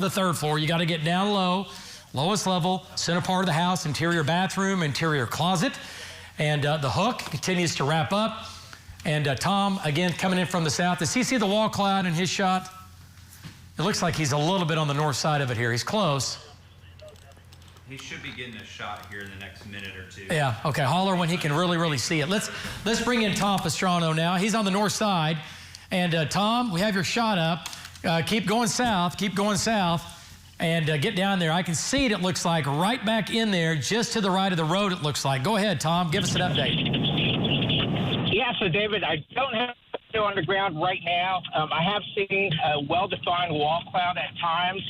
the third floor. You got to get down low, lowest level, center part of the house, interior bathroom, interior closet. And the hook continues to wrap up. And Tom, again, coming in from the south. Does he see the wall cloud in his shot? It looks like he's a little bit on the north side of it here. He's close. He should be getting a shot here in the next minute or two. Yeah, okay, holler when he can really see it. Let's bring in Tom Pastrano now. He's on the north side. And Tom, we have your shot up. Keep going south, and get down there. I can see it looks like, right back in there, just to the right of the road, it looks like. Go ahead, Tom, give us an update. Yeah, so David, I don't have snow on the ground right now. I have seen a well-defined wall cloud at times.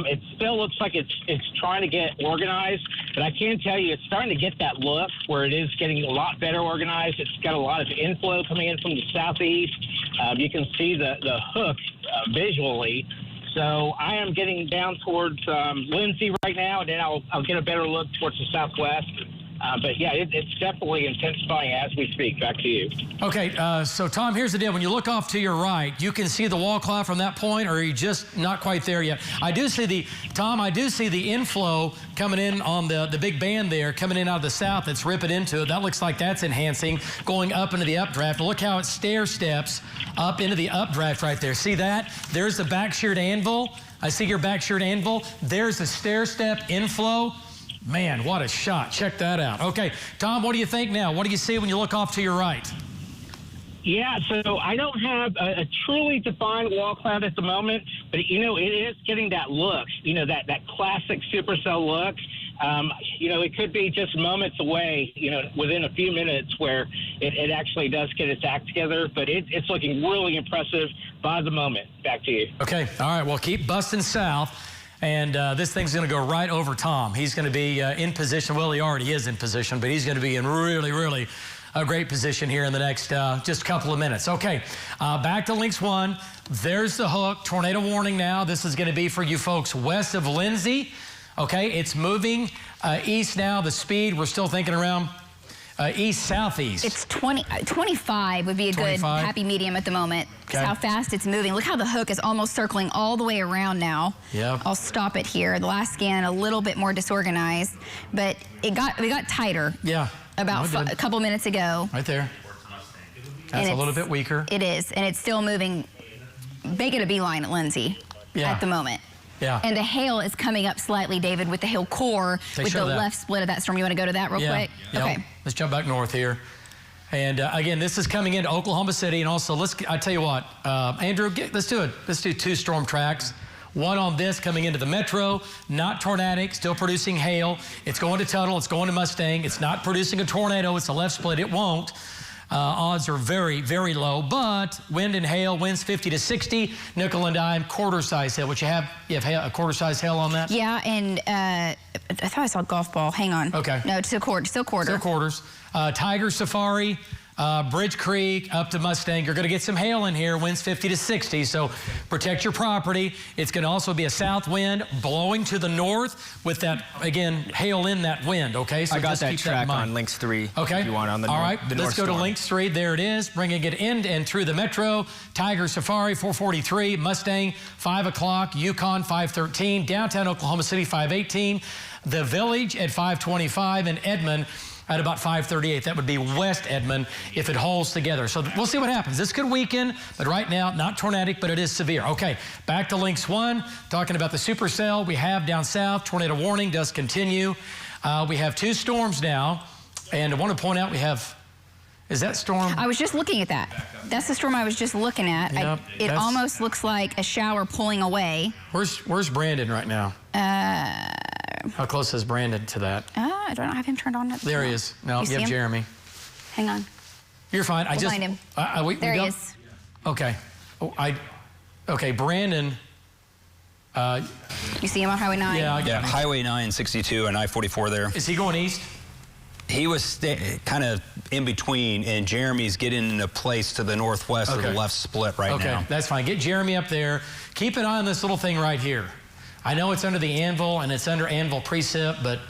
It still looks like it's trying to get organized, but I can tell you it's starting to get that look where it is getting a lot better organized. It's got a lot of inflow coming in from the southeast. You can see the hook visually. So I am getting down towards Lindsay right now, and then I'll get a better look towards the southwest. But yeah, it's definitely intensifying as we speak. Back to you. Okay, so Tom, here's the deal. When you look off to your right, you can see the wall cloud from that point, or are you just not quite there yet? I do see the inflow coming in on the big band there, coming in out of the south that's ripping into it. That looks like that's enhancing, going up into the updraft. Look how it stair steps up into the updraft right there. See that? There's the back sheared anvil. I see your back sheared anvil. There's the stair step inflow. Man, what a shot. Check that out. Okay, Tom, what do you think now? What do you see when you look off to your right? Yeah, so I don't have a truly defined wall cloud at the moment, but, it is getting that look, that classic supercell look. It could be just moments away, within a few minutes where it actually does get its act together, but it's looking really impressive by the moment. Back to you. Okay, all right, well, keep busting south. And this thing's going to go right over Tom. He's going to be in position. Well, he already is in position, but he's going to be in really a great position here in the next just couple of minutes. Okay, back to Lynx 1. There's the hook. Tornado warning now. This is going to be for you folks west of Lindsay. Okay, it's moving east now. The speed, we're still thinking around east-southeast. It's 25 would be a 25. Good happy medium at the moment. Okay. How fast it's moving. Look how the hook is almost circling all the way around now. Yeah. I'll stop it here. The last scan, a little bit more disorganized, but we got tighter. Yeah. About a couple minutes ago. Right there. That's a little bit weaker. It is, and it's still moving. Make it a beeline at Lindsay at the moment. Yeah. And the hail is coming up slightly, David, with the hail core, with the left split of that storm. You want to go to that real quick? Yeah. Okay. Let's jump back north here. And again, this is coming into Oklahoma City. And also, I tell you what, Andrew, let's do it. Let's do 2 storm tracks. One on this coming into the metro, not tornadic, still producing hail. It's going to Tuttle, it's going to Mustang. It's not producing a tornado, it's a left split, it won't. Odds are very low, but wind and hail, winds 50 to 60, nickel and dime, quarter-size hail. You have a quarter-size hail on that? Yeah, and I thought I saw a golf ball. Hang on. Okay. No, still quarter. Still quarters. Tiger Safari, Bridge Creek, up to Mustang. You're going to get some hail in here, winds 50 to 60, so protect your property. It's going to also be a south wind blowing to the north with that, again, hail in that wind, okay? So I got just that keep track that in mind. on Lynx 3. Okay. If you want on the All north, right, the let's go to Lynx 3. There it is, bringing it in and through the metro. Tiger Safari, 443. Mustang, 5 o'clock. Yukon, 513. Downtown Oklahoma City, 518. The Village at 525. And Edmond at about 538. That would be West Edmond if it holds together. So we'll see what happens. This could weaken, but right now, not tornadic, but it is severe. Okay, back to Lynx 1, talking about the supercell we have down south. Tornado warning does continue. We have 2 storms now, and I want to point out we have, is that storm? I was just looking at that. That's the storm I was just looking at. Yep, it almost looks like a shower pulling away. Where's Brandon right now? How close is Brandon to that? I don't have him turned on. There he is. No, you have Jeremy. Hang on. You're fine. We'll find him. There he is. Okay. Okay, Brandon. You see him on Highway 9? Yeah, Highway 9, 62, and I-44 there. Is he going east? He was kind of in between, and Jeremy's getting into place to the northwest of the left split now. Okay, that's fine. Get Jeremy up there. Keep an eye on this little thing right here. I know it's under the anvil, and it's under anvil precip, but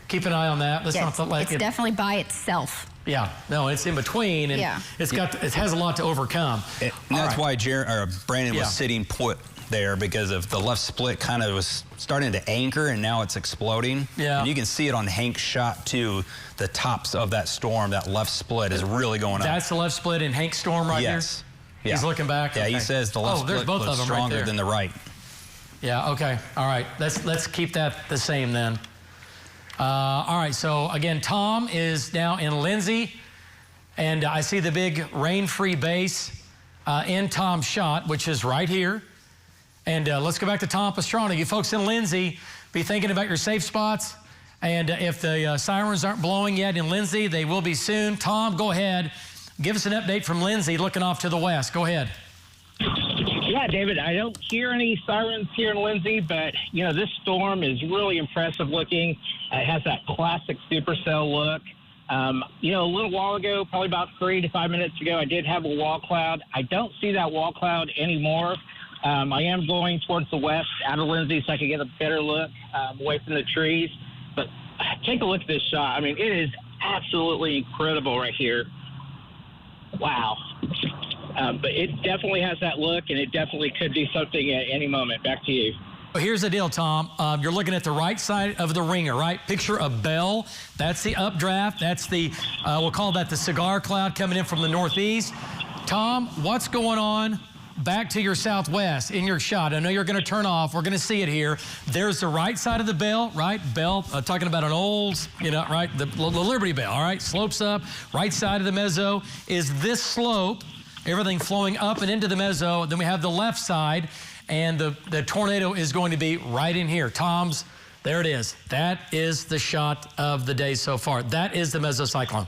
keep an eye on that. Let's not let it's definitely by itself. Yeah, no, it's in between, and it has a lot to overcome. And that's why Brandon was sitting put there because of the left split kind of was starting to anchor, and now it's exploding. Yeah. And you can see it on Hank's shot too. The tops of that storm, that left split is really going up. That's the left split in Hank's storm right there? Yes. Yeah. He's looking back? Yeah, Okay. he says the left there's split both was of them stronger right there. than the right. Yeah, okay. All right. Let's keep that the same then. All right, so again, Tom is now in Lindsay, and I see the big rain-free base in Tom's shot, which is right here. And let's go back to Tom Pastrana. You folks in Lindsay, be thinking about your safe spots. And if the sirens aren't blowing yet in Lindsay, they will be soon. Tom, go ahead. Give us an update from Lindsay, looking off to the west. Go ahead. Yeah, David, I don't hear any sirens here in Lindsay, but, you know, this storm is really impressive looking. It has that classic supercell look. You know, a little while ago, probably about 3 to 5 minutes ago, I did have a wall cloud. I don't see that wall cloud anymore. I am going towards the west out of Lindsay so I can get a better look away from the trees. But take a look at this shot. I mean, it is absolutely incredible right here. Wow. But it definitely has that look, and it definitely could do something at any moment. Back to you. Well, here's the deal, Tom. You're looking at the right side of the ringer, right? Picture a bell. That's the updraft. That's the, we'll call that the cigar cloud coming in from the northeast. Tom, what's going on back to your southwest in your shot? I know you're going to turn off. We're going to see it here. There's the right side of the bell, right? Bell, talking about an old, you know, right? The Liberty Bell, all right? Slopes up. Right side of the mezzo is this slope. Everything flowing up and into the mezzo. Then we have the left side, and the tornado is going to be right in here. Tom's, there it is. That is the shot of the day so far. That is the mesocyclone.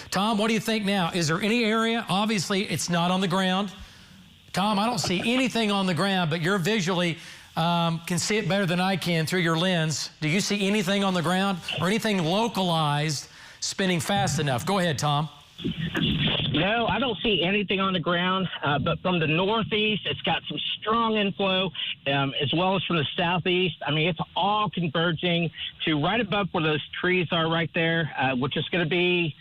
Tom, what do you think now? Is there any area? Obviously, it's not on the ground. Tom, I don't see anything on the ground, but you're visually can see it better than I can through your lens. Do you see anything on the ground or anything localized spinning fast enough? Go ahead, Tom. No, I don't see anything on the ground, but from the northeast, it's got some strong inflow, as well as from the southeast. I mean, it's all converging to right above where those trees are right there, which is going to be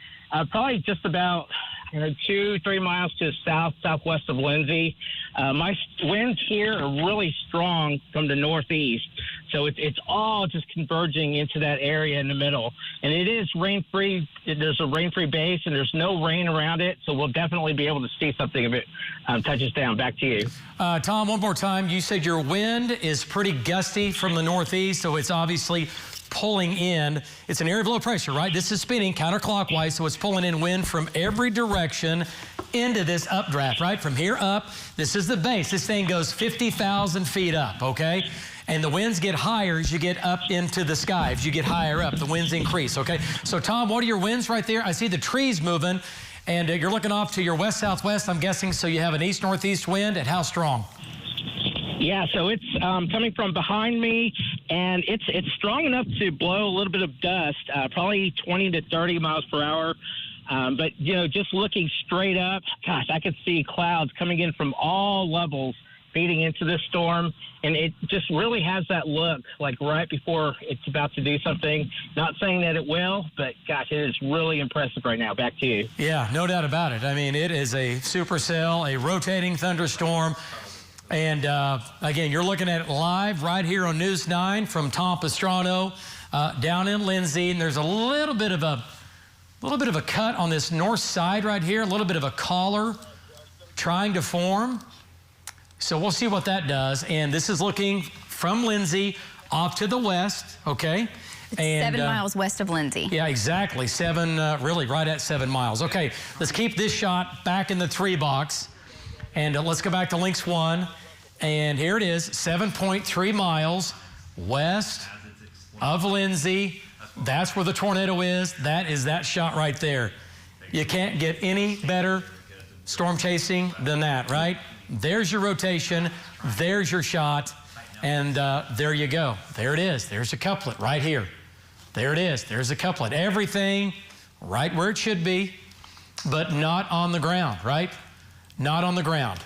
probably just about 2-3 miles to the southwest of Lindsay. My winds here are really strong from the northeast, so it's all just converging into that area in the middle. And it is rain-free. There's a rain-free base, and there's no rain around it, so we'll definitely be able to see something if it touches down. Back to you. Tom, one more time. You said your wind is pretty gusty from the northeast, so it's obviously pulling in. It's an area of low pressure, right? This is spinning counterclockwise, so it's pulling in wind from every direction into this updraft, right? From here up, this is the base. This thing goes 50,000 feet up, okay? And the winds get higher as you get up into the sky. As you get higher up, the winds increase, okay? So, Tom, what are your winds right there? I see the trees moving, and you're looking off to your west-southwest, I'm guessing, so you have an east-northeast wind, and how strong? Yeah, so it's coming from behind me, and it's strong enough to blow a little bit of dust, probably 20 to 30 miles per hour. But, you know, just looking straight up, gosh, I could see clouds coming in from all levels feeding into this storm, and it just really has that look like right before it's about to do something. Not saying that it will, but, gosh, it is really impressive right now. Back to you. Yeah, no doubt about it. I mean, it is a supercell, a rotating thunderstorm. And again, you're looking at it live right here on News 9 from Tom Pastrana down in Lindsay. And there's a little bit of a cut on this north side right here, a little bit of a collar trying to form. So we'll see what that does. And this is looking from Lindsay off to the west, okay? And 7 miles west of Lindsay. Yeah, exactly. Really right at 7 miles. Okay, let's keep this shot back in the 3 box. And let's go back to Lynx 1. And here it is, 7.3 miles west of Lindsay. That's where the tornado is. That is that shot right there. You can't get any better storm chasing than that, right? There's your rotation. There's your shot. And there you go. There it is. There's a couplet right here. There it is. There's a couplet. Everything right where it should be, but not on the ground, right? Not on the ground.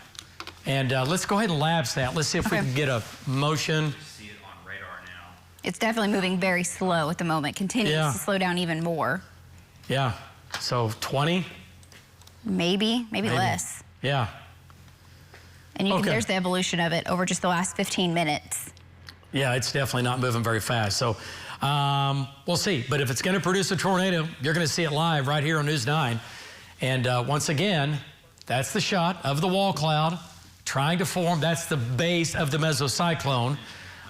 And let's go ahead and labs that. Let's see if we can get a motion. See it on radar now. It's definitely moving very slow at the moment. Continues to slow down even more. Yeah. So 20? Maybe less. Yeah. And there's the evolution of it over just the last 15 minutes. Yeah, it's definitely not moving very fast. So we'll see. But if it's going to produce a tornado, you're going to see it live right here on News 9. And once again, that's the shot of the wall cloud trying to form. That's the base of the mesocyclone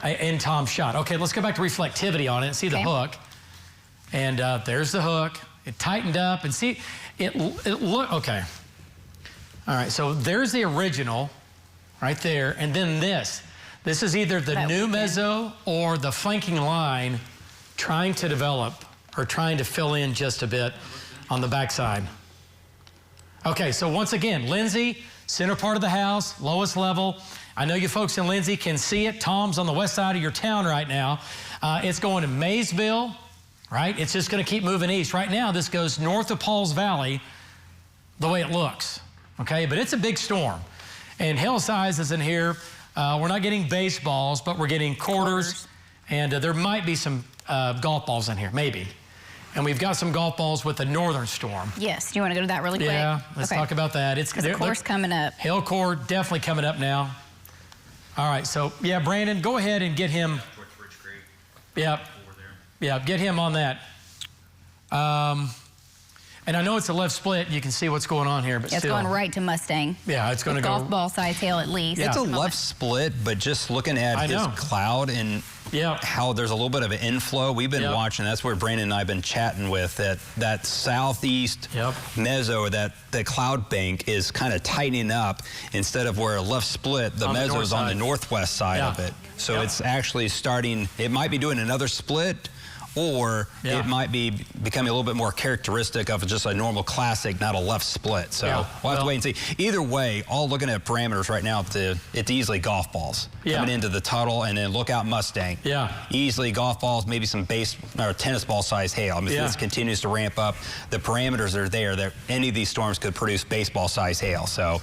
in Tom's shot. Okay, let's go back to reflectivity on it and see the hook. And there's the hook. It tightened up and see, it look, okay. All right, so there's the original right there. And then this is either the new meso or the flanking line trying to develop or trying to fill in just a bit on the backside. Okay, so once again, Lindsay, center part of the house, lowest level. I know you folks in Lindsay can see it. Tom's on the west side of your town right now. It's going to Maysville, right? It's just going to keep moving east. Right now, this goes north of Pauls Valley, the way it looks, okay? But it's a big storm. And hail sizes in here, we're not getting baseballs, but we're getting quarters. And there might be some golf balls in here, maybe. And we've got some golf balls with the northern storm. Yes, do you want to go to that really quick? Yeah, let's talk about that. It's the course coming up. Hail core definitely coming up now. All right, so yeah, Brandon, go ahead and get him. Yeah, get him on that. And I know it's a left split. You can see what's going on here, but it's going right to Mustang. Yeah, it's going to go. Golf ball size hail at least. Yeah. It's a left split, but just looking at his cloud and how there's a little bit of an inflow. We've been watching. That's where Brandon and I have been chatting with that southeast meso, that the cloud bank is kind of tightening up instead of where a left split. The meso is on the northwest side of it. So it's actually starting. It might be doing another split, or it might be becoming a little bit more characteristic of just a normal classic, not a left split. So we'll have to wait and see. Either way, all looking at parameters right now, it's easily golf balls coming into the Tuttle, and then look out Mustang. Easily golf balls, maybe some base or tennis ball size hail. I mean, if this continues to ramp up, the parameters are there that any of these storms could produce baseball size hail. So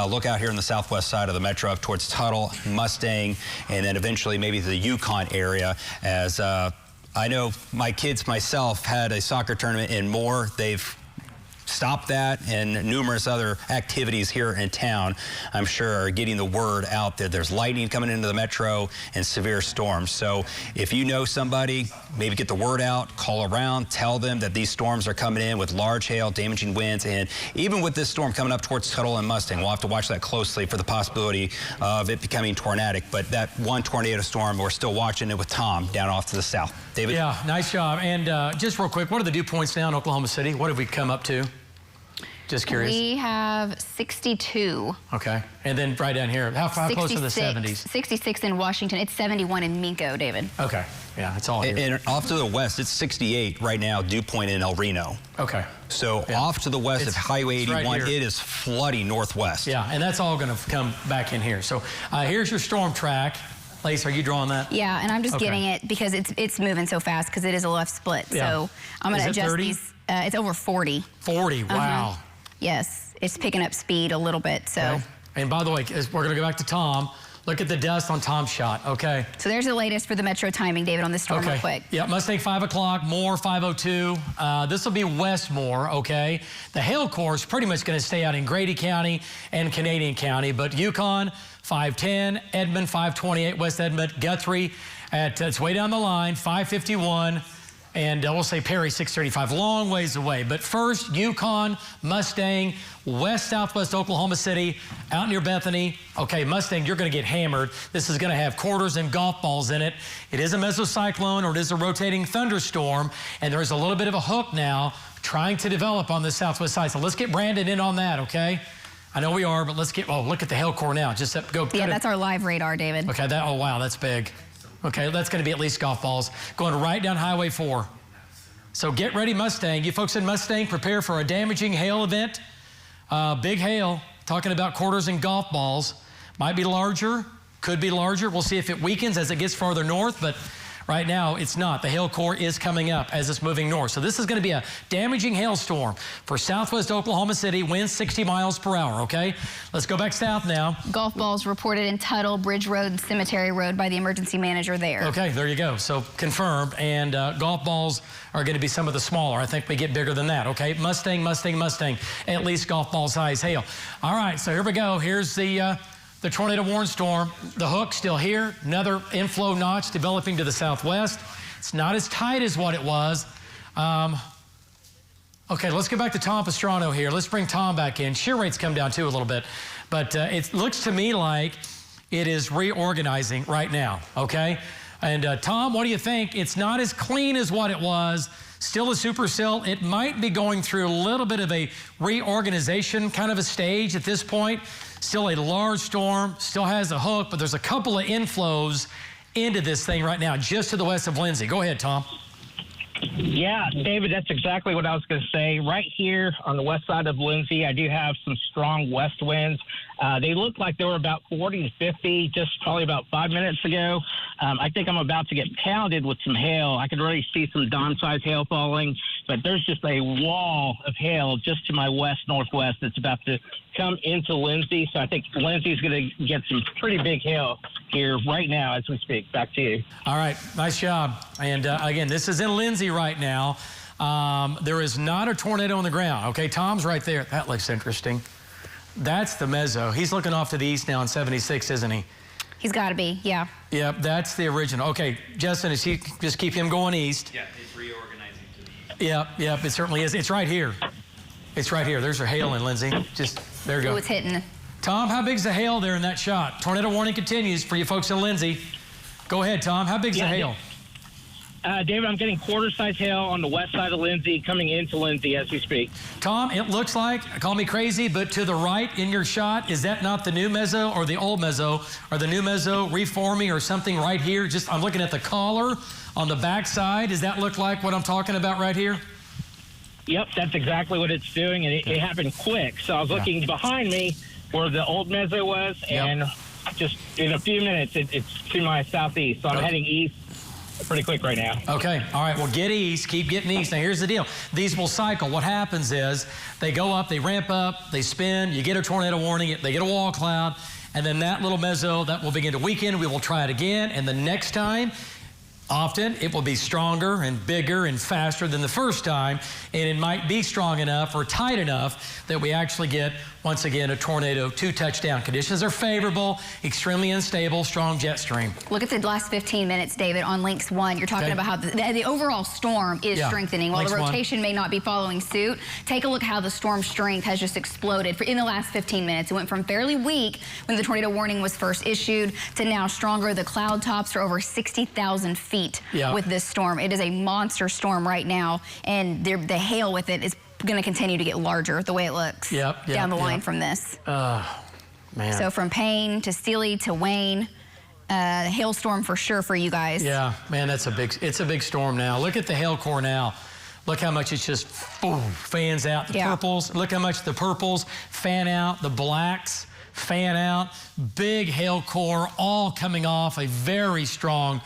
look out here in the southwest side of the metro up towards Tuttle, Mustang, and then eventually maybe the Yukon area as I know my kids, myself, had a soccer tournament in Moore. They've stopped that, and numerous other activities here in town, I'm sure, are getting the word out that there's lightning coming into the metro and severe storms. So if you know somebody, maybe get the word out, call around, tell them that these storms are coming in with large hail, damaging winds, and even with this storm coming up towards Tuttle and Mustang, we'll have to watch that closely for the possibility of it becoming tornadic. But that one tornado storm, we're still watching it with Tom down off to the south. David? Yeah, nice job. And just real quick, what are the dew points now in Oklahoma City? What have we come up to? Just curious. We have 62. Okay. And then right down here, how close to the 70s? 66 in Washington. It's 71 in Minco, David. Okay. Yeah, it's all here. And off to the west, it's 68 right now, dew point in El Reno. Okay. So off to the west of Highway 81, right it is flooding northwest. Yeah, and that's all going to come back in here. So here's your storm track. Lace, are you drawing that? Yeah, and I'm just getting it because it's moving so fast because it is a left split. So I'm going to adjust these. It's over 40. 40, wow. Yes, it's picking up speed a little bit, so. Okay. And by the way, we're gonna go back to Tom. Look at the dust on Tom's shot, okay? So there's the latest for the metro timing, David, on this storm real quick. Yeah, Mustang 5 o'clock, Moore 5:02. This will be West Moore, okay? The hail core is pretty much gonna stay out in Grady County and Canadian County, but Yukon 5:10, Edmond 5:28, West Edmond, Guthrie it's way down the line, 5:51. And we'll say Perry 635, long ways away. But first, Yukon, Mustang, southwest Oklahoma City, out near Bethany. Okay, Mustang, you're going to get hammered. This is going to have quarters and golf balls in it. It is a mesocyclone, or it is a rotating thunderstorm, and there's a little bit of a hook now trying to develop on the southwest side. So let's get Brandon in on that, okay? I know we are, but let's get, look at the hail core now. Just go. Yeah, that's our live radar, David. Okay, oh, wow, that's big. Okay, that's going to be at least golf balls going right down Highway 4. So get ready, Mustang. You folks in Mustang, prepare for a damaging hail event. Big hail, talking about quarters and golf balls. Might be larger, could be larger. We'll see if it weakens as it gets farther north, but right now it's not. The hail core is coming up as it's moving north. So this is going to be a damaging hailstorm for southwest Oklahoma City, winds 60 miles per hour, okay? Let's go back south now. Golf balls reported in Tuttle, Bridge Road, and Cemetery Road by the emergency manager there. Okay, there you go. So confirmed. And golf balls are going to be some of the smaller. I think we get bigger than that, okay? Mustang, at least golf ball size hail. All right, so here we go. Here's the the tornado warning storm. The hook still here. Another inflow notch developing to the southwest. It's not as tight as what it was. Okay, let's get back to Tom Pastrano here. Let's bring Tom back in. Shear rates come down too a little bit, but it looks to me like it is reorganizing right now, okay? And Tom, what do you think? It's not as clean as what it was. Still a supercell. It might be going through a little bit of a reorganization kind of a stage at this point. Still a large storm, still has a hook, but there's a couple of inflows into this thing right now, just to the west of Lindsay. Go ahead, Tom. Yeah, David, that's exactly what I was going to say. Right here on the west side of Lindsay, I do have some strong west winds. They looked like they were about 40 to 50 just probably about 5 minutes ago. I think I'm about to get pounded with some hail. I could already see some Don-sized hail falling, but there's just a wall of hail just to my west-northwest that's about to come into Lindsay. So I think Lindsay's going to get some pretty big hail here right now as we speak. Back to you. All right, nice job. And again, this is in Lindsay right now. There is not a tornado on the ground. Okay, Tom's right there. That looks interesting. That's the mezzo. He's looking off to the east now on 76, isn't he? He's got to be, yeah. Yep, that's the original. Okay, Justin, is he just keep him going east? Yeah, it's reorganizing to the east. Yep, it certainly is. It's right here. It's right here. There's our hail in Lindsay. Just, there you go. Oh, it's hitting. Tom, how big's the hail there in that shot? Tornado warning continues for you folks in Lindsay. Go ahead, Tom. How big's the hail? David, I'm getting quarter-size hail on the west side of Lindsay coming into Lindsay as we speak. Tom, it looks like, call me crazy, but to the right in your shot, is that not the new mezzo or the old mezzo? Or the new mezzo reforming or something right here? Just, I'm looking at the collar on the back side. Does that look like what I'm talking about right here? Yep, that's exactly what it's doing, and it happened quick. So I was looking behind me where the old mezzo was, and just in a few minutes, it's to my southeast. So I'm heading east pretty quick right now. Okay, all right, well, get east, keep getting east. Now, here's the deal. These will cycle. What happens is they go up, they ramp up, they spin, you get a tornado warning, they get a wall cloud, and then that little mezzo, that will begin to weaken. We will try it again, and the next time, often it will be stronger and bigger and faster than the first time, and it might be strong enough or tight enough that we actually get, once again, a tornado to touchdown. Conditions are favorable, extremely unstable, strong jet stream. Look at the last 15 minutes, David, on Links 1. You're talking about how the overall storm is strengthening. While Links the rotation may not be following suit, take a look how the storm strength has just exploded in the last 15 minutes. It went from fairly weak when the tornado warning was first issued to now stronger. The cloud tops are over 60,000 feet with this storm. It is a monster storm right now, and the hail with it is going to continue to get larger the way it looks down the line from this. Man. So from Payne to Steely to Wayne, hailstorm for sure for you guys. Yeah, man, it's a big storm now. Look at the hail core now. Look how much it's just fans out. The purples, look how much the purples fan out, the blacks fan out. Big hail core all coming off a very strong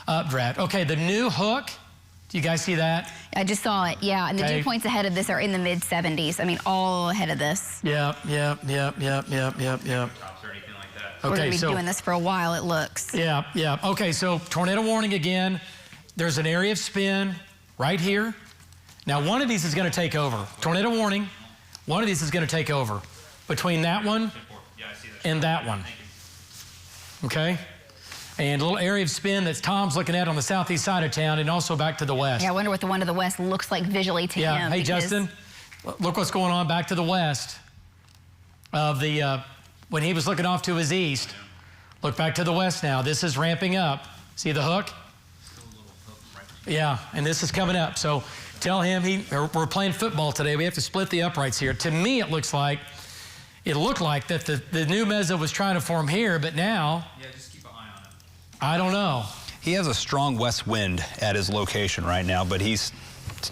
updraft. Okay, the new hook. Do you guys see that? I just saw it, yeah. And the dew points ahead of this are in the mid-70s. I mean, all ahead of this. Yep. Tops or anything like that. We're going to be doing this for a while, it looks. Yeah. Okay, so tornado warning again. There's an area of spin right here. Now, one of these is going to take over. Tornado warning. One of these is going to take over. Between that one and that one. Okay? And a little area of spin that Tom's looking at on the southeast side of town and also back to the west. Yeah, I wonder what the one to the west looks like visually to him. Yeah, hey, Justin, look what's going on back to the west of the, when he was looking off to his east. Look back to the west now. This is ramping up. See the hook? Yeah, and this is coming up. So tell him we're playing football today. We have to split the uprights here. To me, it looked like that the new mezzo was trying to form here, but now... Yeah, just keep an eye on it. I don't know. He has a strong west wind at his location right now, but he's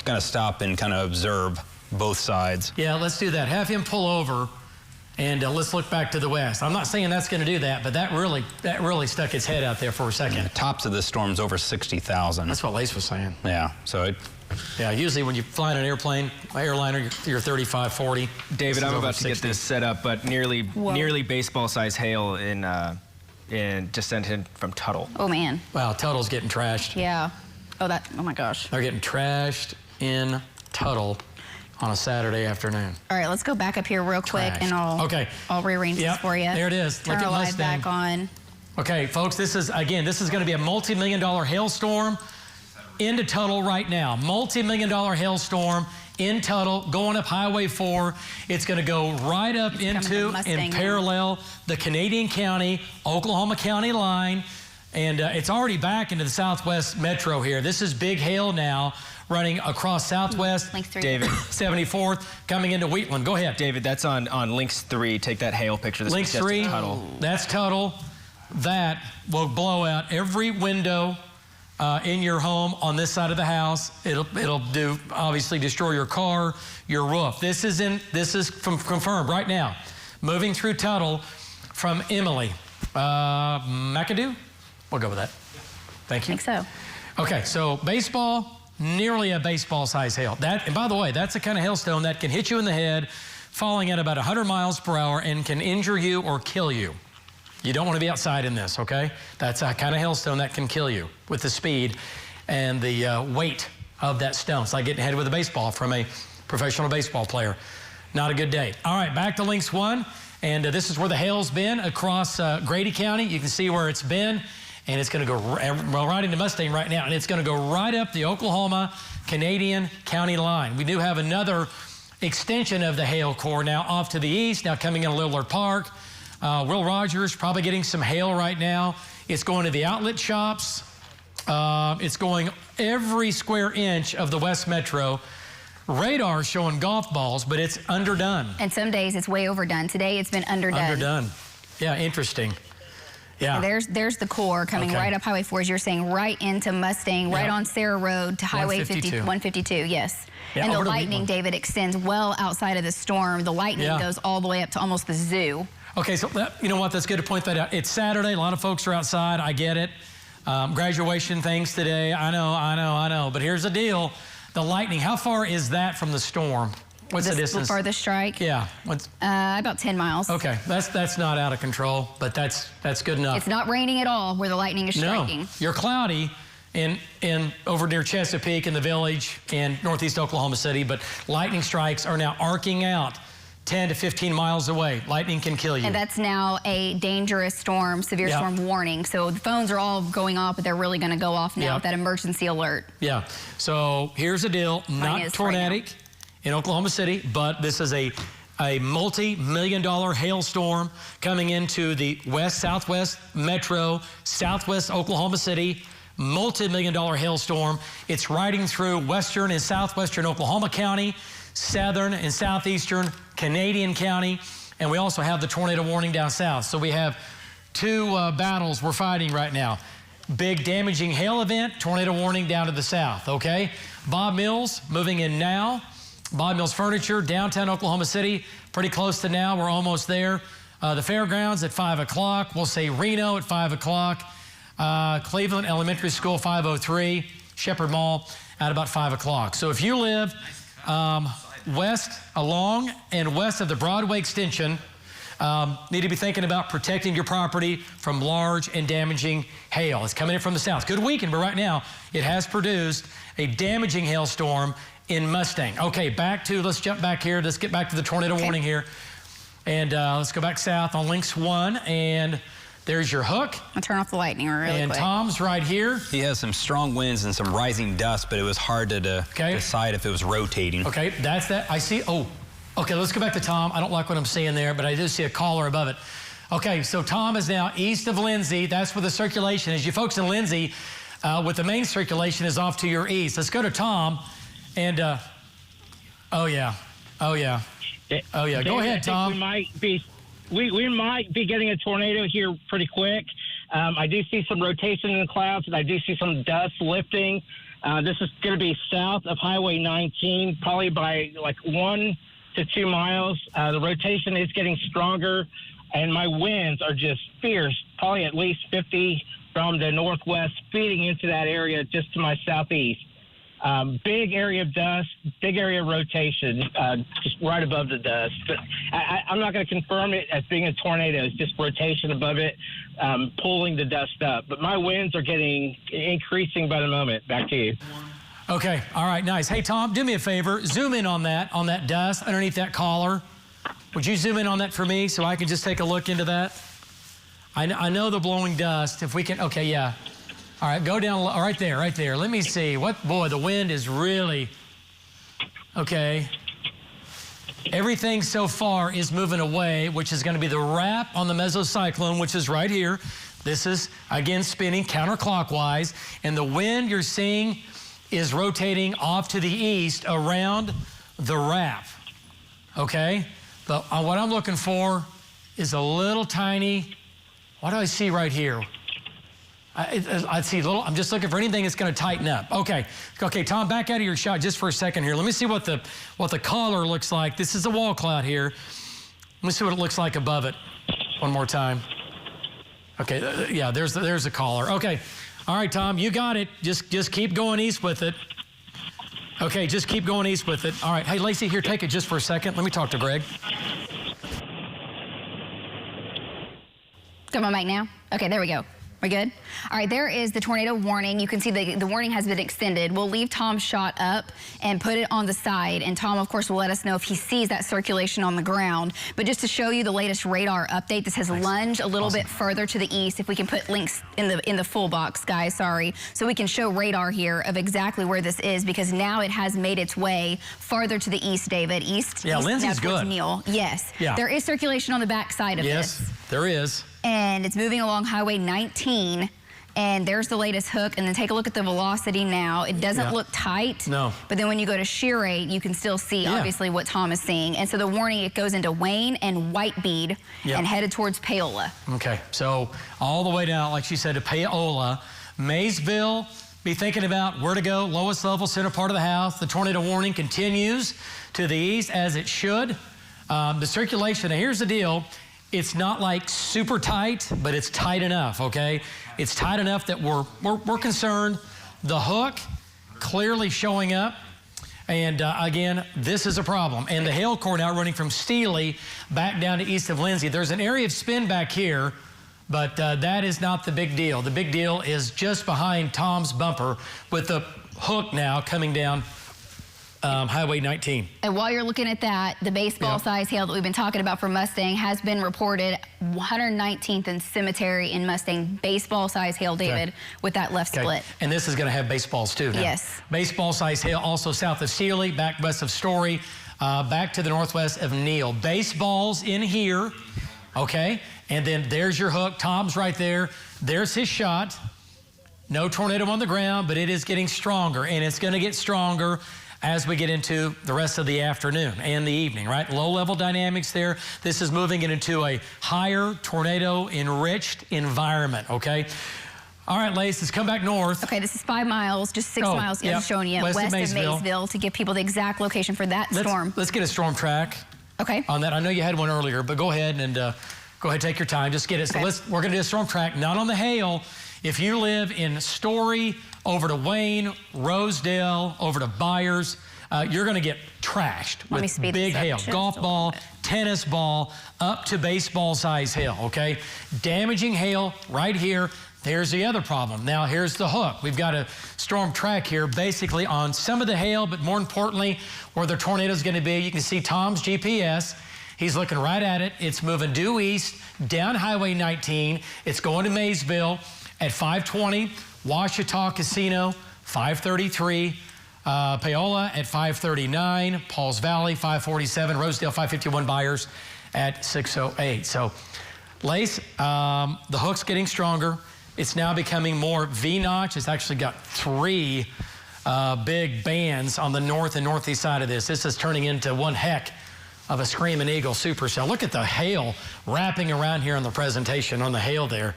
going to stop and kind of observe both sides. Yeah, let's do that. Have him pull over, and let's look back to the west. I'm not saying that's going to do that, but that really stuck its head out there for a second. The tops of this storm's over 60,000. That's what Lace was saying. Yeah, so yeah, usually when you fly in an airliner, you're 35, 40. David, I'm about to get this set up, but nearly baseball-sized hail in descended from Tuttle. Oh, man. Wow, Tuttle's getting trashed. Yeah. Oh, my gosh. They're getting trashed in Tuttle. on a Saturday afternoon. All right, let's go back up here real quick, and I'll rearrange this for you. There it is. Turn our live back on. Okay, folks, this is going to be a multi-million-dollar hailstorm into Tuttle right now. Multi-million-dollar hailstorm in Tuttle, going up Highway 4. It's going to go right up into and parallel the Canadian County, Oklahoma County line. And it's already back into the Southwest Metro here. This is big hail now running across Southwest. David. 74th, coming into Wheatland. Go ahead. David, that's on Links 3. Take that hail picture. Links 3, Tuttle. That's Tuttle. That will blow out every window in your home on this side of the house. It'll obviously destroy your car, your roof. This is confirmed right now. Moving through Tuttle from Emily. McAdoo? We'll go with that. Thank you. I think so. Okay, so baseball, nearly a baseball-size hail. And by the way, that's the kind of hailstone that can hit you in the head, falling at about 100 miles per hour, and can injure you or kill you. You don't want to be outside in this, okay? That's a kind of hailstone that can kill you with the speed and the weight of that stone. It's like getting hit with a baseball from a professional baseball player. Not a good day. All right, back to Links 1. And this is where the hail's been across Grady County. You can see where it's been. And it's going to go right into Mustang right now. And it's going to go right up the Oklahoma-Canadian County line. We do have another extension of the hail core now off to the east, now coming in Lillard Park. Will Rogers probably getting some hail right now. It's going to the outlet shops. It's going every square inch of the West Metro. Radar showing golf balls, but it's underdone. And some days it's way overdone. Today it's been underdone. Underdone. Yeah, interesting. Yeah. There's the core coming right up Highway 4, as you're saying, right into Mustang, right on Sarah Road to Highway 152, yes. Yeah, and the lightning, David, extends well outside of the storm. The lightning goes all the way up to almost the zoo. Okay, so you know what? That's good to point that out. It's Saturday. A lot of folks are outside. I get it. Graduation things today. I know. But here's the deal. The lightning, how far is that from the storm? What's the distance? The farthest strike? Yeah. About 10 miles. Okay, that's not out of control, but that's good enough. It's not raining at all where the lightning is striking. No, you're cloudy in over near Chesapeake in the Village and northeast Oklahoma City, but lightning strikes are now arcing out 10 to 15 miles away. Lightning can kill you. And that's now a dangerous storm, severe storm warning. So the phones are all going off, but they're really going to go off now with that emergency alert. Yeah. So here's the deal. Not tornadic in Oklahoma City, but this is a multi-million-dollar hailstorm coming into the southwest metro, southwest Oklahoma City. Multi-million-dollar hailstorm. It's riding through western and southwestern Oklahoma County, southern and southeastern Canadian County, and we also have the tornado warning down south. So we have two battles we're fighting right now. Big damaging hail event, tornado warning down to the south, okay? Bob Mills moving in now. Bob Mills Furniture, downtown Oklahoma City, pretty close to now. We're almost there. The fairgrounds at 5 o'clock. We'll say Reno at 5 o'clock. Cleveland Elementary School, 5:03. Shepherd Mall at about 5 o'clock. So if you live west along and west of the Broadway extension, need to be thinking about protecting your property from large and damaging hail. It's coming in from the south. Good weekend, but right now it has produced a damaging hailstorm in Mustang. Okay, let's jump back here. Let's get back to the tornado warning here. And let's go back south on Links 1. And there's your hook. I'll turn off the lightning really quick. And Tom's right here. He has some strong winds and some rising dust, but it was hard to decide if it was rotating. Okay, that's that. I see. Oh, okay, let's go back to Tom. I don't like what I'm seeing there, but I do see a caller above it. Okay, so Tom is now east of Lindsay. That's where the circulation is. You folks in Lindsay, with the main circulation is off to your east. Let's go to Tom. And, oh, yeah. Go ahead, Tom. We might be getting a tornado here pretty quick. I do see some rotation in the clouds, and I do see some dust lifting. This is going to be south of Highway 19, probably by like 1 to 2 miles. The rotation is getting stronger, and my winds are just fierce, probably at least 50 from the northwest, feeding into that area just to my southeast. Big area of dust, big area of rotation, just right above the dust. But I'm not going to confirm it as being a tornado. It's just rotation above it, pulling the dust up. But my winds are increasing by the moment. Back to you. Okay, all right, nice. Hey, Tom, do me a favor. Zoom in on that dust underneath that collar. Would you zoom in on that for me so I can just take a look into that? I know the blowing dust. If we can, okay, yeah. All right, go down, right there, right there. Let me see. Boy, the wind is really, okay. Everything so far is moving away, which is going to be the wrap on the mesocyclone, which is right here. This is, again, spinning counterclockwise. And the wind you're seeing is rotating off to the east around the wrap, okay? But what I'm looking for is a little tiny, what do I see right here? I see little, I'm just looking for anything that's going to tighten up. Okay, Tom, back out of your shot just for a second here. Let me see what the collar looks like. This is the wall cloud here. Let me see what it looks like above it. One more time. Okay, yeah, there's the collar. Okay, all right, Tom, you got it. Just keep going east with it. Okay, just keep going east with it. All right, hey, Lacey, here, take it just for a second. Let me talk to Greg. Got my mic now? Okay, there we go. We good? All right, there is the tornado warning. You can see the warning has been extended. We'll leave Tom's shot up and put it on the side. And Tom, of course, will let us know if he sees that circulation on the ground. But just to show you the latest radar update, this has lunged a little bit further to the east. If we can put links in the full box, guys, sorry. So we can show radar here of exactly where this is, because now it has made its way farther to the east, David. East. Yeah, east, Lindsay's good. Neal. Yes. Yeah. There is circulation on the back side of this. Yes, there is. And it's moving along Highway 19, and there's the latest hook. And then take a look at the velocity now. It doesn't look tight. No. But then when you go to shear rate, you can still see obviously what Tom is seeing. And so the warning, it goes into Wayne and Whitebead and headed towards Paola. Okay, so all the way down, like she said, to Paola. Maysville, be thinking about where to go. Lowest level, center part of the house. The tornado warning continues to the east, as it should. The circulation, now here's the deal. It's not like super tight, but it's tight enough, okay? It's tight enough that we're concerned. The hook clearly showing up. And again, this is a problem. And the hail core now running from Steely back down to east of Lindsay. There's an area of spin back here, but that is not the big deal. The big deal is just behind Tom's bumper with the hook now coming down Highway 19. And while you're looking at that, the baseball size hail that we've been talking about for Mustang has been reported 119th and Cemetery in Mustang. Baseball size hail, David, with that left split. And this is going to have baseballs too now. Yes. Baseball size hail also south of Sealy, back west of Story, back to the northwest of Neal. Baseballs in here, okay? And then there's your hook. Tom's right there. There's his shot. No tornado on the ground, but it is getting stronger, and it's going to get stronger as we get into the rest of the afternoon and the evening, right? Low-level dynamics there. This is moving it into a higher tornado-enriched environment, okay? All right, Lace, let's come back north. Okay, this is 5 miles, just 6 miles, I'm showing you, west of Maysville to give people the exact location for that storm. Let's get a storm track on that. I know you had one earlier, but go ahead and take your time. Just get it. Okay. So we're going to do a storm track, not on the hail. If you live in Story, over to Wayne, Rosedale, over to Byers, you're going to get trashed with big hail. Golf ball, tennis ball, up to baseball size hail, okay? Damaging hail right here. There's the other problem. Now, here's the hook. We've got a storm track here basically on some of the hail, but more importantly, where the tornado is going to be. You can see Tom's GPS. He's looking right at it. It's moving due east, down Highway 19. It's going to Maysville at 520. Ouachita Casino, 533. Paola at 539. Pauls Valley, 547. Rosedale, 551. Byers at 608. So, Lace, the hook's getting stronger. It's now becoming more V-notch. It's actually got 3 big bands on the north and northeast side of this. This is turning into one heck of a Screaming Eagle supercell. Look at the hail wrapping around here on the presentation on the hail there.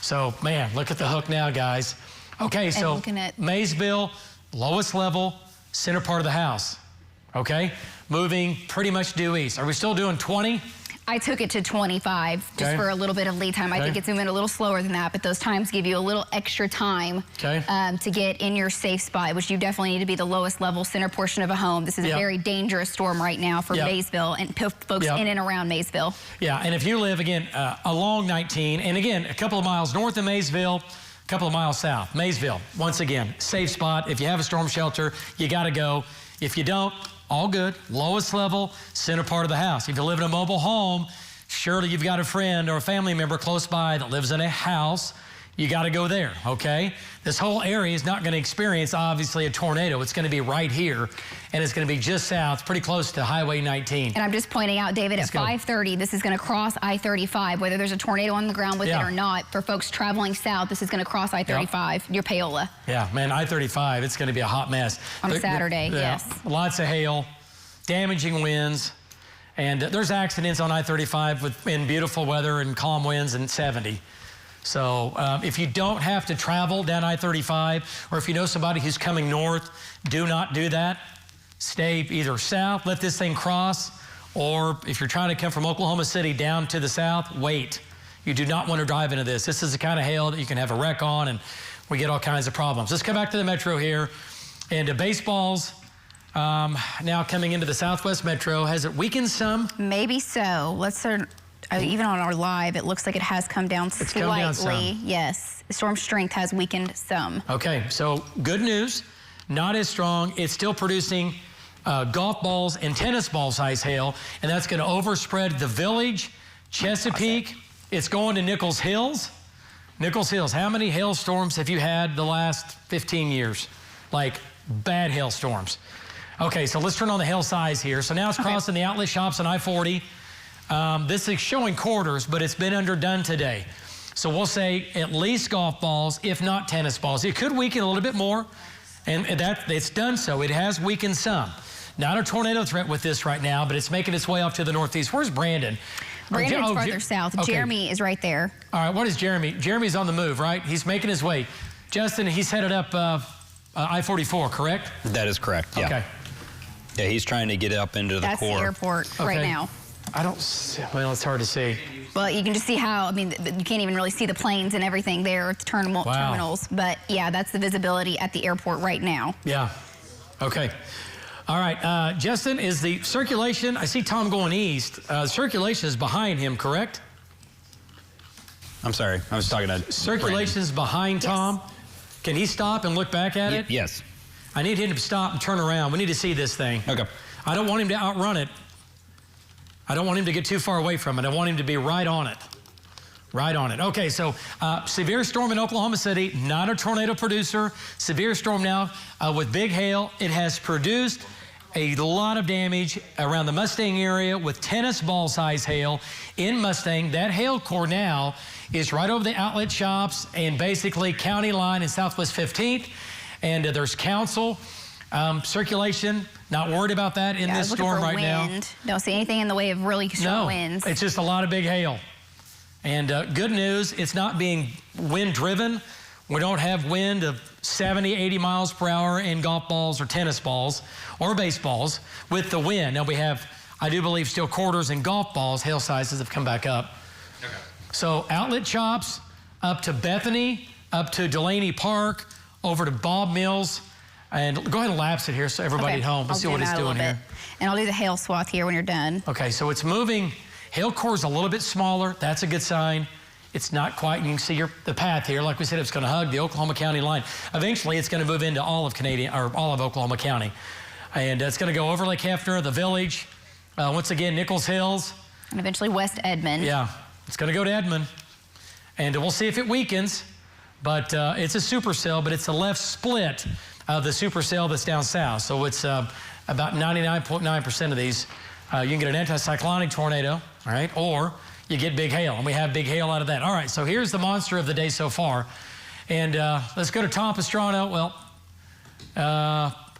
So, man, look at the hook now, guys. Okay, so Maysville, lowest level, center part of the house, okay? Moving pretty much due east. Are we still doing 20? I took it to 25 just for a little bit of lead time. I think it's moving a little slower than that, but those times give you a little extra time to get in your safe spot, which you definitely need to be the lowest level center portion of a home. This is a very dangerous storm right now for Maysville and folks in and around Maysville. Yeah, and if you live, again, along 19, and again, a couple of miles north of Maysville, a couple of miles south. Maysville, once again, safe spot. If you have a storm shelter, you got to go. If you don't, all good. Lowest level, center part of the house. If you live in a mobile home, surely you've got a friend or a family member close by that lives in a house. You got to go there, okay? This whole area is not going to experience, obviously, a tornado. It's going to be right here, and it's going to be just south, pretty close to Highway 19. And I'm just pointing out, David, at 5:30, this is going to cross I-35, whether there's a tornado on the ground with it or not. For folks traveling south, this is going to cross I-35 near Paola. Yeah, man, I-35, it's going to be a hot mess. On Saturday, yes. Lots of hail, damaging winds, and there's accidents on I-35 in beautiful weather and calm winds and 70. So if you don't have to travel down I-35, or if you know somebody who's coming north, do not do that. Stay either south, let this thing cross, or if you're trying to come from Oklahoma City down to the south, wait. You do not want to drive into this. This is the kind of hail that you can have a wreck on, and we get all kinds of problems. Let's come back to the metro here. And baseballs now coming into the southwest metro. Has it weakened some? Maybe so. Let's even on our live, it looks like it has come down slightly. Come down some. Yes, the storm strength has weakened some. Okay, so good news. Not as strong. It's still producing golf balls and tennis ball size hail, and that's going to overspread the Village, Chesapeake. It's going to Nichols Hills. Nichols Hills, how many hailstorms have you had the last 15 years? Like bad hailstorms. Okay, so let's turn on the hail size here. So now it's crossing the outlet shops on I-40. This is showing quarters, but it's been underdone today. So we'll say at least golf balls, if not tennis balls. It could weaken a little bit more, and it's done so. It has weakened some. Not a tornado threat with this right now, but it's making its way off to the northeast. Where's Brandon? Brandon's farther south. Okay. Jeremy is right there. All right, what is Jeremy? Jeremy's on the move, right? He's making his way. Justin, he's headed up I-44, correct? That is correct, yeah. Okay. Yeah, he's trying to get up into the core. That's the airport right now. I don't see, well, it's hard to see. Well, you can just see how, I mean, you can't even really see the planes and everything there at the terminals. But yeah, that's the visibility at the airport right now. Yeah, okay. All right, Justin, is the circulation, I see Tom going east. Circulation is behind him, correct? I'm sorry, I was talking to Circulation is behind Tom. Can he stop and look back at it? Yes. I need him to stop and turn around. We need to see this thing. Okay. I don't want him to outrun it. I don't want him to get too far away from it. I want him to be right on it. Right on it. Okay, so severe storm in Oklahoma City, not a tornado producer. Severe storm now with big hail. It has produced a lot of damage around the Mustang area with tennis ball size hail in Mustang. That hail core now is right over the outlet shops and basically county line in Southwest 15th. And there's council. Circulation, not worried about that in this storm right now. Don't see anything in the way of really strong winds. It's just a lot of big hail. And good news, it's not being wind driven. We don't have wind of 70, 80 miles per hour in golf balls or tennis balls or baseballs with the wind. Now we have, I do believe, still quarters and golf balls. Hail sizes have come back up. Okay. So outlet shops up to Bethany, up to Delaney Park, over to Bob Mills. And go ahead and lapse it here so everybody at home can see what it's doing here. And I'll do the hail swath here when you're done. Okay, so it's moving. Hail core is a little bit smaller. That's a good sign. It's not quite, you can see the path here. Like we said, it's going to hug the Oklahoma County line. Eventually, it's going to move into all of Oklahoma County. And it's going to go over Lake Hefner, the Village, once again, Nichols Hills. And eventually West Edmond. Yeah, it's going to go to Edmond. And we'll see if it weakens. But it's a supercell, but it's the left split of the supercell that's down south. So it's about 99.9% of these. You can get an anticyclonic tornado, all right, or you get big hail, and we have big hail out of that. All right, so here's the monster of the day so far. And let's go to Tom Pastrana. Well,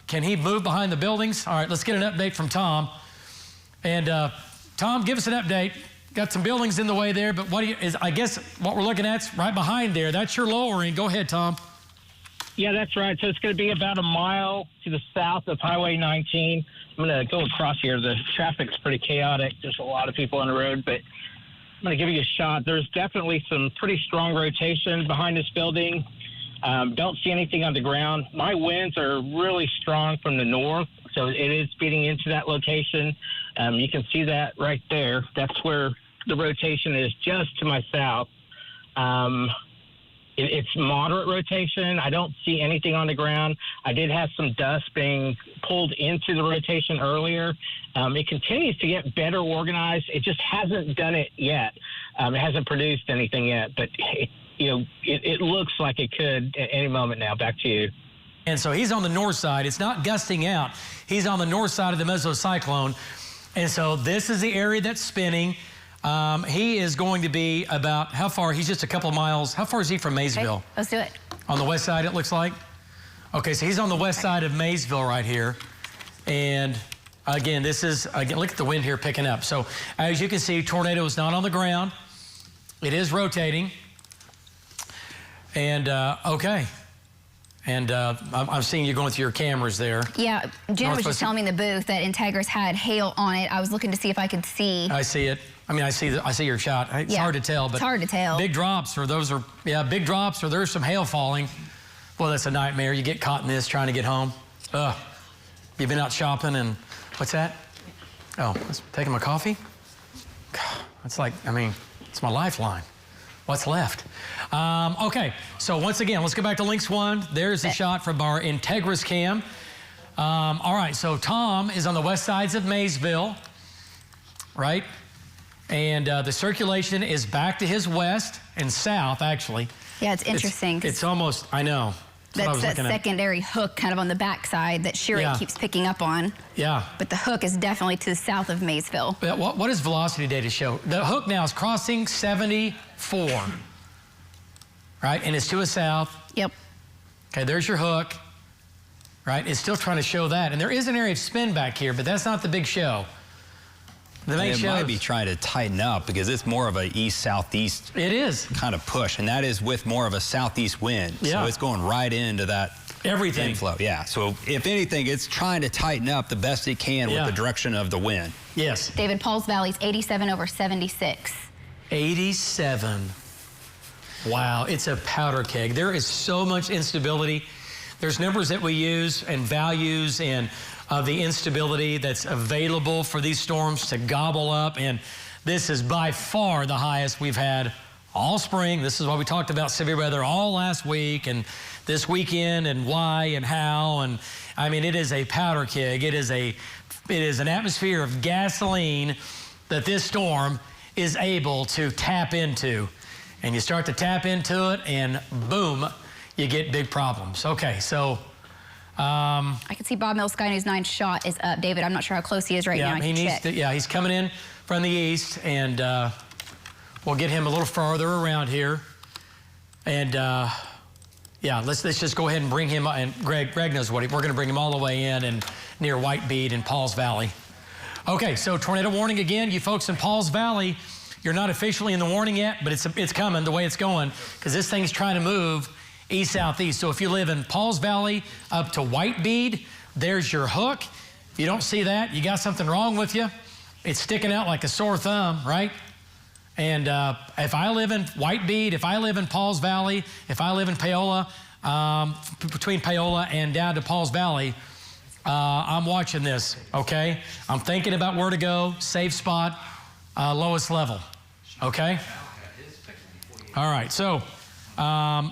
can he move behind the buildings? All right, let's get an update from Tom. And Tom, give us an update. Got some buildings in the way there, but I guess what we're looking at's right behind there. That's your lowering. Go ahead, Tom. Yeah, that's right. So it's going to be about a mile to the south of Highway 19. I'm going to go across here. The traffic's pretty chaotic. There's a lot of people on the road, but I'm going to give you a shot. There's definitely some pretty strong rotation behind this building. Don't see anything on the ground. My winds are really strong from the north, so it is feeding into that location. You can see that right there. That's where the rotation is, just to my south. It's moderate rotation. I don't see anything on the ground. I did have some dust being pulled into the rotation earlier. It continues to get better organized. It just hasn't done it yet. It hasn't produced anything yet, but it looks like it could at any moment now. Back to you. And so he's on the north side. It's not gusting out. He's on the north side of the mesocyclone. And so this is the area that's spinning. He is going to be about, how far? He's just a couple of miles. How far is he from Maysville? Okay, let's do it. On the west side, it looks like? Okay, so he's on the west side of Maysville right here. And again, look at the wind here picking up. So as you can see, tornado is not on the ground. It is rotating. And, okay. And I'm seeing you going through your cameras there. Yeah, Jen was just telling me in the booth that Integris had hail on it. I was looking to see if I could see. I see it. I mean, I see your shot. It's hard to tell, but it's hard to tell. Big drops, or big drops, or there's some hail falling. Well, that's a nightmare. You get caught in this trying to get home. You've been out shopping, and what's that? Oh, taking my coffee? God, it's like, I mean, it's my lifeline. What's left? Okay, so once again, let's go back to Lynx 1. There's the shot from our Integris cam. All right, so Tom is on the west sides of Maysville, right? And the circulation is back to his west and south, actually. Yeah, it's interesting. It's almost, I know. That's that secondary hook kind of on the backside that Sherry keeps picking up on. Yeah. But the hook is definitely to the south of Maysville. But what does velocity data show? The hook now is crossing 74, right? And it's to the south. Yep. Okay, there's your hook, right? It's still trying to show that. And there is an area of spin back here, but that's not the big show. It might be trying to tighten up because it's more of a east-southeast kind of push, and that is with more of a southeast wind. Yeah. So it's going right into that everything inflow. Yeah. So if anything, it's trying to tighten up the best it can with the direction of the wind. Yes. David, Pauls Valley's 87 over 76. 87. Wow, it's a powder keg. There is so much instability. There's numbers that we use and values and the instability that's available for these storms to gobble up. And this is by far the highest we've had all spring. This is why we talked about severe weather all last week and this weekend and why and how. And I mean, it is a powder keg. It is an atmosphere of gasoline that this storm is able to tap into. And you start to tap into it and boom, you get big problems. Okay, so I can see Bob Mills Sky News 9 shot is up. David, I'm not sure how close he is right now. He needs to, he's coming in from the east, and we'll get him a little farther around here. And let's just go ahead and bring him. And Greg knows what we're going to bring him all the way in and near White Bead in Pauls Valley. Okay, so tornado warning again. You folks in Pauls Valley, you're not officially in the warning yet, but it's coming the way it's going because this thing's trying to move east-southeast. So if you live in Pauls Valley up to White Bead, there's your hook. If you don't see that, you got something wrong with you. It's sticking out like a sore thumb, right? And if I live in White Bead, if I live in Pauls Valley, if I live in Paola, between Paola and down to Pauls Valley, I'm watching this, okay? I'm thinking about where to go, safe spot, lowest level, okay? All right, so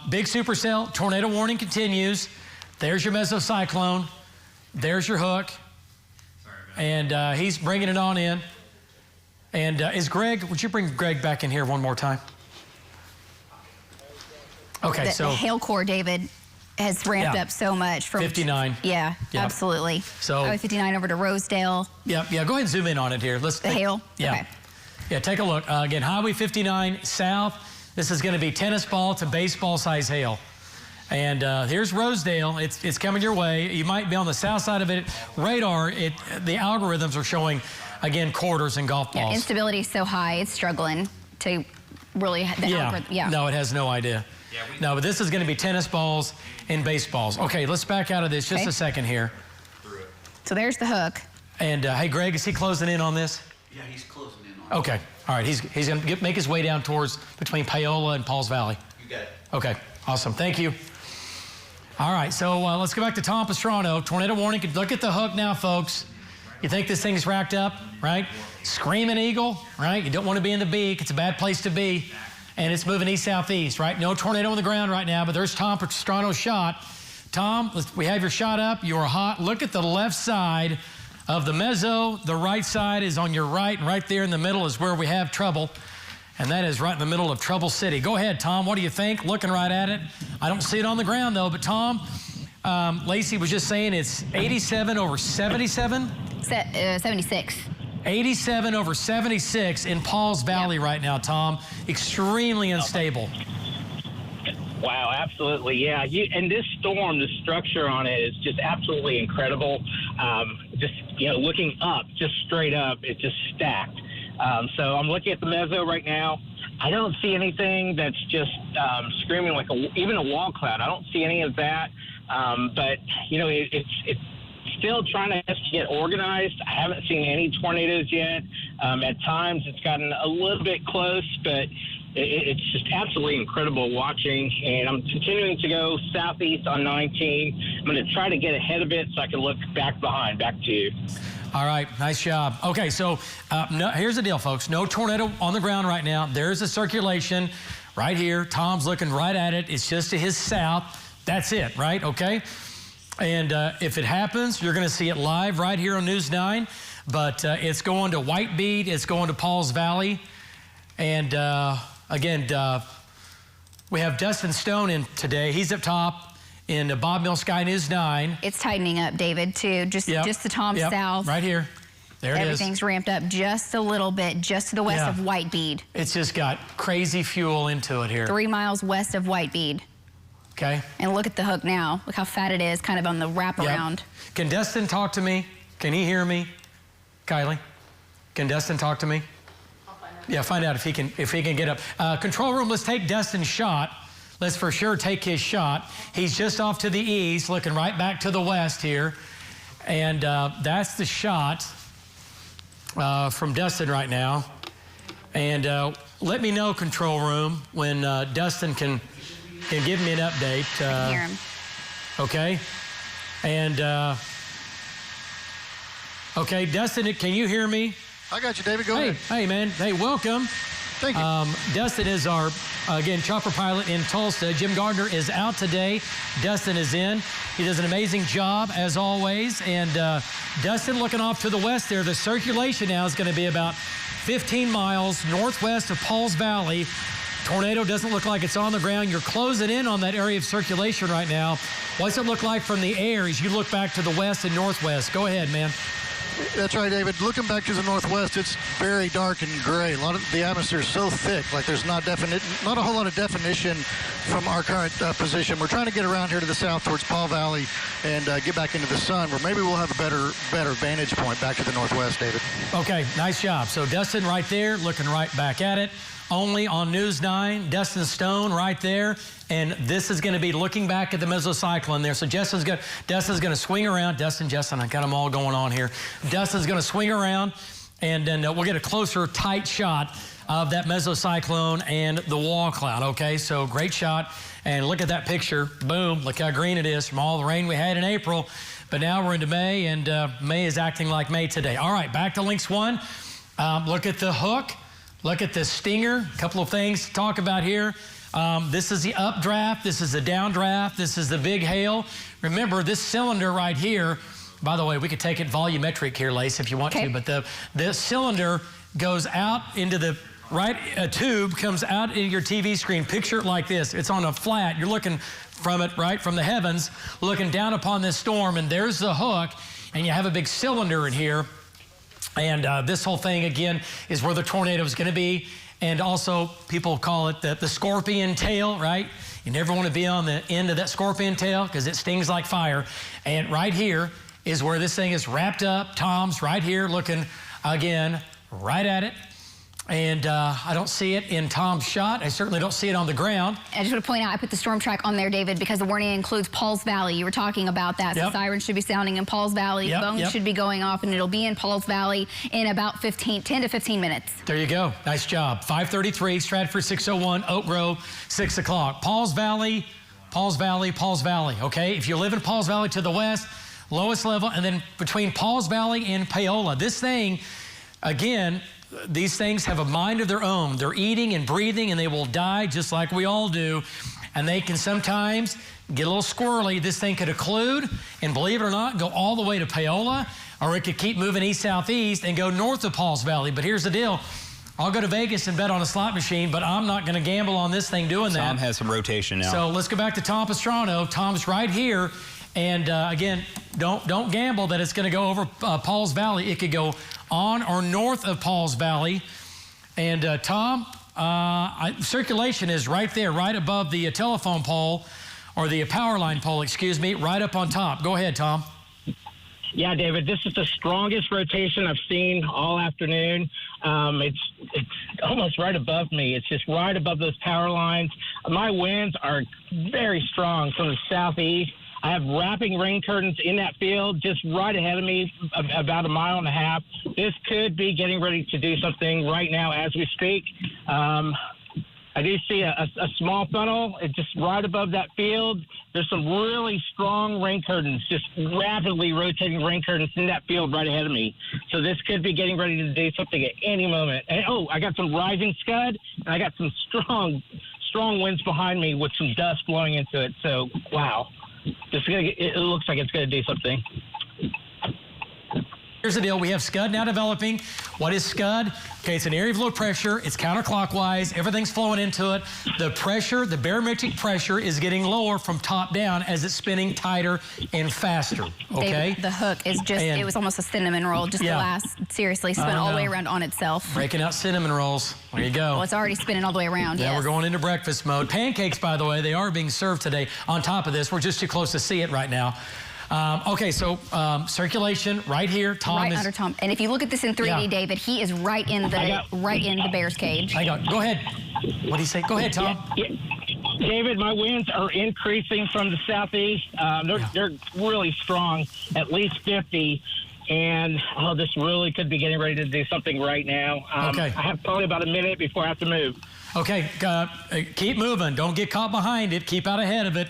big supercell, tornado warning continues. There's your mesocyclone. There's your hook. And he's bringing it on in. And would you bring Greg back in here one more time? Okay, the hail core, David, has ramped up so much. From 59. Yeah, absolutely. So Highway 59 over to Rosedale. Yeah, go ahead and zoom in on it here. Hail? Yeah. Okay. Yeah, take a look. Again, Highway 59 south. This is going to be tennis ball to baseball size hail. And here's Rosedale. It's coming your way. You might be on the south side of it. Radar, the algorithms are showing, again, quarters and golf balls. Yeah, instability is so high, it's struggling to really... No, it has no idea. No, but this is going to be tennis balls and baseballs. Okay, let's back out of this just a second here. So there's the hook. And hey, Greg, is he closing in on this? Yeah, he's closing in on it. Okay. All right, he's going to make his way down towards between Paola and Pauls Valley. You got it. Okay, awesome. Thank you. All right, so let's go back to Tom Pastrano. Tornado warning. Look at the hook now, folks. You think this thing's racked up, right? Screaming eagle, right? You don't want to be in the beak. It's a bad place to be. and it's moving east-southeast, right? No tornado on the ground right now, but there's Tom Pastrano's shot. Tom, we have your shot up. You're hot. Look at the left side of the mezzo. The right side is on your right, and right there in the middle is where we have trouble, and that is right in the middle of Trouble City. Go ahead, Tom. What do you think? Looking right at it. I don't see it on the ground, though, but Tom, Lacey was just saying it's 87 over 77? 76. 87 over 76 in Pauls Valley right now, Tom. Extremely unstable. Wow, absolutely, yeah. And this storm, the structure on it is just absolutely incredible. Just, looking up, just straight up, it's just stacked. So I'm looking at the mezzo right now. I don't see anything that's just screaming like even a wall cloud. I don't see any of that. But, it's still trying to get organized. I haven't seen any tornadoes yet. At times it's gotten a little bit close, but it's just absolutely incredible watching. And I'm continuing to go southeast on 19. I'm going to try to get ahead of it so I can look back behind. Back to you. All right, nice job. Okay, so here's the deal, folks. No tornado on the ground right now. There's a circulation right here. Tom's looking right at it. It's just to his south. That's it, right? Okay. And if it happens, you're going to see it live right here on News 9. But it's going to White Bead. It's going to Pauls Valley. And again, we have Dustin Stone in today. He's up top in Bob Mill Sky News 9. It's tightening up, David, too. Just to Tom south. Right here. There it is. Everything's ramped up just a little bit, just to the west of White Bead. It's just got crazy fuel into it here. 3 miles west of White Bead. Okay. And look at the hook now. Look how fat it is, kind of on the wraparound. Yep. Can Dustin talk to me? Can he hear me? Kylie, can Dustin talk to me? I'll find out. Yeah, find out if he can get up. Control room, let's take Dustin's shot. Let's for sure take his shot. He's just off to the east, looking right back to the west here. And that's the shot from Dustin right now. And let me know, control room, when Dustin can give me an update. I can hear him. Okay. And, okay, Dustin, can you hear me? I got you, David. Go ahead. Hey, man. Hey, welcome. Thank you. Dustin is our, again, chopper pilot in Tulsa. Jim Gardner is out today. Dustin is in. He does an amazing job, as always. And Dustin, looking off to the west there, the circulation now is going to be about 15 miles northwest of Pauls Valley. Tornado doesn't look like it's on the ground. You're closing in on that area of circulation right now. What's it look like from the air as you look back to the west and northwest? Go ahead, man. That's right, David. Looking back to the northwest, it's very dark and gray. A lot of the atmosphere is so thick, like there's not a whole lot of definition from our current position. We're trying to get around here to the south towards Paul Valley and get back into the sun, where maybe we'll have a better vantage point back to the northwest, David. Okay, nice job. So Dustin right there, looking right back at it. Only on News 9, Dustin Stone right there. And this is going to be looking back at the mesocyclone there. So Dustin's going to swing around. Justin, I got them all going on here. Dustin's going to swing around, and then we'll get a closer, tight shot of that mesocyclone and the wall cloud, okay? So great shot. And look at that picture. Boom. Look how green it is from all the rain we had in April. But now we're into May, and May is acting like May today. All right, back to Lynx 1. Look at the hook. Look at the stinger. A couple of things to talk about here. This is the updraft. This is the downdraft. This is the big hail. Remember, this cylinder right here, by the way, we could take it volumetric here, Lace, if you want to, but the cylinder goes out into the a tube comes out into your TV screen. Picture it like this. It's on a flat. You're looking from it, right, from the heavens, looking down upon this storm, and there's the hook, and you have a big cylinder in here. And this whole thing, again, is where the tornado is going to be. And also, people call it the scorpion tail, right? You never want to be on the end of that scorpion tail because it stings like fire. And right here is where this thing is wrapped up. Tom's right here looking, again, right at it. And I don't see it in Tom's shot. I certainly don't see it on the ground. I just want to point out, I put the storm track on there, David, because the warning includes Pauls Valley. You were talking about that. Yep. So sirens should be sounding in Pauls Valley. Bones should be going off, and it'll be in Pauls Valley in about 10 to 15 minutes. There you go. Nice job. 5:33, Stratford 601, Oak Grove 6 o'clock. Pauls Valley, Pauls Valley, Pauls Valley. Okay, if you live in Pauls Valley to the west, lowest level, and then between Pauls Valley and Paola, this thing, again, these things have a mind of their own. They're eating and breathing, and they will die just like we all do. And they can sometimes get a little squirrely. This thing could occlude, and believe it or not, go all the way to Paola, or it could keep moving east-southeast and go north of Pauls Valley. But here's the deal. I'll go to Vegas and bet on a slot machine, but I'm not going to gamble on this thing doing that. Tom has some rotation now. So let's go back to Tom Pastrano. Tom's right here. And again, don't gamble that it's going to go over Pauls Valley. It could go on or north of Pauls Valley. And Tom, circulation is right there, right above the telephone pole, or the power line pole, excuse me, right up on top. Go ahead, Tom. Yeah, David, this is the strongest rotation I've seen all afternoon. It's almost right above me. It's just right above those power lines. My winds are very strong from the southeast. I have wrapping rain curtains in that field just right ahead of me, about a mile and a half. This could be getting ready to do something right now as we speak. I do see a small funnel. It's just right above that field. There's some really strong rain curtains, just rapidly rotating rain curtains in that field right ahead of me. So this could be getting ready to do something at any moment. And, I got some rising scud, and I got some strong winds behind me with some dust blowing into it. So, wow. It looks like it's going to do something. Here's the deal. We have scud now developing. What is scud? Okay, it's an area of low pressure. It's counterclockwise. Everything's flowing into it. The pressure, the barometric pressure, is getting lower from top down as it's spinning tighter and faster. Okay? David, the hook is just, it was almost a cinnamon roll. Just the last, seriously, spin all the way around on itself. Breaking out cinnamon rolls. There you go. Well, it's already spinning all the way around, Yeah, we're going into breakfast mode. Pancakes, by the way, they are being served today on top of this. We're just too close to see it right now. Okay, so circulation right here. Tom right is under Tom. And if you look at this in 3D, David, he is right in the bear's cage. Hang on. Go ahead. What do you say? Go ahead, Tom. Yeah. David, my winds are increasing from the southeast. They're really strong, at least 50. And this really could be getting ready to do something right now. Okay. I have probably about a minute before I have to move. Okay, keep moving. Don't get caught behind it. Keep out ahead of it.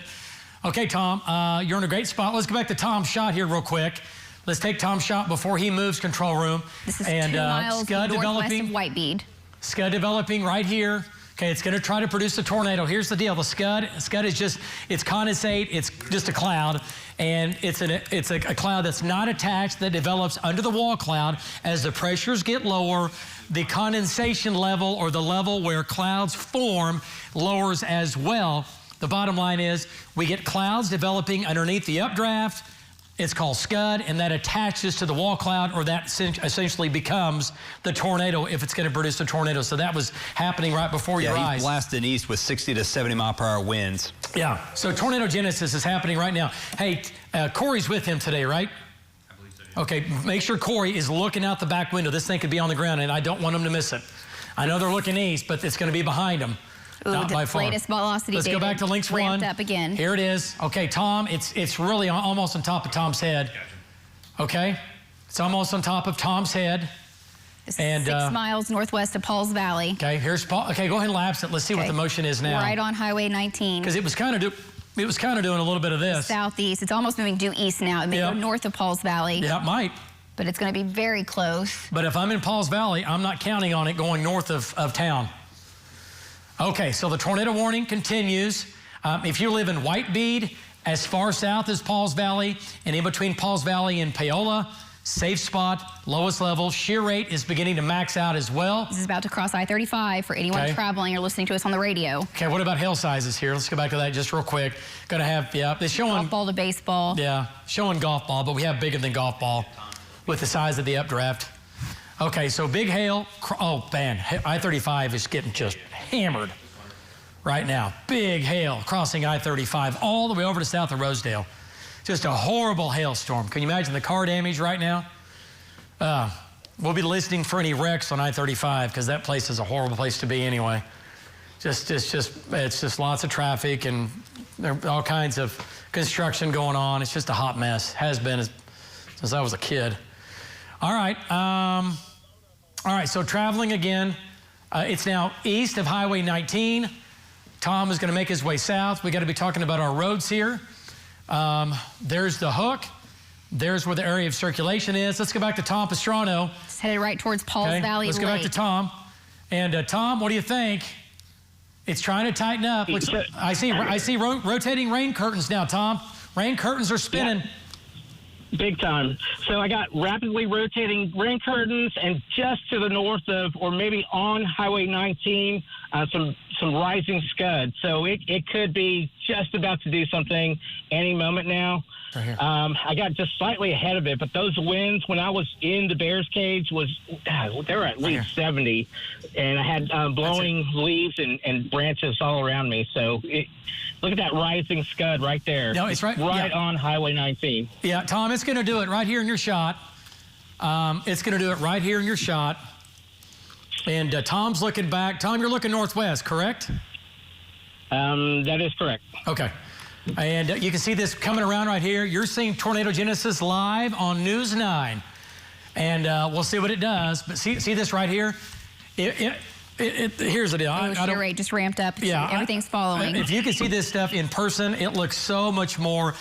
Okay, Tom, you're in a great spot. Let's go back to Tom's shot here real quick. Let's take Tom's shot before he moves control room. This is 2 miles scud northwest of Whitebead. Scud developing right here. Okay, it's going to try to produce a tornado. Here's the deal. The scud is just, it's condensate. It's just a cloud. And it's a cloud that's not attached, that develops under the wall cloud. As the pressures get lower, the condensation level, or the level where clouds form, lowers as well. The bottom line is we get clouds developing underneath the updraft. It's called scud, and that attaches to the wall cloud, or that essentially becomes the tornado if it's going to produce a tornado. So that was happening right before your eyes. Yeah, he's blasting east with 60 to 70 mile per hour winds. Yeah, so tornado genesis is happening right now. Hey, Corey's with him today, right? I believe so, yeah. Okay, make sure Corey is looking out the back window. This thing could be on the ground, and I don't want him to miss it. I know they're looking east, but it's going to be behind them. Ooh, not by far. Latest velocity, Let's David, go back to links ramped 1. Up again. Here it is. Okay, Tom, it's really almost on top of Tom's head. Gotcha. Okay, it's almost on top of Tom's head. And 6 miles northwest of Pauls Valley. Okay, here's Paul. Okay, go ahead and lapse it. Let's see what the motion is now. Right on Highway 19. Because it was kind of doing a little bit of this. Southeast. It's almost moving due east now. It may go north of Pauls Valley. Yeah, it might. But it's going to be very close. But if I'm in Pauls Valley, I'm not counting on it going north of town. Okay, so the tornado warning continues. If you live in Whitebead, as far south as Pauls Valley, and in between Pauls Valley and Paola, safe spot, lowest level. Shear rate is beginning to max out as well. This is about to cross I-35 for anyone traveling or listening to us on the radio. Okay, what about hail sizes here? Let's go back to that just real quick. Going to have, it's showing golf ball to baseball. Yeah, showing golf ball, but we have bigger than golf ball with the size of the updraft. Okay, so big hail. Oh, man, I-35 is getting just hammered right now. Big hail crossing I-35 all the way over to south of Rosedale. Just a horrible hailstorm. Can you imagine the car damage right now? We'll be listening for any wrecks on I-35 because that place is a horrible place to be anyway. It's just lots of traffic and there are all kinds of construction going on. It's just a hot mess. Has been since I was a kid. All right. So traveling again. It's now east of Highway 19. Tom is going to make his way south. We got to be talking about our roads here. There's the hook. There's where the area of circulation is. Let's go back to Tom Pastrano. It's headed right towards Pauls Valley Let's go back to Tom. And Tom, what do you think? It's trying to tighten up. Which I see rotating rain curtains now, Tom. Rain curtains are spinning. Yeah. Big time. So I got rapidly rotating rain curtains, and just to the north of, or maybe on Highway 19, some rising scud. So it could be just about to do something any moment now. Right here. I got just slightly ahead of it, but those winds when I was in the Bears cage they were at least 70, and I had blowing leaves and branches all around me. So look at that rising scud right there. No, it's right on Highway 19. Yeah, Tom, it's going to do it right here in your shot. It's going to do it right here in your shot. And Tom's looking back. Tom, you're looking northwest, correct? That is correct. Okay. And you can see this coming around right here. You're seeing Tornado Genesis live on News 9. And we'll see what it does. But see this right here? Here's the deal. Shear rate just ramped up. Yeah, everything's following. If you can see this stuff in person, it looks so much more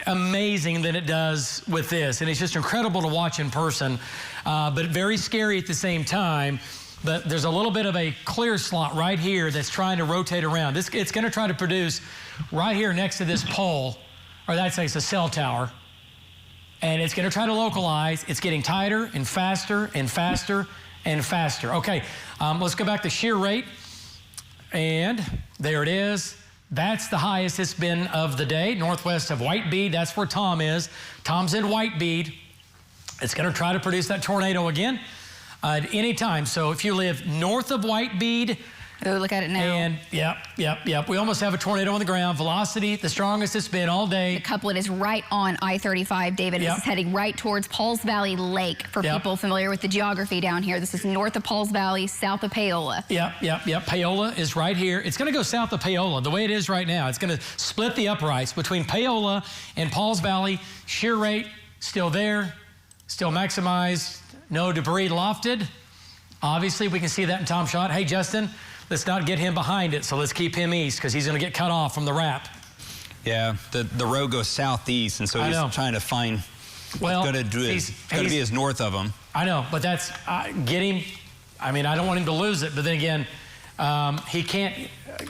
amazing than it does with this. And it's just incredible to watch in person, but very scary at the same time. But there's a little bit of a clear slot right here that's trying to rotate around. It's going to try to produce right here next to this pole, or that's it's a cell tower. And it's going to try to localize. It's getting tighter and faster and faster and faster. Okay, let's go back to shear rate. And there it is. That's the highest it's been of the day, northwest of White Bead. That's where Tom is. Tom's in White Bead. It's going to try to produce that tornado again at any time. So if you live north of White Bead, look at it now. And yep. We almost have a tornado on the ground. Velocity, the strongest it's been all day. The couplet is right on I-35, David. This is heading right towards Pauls Valley Lake. For people familiar with the geography down here, this is north of Pauls Valley, south of Paola. Yep. Paola is right here. It's going to go south of Paola. The way it is right now, it's going to split the uprights between Paola and Pauls Valley. Shear rate still there, still maximized. No debris lofted. Obviously, we can see that in Tom's shot. Hey, Justin, let's not get him behind it, so let's keep him east because he's going to get cut off from the wrap. Yeah, the road goes southeast, and so he's trying to find what's going to do it. It's going to be as north of him. I know, but that's get him. I mean, I don't want him to lose it, but then again, he can't.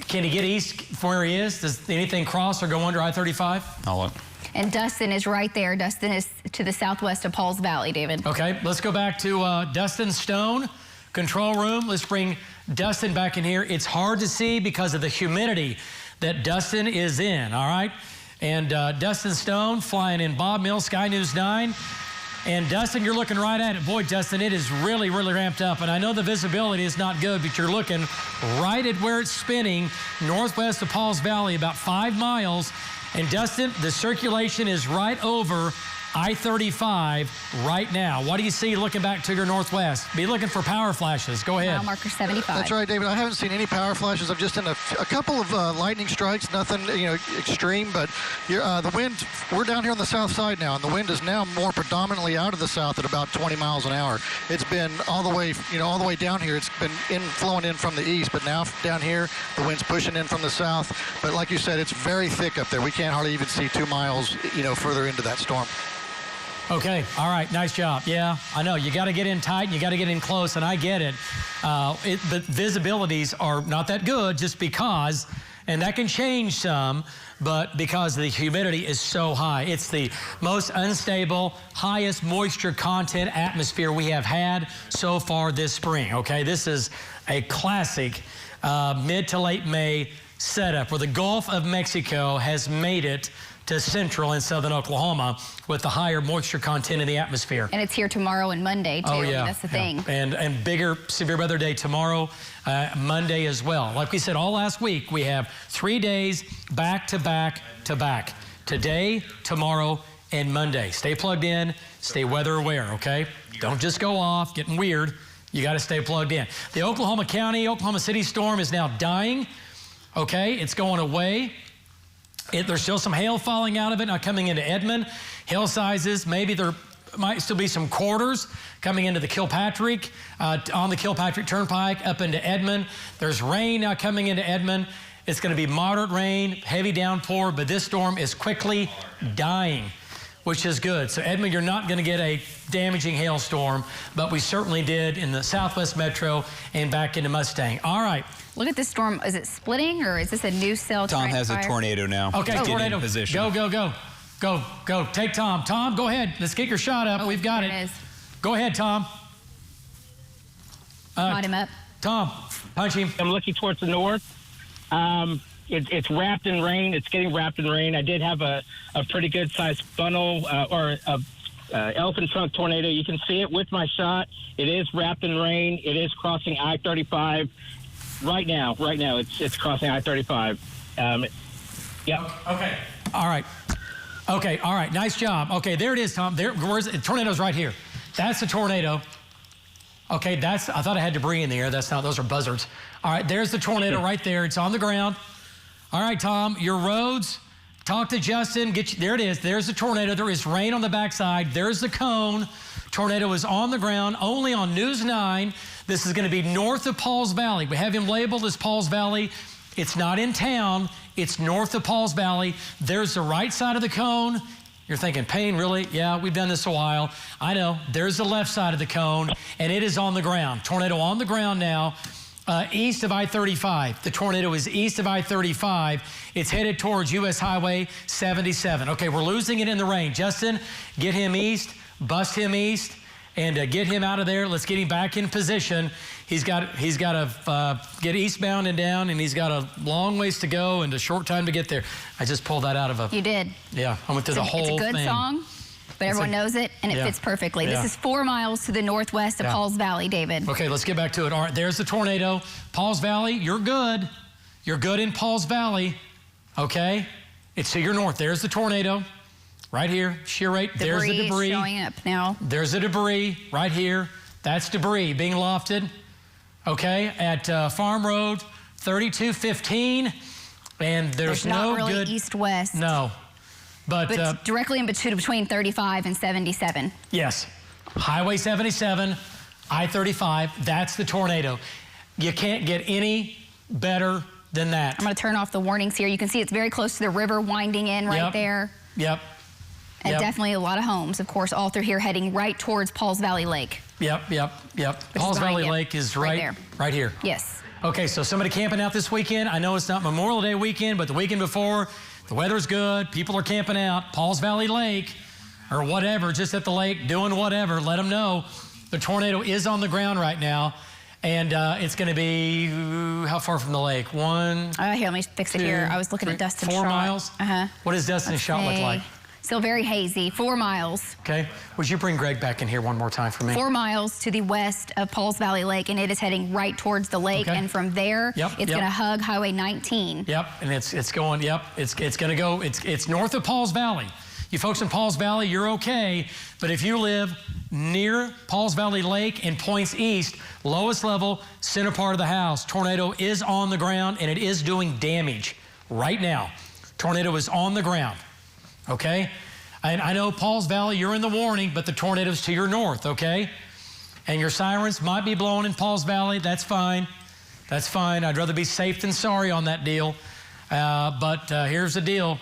Can he get east from where he is? Does anything cross or go under I-35? I'll look. And Dustin is right there. Dustin is to the southwest of Pauls Valley, David. Okay, let's go back to Dustin Stone, control room. Let's bring Dustin back in here. It's hard to see because of the humidity that Dustin is in, all right? And Dustin Stone flying in Bob Mills, Sky News 9. And Dustin, you're looking right at it. Boy, Dustin, it is really, really ramped up. And I know the visibility is not good, but you're looking right at where it's spinning, northwest of Pauls Valley, about 5 miles. And Dustin, the circulation is right over I-35 right now. What do you see looking back to your northwest? Be looking for power flashes. Go ahead. Mile marker 75. That's right, David. I haven't seen any power flashes. I've just seen a couple of lightning strikes, nothing extreme, but the wind, we're down here on the south side now, and the wind is now more predominantly out of the south at about 20 miles an hour. It's been all the way down here. It's been flowing in from the east, but now down here, the wind's pushing in from the south. But like you said, it's very thick up there. We can't hardly even see 2 miles, further into that storm. Okay, all right, nice job. Yeah, I know, you gotta get in tight, and you gotta get in close, and I get it. But visibilities are not that good just because, and that can change some, but because the humidity is so high. It's the most unstable, highest moisture content atmosphere we have had so far this spring, okay? This is a classic mid to late May setup where the Gulf of Mexico has made it to central and southern Oklahoma with the higher moisture content in the atmosphere. And it's here tomorrow and Monday, too. Oh, yeah. That's the thing. And bigger severe weather day tomorrow, Monday as well. Like we said all last week, we have 3 days back to back to back. Today, tomorrow, and Monday. Stay plugged in, stay weather aware, okay? Don't just go off, getting weird. You got to stay plugged in. The Oklahoma City storm is now dying, okay? It's going away. There's still some hail falling out of it now coming into Edmond. Hail sizes, maybe there might still be some quarters coming into the Kilpatrick, on the Kilpatrick Turnpike up into Edmond. There's rain now coming into Edmond. It's going to be moderate rain, heavy downpour, but this storm is quickly dying. which is good. So Edmund, you're not going to get a damaging hailstorm, but we certainly did in the Southwest Metro and back into Mustang. All right. Look at this storm. Is it splitting, or is this a new cell? Tom has a tornado now. Okay, tornado. Position. Go. Take Tom. Tom, go ahead. Let's get your shot up. We've got it. Go ahead, Tom. Got him up. Tom, punch him. I'm looking towards the north. It's wrapped in rain. It's getting wrapped in rain. I did have a pretty good sized funnel or a elephant trunk tornado. You can see it with my shot. It is wrapped in rain. It is crossing I-35 right now. It's crossing I-35. Yep. Okay. All right. Okay. All right. Nice job. Okay. There it is, Tom. Where's the tornado's right here. That's the tornado. Okay, I thought I had debris in the air. That's not, those are buzzards. All right, there's the tornado right there. It's on the ground. All right, Tom, your roads. Talk to Justin. There it is. There's the tornado. There is rain on the backside. There's the cone. Tornado is on the ground, only on News 9. This is going to be north of Pauls Valley. We have him labeled as Pauls Valley. It's not in town. It's north of Pauls Valley. There's the right side of the cone. You're thinking, Payne, really? Yeah, we've done this a while. I know. There's the left side of the cone, and it is on the ground. Tornado on the ground now, east of I-35. The tornado is east of I-35. It's headed towards U.S. Highway 77. Okay, we're losing it in the rain. Justin, get him east, bust him east, and get him out of there. Let's get him back in position. He's got to get eastbound and down, and he's got a long ways to go and a short time to get there. I just pulled that out of a... You did. Yeah, I went through the whole thing. It's a good song, but everyone knows it, and it fits perfectly. This is 4 miles to the northwest of Pauls Valley, David. Okay, let's get back to it. All right, there's the tornado. Pauls Valley, you're good. You're good in Pauls Valley, okay? It's to your north. There's the tornado. Right here, shear rate. There's the debris. Showing up now. There's the debris right here. That's debris being lofted. Okay, at Farm Road 3215, and there's no not really good east-west. No, but directly in between 35 and 77. Yes, Highway 77, I-35. That's the tornado. You can't get any better than that. I'm going to turn off the warnings here. You can see it's very close to the river winding in right there. Yep. And definitely a lot of homes, of course, all through here heading right towards Pauls Valley Lake. Yep. Pauls Valley Lake is right here. Yes. Okay, so somebody camping out this weekend. I know it's not Memorial Day weekend, but the weekend before, the weather's good. People are camping out. Pauls Valley Lake or whatever, just at the lake, doing whatever. Let them know. The tornado is on the ground right now. And it's going to be, how far from the lake? Here, let me fix it here. I was looking at Dustin's shot. 4 miles? What does Dustin's shot look like? Still very hazy, 4 miles. Okay. Would you bring Greg back in here one more time for me? 4 miles to the west of Pauls Valley Lake, and it is heading right towards the lake. And from there, it's going to hug Highway 19. Yep, and it's going, it's going to go, it's north of Pauls Valley. You folks in Pauls Valley, you're okay, but if you live near Pauls Valley Lake and points east, lowest level, center part of the house, tornado is on the ground, and it is doing damage right now. Tornado is on the ground. Okay? And I know Pauls Valley, you're in the warning, but the tornado's to your north, okay? And your sirens might be blowing in Pauls Valley. That's fine. That's fine. I'd rather be safe than sorry on that deal. But here's the deal.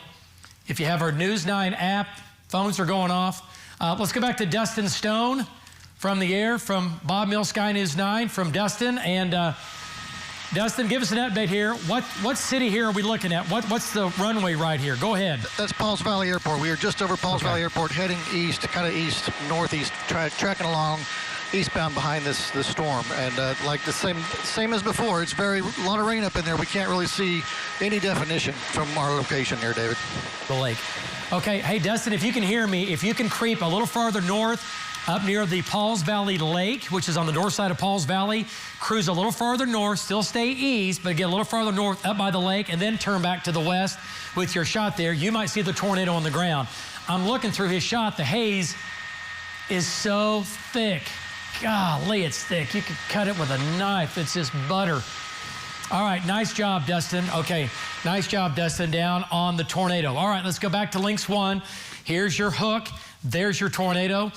If you have our News 9 app, phones are going off. Let's go back to Dustin Stone from the air, from Bob Mills Sky News 9, from Dustin. And Dustin, give us an update here. What city here are we looking at? What's the runway right here? Go ahead. That's Pauls Valley Airport. We are just over Pauls Valley Airport, heading east, kind of east, northeast, tracking along eastbound behind this storm. And like the same as before, it's a lot of rain up in there. We can't really see any definition from our location here, David. The lake. Okay, hey, Dustin, if you can hear me, if you can creep a little farther north, up near the Pauls Valley Lake, which is on the north side of Pauls Valley, cruise a little farther north, still stay east, but get a little farther north up by the lake, and then turn back to the west with your shot there. You might see the tornado on the ground. I'm looking through his shot. The haze is so thick. Golly, it's thick. You could cut it with a knife. It's just butter. All right, nice job, Dustin. Okay, nice job, Dustin, down on the tornado. All right, let's go back to Links 1. Here's your hook. There's your tornado.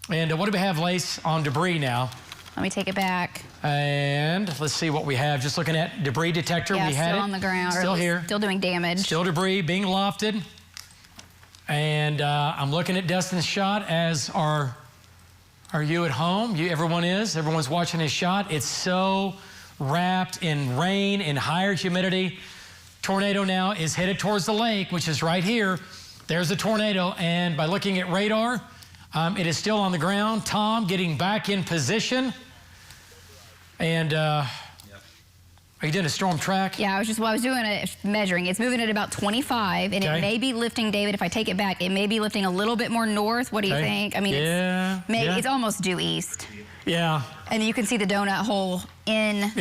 And what do we have, Lace, on debris now? Let me take it back. And let's see what we have. Just looking at debris detector. Yeah, we had still it. on the ground. Still here. Still doing damage. Still debris being lofted. And I'm looking at Dustin's shot, as are you at home. Everyone is. Everyone's watching his shot. It's so wrapped in rain and higher humidity. Tornado now is headed towards the lake, which is right here. There's the tornado, and by looking at radar, it is still on the ground. Tom getting back in position. And are you doing a storm track? Yeah, I was doing a measuring. It's moving at about 25, and it may be lifting, David, if I take it back, it may be lifting a little bit more north. What do you think? I mean, it's almost due east. Yeah. And you can see the donut hole in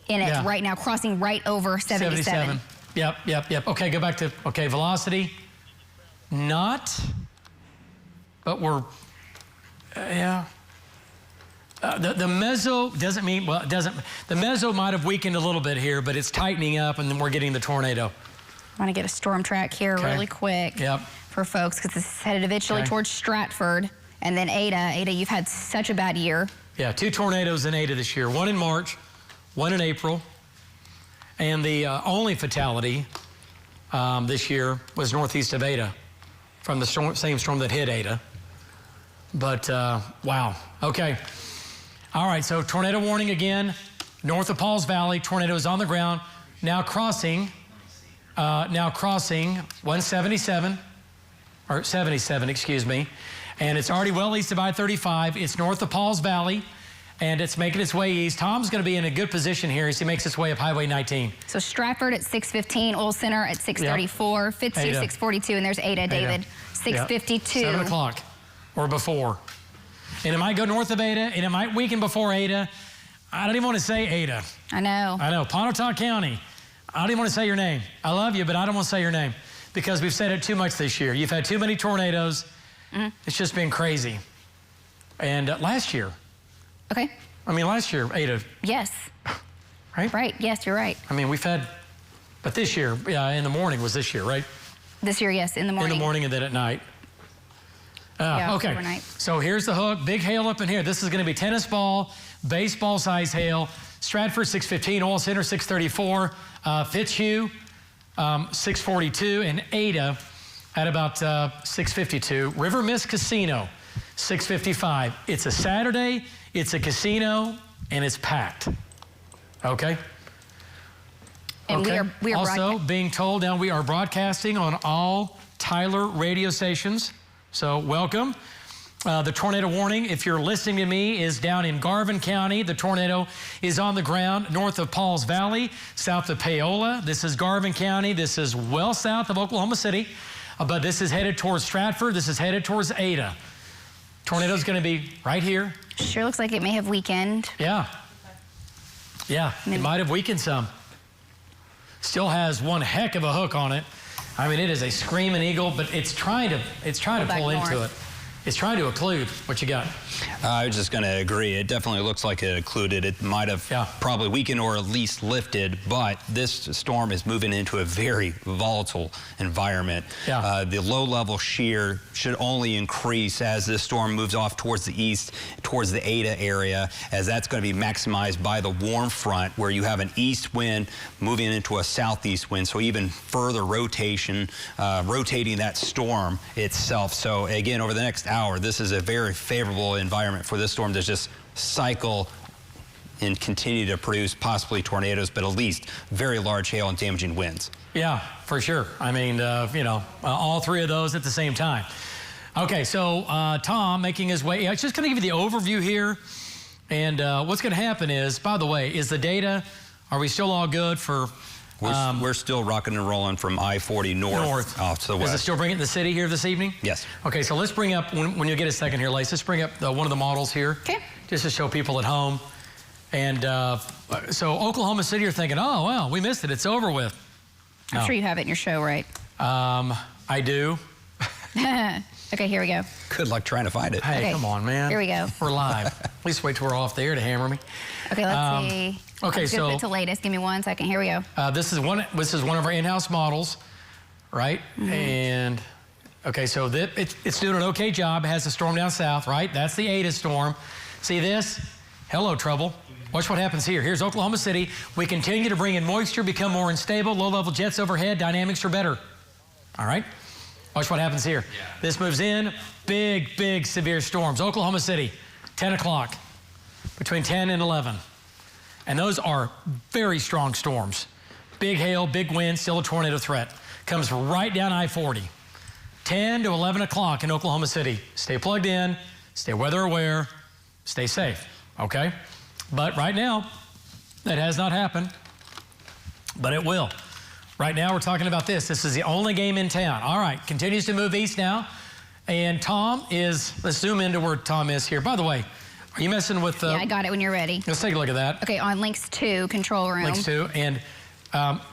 it right now, crossing right over 77. Yep. Okay, go back to, velocity. Not, but we're, The meso doesn't mean, well, it doesn't, the meso might have weakened a little bit here, but it's tightening up, and then we're getting the tornado. I want to get a storm track here really quick for folks, because it's headed eventually towards Stratford, and then Ada. Ada, you've had such a bad year. Yeah, 2 tornadoes in Ada this year, 1 in March, 1 in April, and the only fatality this year was northeast of Ada from the same storm that hit Ada. But, wow. Okay. All right, so tornado warning again. North of Pauls Valley, tornadoes on the ground. Now crossing 177, or 77, excuse me. And it's already well east of I-35. It's north of Pauls Valley, and it's making its way east. Tom's going to be in a good position here as he makes its way up Highway 19. So Stratford at 6:15, Oil Center at 6:34, Fitzhugh 6:42, and there's Ada, David, 6:52. 7 o'clock or before. And it might go north of Ada, and it might weaken before Ada. I don't even want to say Ada. I know. Pontotoc County. I don't even want to say your name. I love you, but I don't want to say your name because we've said it too much this year. You've had too many tornadoes. It's just been crazy. And last year. Okay. I mean, last year, Ada. Yes. Right? Right. Yes, you're right. I mean, we've had, but this year, in the morning was this year, right? This year, yes, in the morning. In the morning and then at night. Okay. Overnight. So here's the hook. Big hail up in here. This is going to be tennis ball, baseball size hail. Stratford 6:15, Oil Center 6:34, Fitzhugh 6:42, and Ada at about 6:52. River Mist Casino 6:55. It's a Saturday. It's a casino, and it's packed. Okay. And we are also being told now we are broadcasting on all Tyler radio stations. So welcome. The tornado warning, if you're listening to me, is down in Garvin County. The tornado is on the ground north of Pauls Valley, south of Paola. This is Garvin County. This is well south of Oklahoma City. But this is headed towards Stratford. This is headed towards Ada. Tornado's going to be right here. Sure looks like it may have weakened. Yeah, it might have weakened some. Still has one heck of a hook on it. I mean, it is a screaming eagle, but it's trying to pull into it. It's trying to occlude. What you got? I was just going to agree. It definitely looks like it occluded. It might have probably weakened or at least lifted, but this storm is moving into a very volatile environment. The low-level shear should only increase as this storm moves off towards the east, towards the Ada area, as that's going to be maximized by the warm front, where you have an east wind moving into a southeast wind, so even further rotation, rotating that storm itself. So again, over the next hour, this is a very favorable environment for this storm to just cycle and continue to produce possibly tornadoes, but at least very large hail and damaging winds. Yeah, for sure. I mean, all 3 of those at the same time. Okay, so Tom making his way. It's just going to give you the overview here. And what's going to happen is, by the way, is the data, are we still all good for... We're still rocking and rolling from I-40 north off to the west. Does it still bring it in the city here this evening? Yes. Okay, so let's bring up, when you get a second here, Lace, let's bring up one of the models here. Okay. Just to show people at home. And so Oklahoma City are thinking, oh, well, we missed it. It's over with. I'm sure you have it in your show, right? I do. Okay, here we go. Good luck trying to find it. Hey, come on, man. Here we go. We're live. At least wait till we're off the air to hammer me. Okay, let's see. Okay, so to latest. Give me 1 second. Here we go. This is one of our in-house models, right? And okay, so it's doing an okay job. It has a storm down south, right? That's the Ada storm. See this? Hello, trouble. Watch what happens here. Here's Oklahoma City. We continue to bring in moisture, become more unstable. Low-level jets overhead. Dynamics are better. All right. Watch what happens here. Yeah. This moves in. Big, big, severe storms. Oklahoma City, 10 o'clock, between 10 and 11. And those are very strong storms. Big hail, big wind, still a tornado threat. Comes right down I-40. 10 to 11 o'clock in Oklahoma City. Stay plugged in, stay weather aware, stay safe, okay? But right now, that has not happened, but it will. Right now, we're talking about this. This is the only game in town. All right, continues to move east now. And Tom is, let's zoom into where Tom is here. By the way, are you messing with yeah, I got it when you're ready. Let's take a look at that. Okay, on links 2, control room. Links 2, and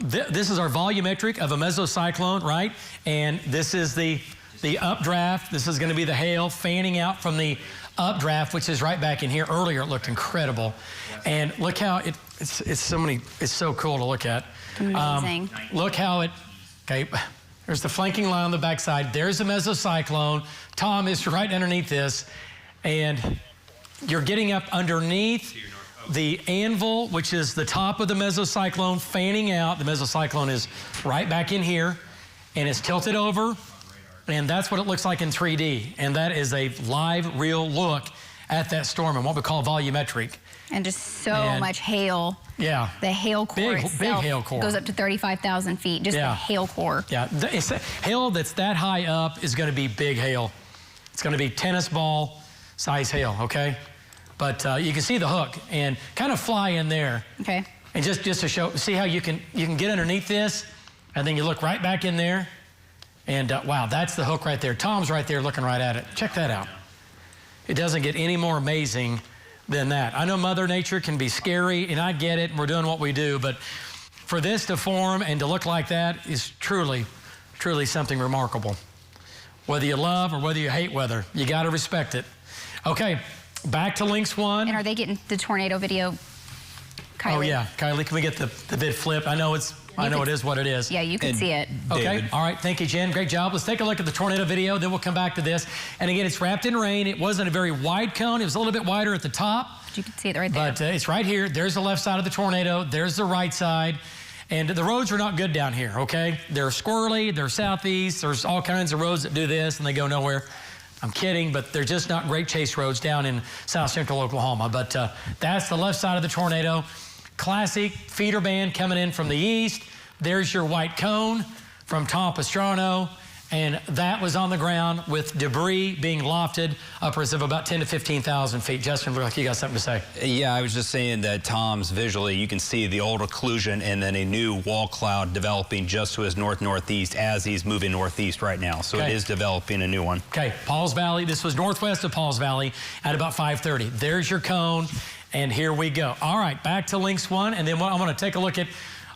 this is our volumetric of a mesocyclone, right? And this is the updraft. This is going to be the hail fanning out from the updraft, which is right back in here. Earlier, it looked incredible. And look how it's so cool to look at. Amazing. Look how okay, there's the flanking line on the backside. There's the mesocyclone. Tom is right underneath this. And you're getting up underneath the anvil, which is the top of the mesocyclone, fanning out. The mesocyclone is right back in here, and it's tilted over. And that's what it looks like in 3D. And that is a live, real look at that storm and what we call volumetric. And just so much hail. Yeah. The hail core itself big hail core. Goes up to 35,000 feet, just the hail core. Yeah, hail that's that high up is going to be big hail. It's going to be tennis ball size hail, okay? But you can see the hook and kind of fly in there. Okay. And just to show, see how you can get underneath this, and then you look right back in there. And wow, that's the hook right there. Tom's right there looking right at it. Check that out. It doesn't get any more amazing than that. I know Mother Nature can be scary, and I get it, and we're doing what we do, but for this to form and to look like that is truly, truly something remarkable. Whether you love or whether you hate weather, you got to respect it. Okay, back to Links 1. And are they getting the tornado video, Kylie? Oh, yeah. Kylie, can we get the vid flip? I know it is what it is. Yeah, you can see it. Okay, David. all right, thank you, Jen. Great job. Let's take a look at the tornado video, then we'll come back to this. And again, it's wrapped in rain. It wasn't a very wide cone. It was a little bit wider at the top. You can see it right there. But it's right here. There's the left side of the tornado. There's the right side. And the roads are not good down here, okay? They're squirrely. They're southeast. There's all kinds of roads that do this, and they go nowhere. I'm kidding, but they're just not great chase roads down in south central Oklahoma. But that's the left side of the tornado. Classic feeder band coming in from the east. There's your white cone from Tom Pastrano, and that was on the ground with debris being lofted upwards of about 10 to 15,000 feet. Justin, look like you got something to say. Yeah, I was just saying that Tom's visually, you can see the old occlusion and then a new wall cloud developing just to his north-northeast as he's moving northeast right now. So It is developing a new one. Okay, Pauls Valley. This was northwest of Pauls Valley at about 5:30. There's your cone, and here we go. All right, back to Links 1, and then I'm going to take a look at.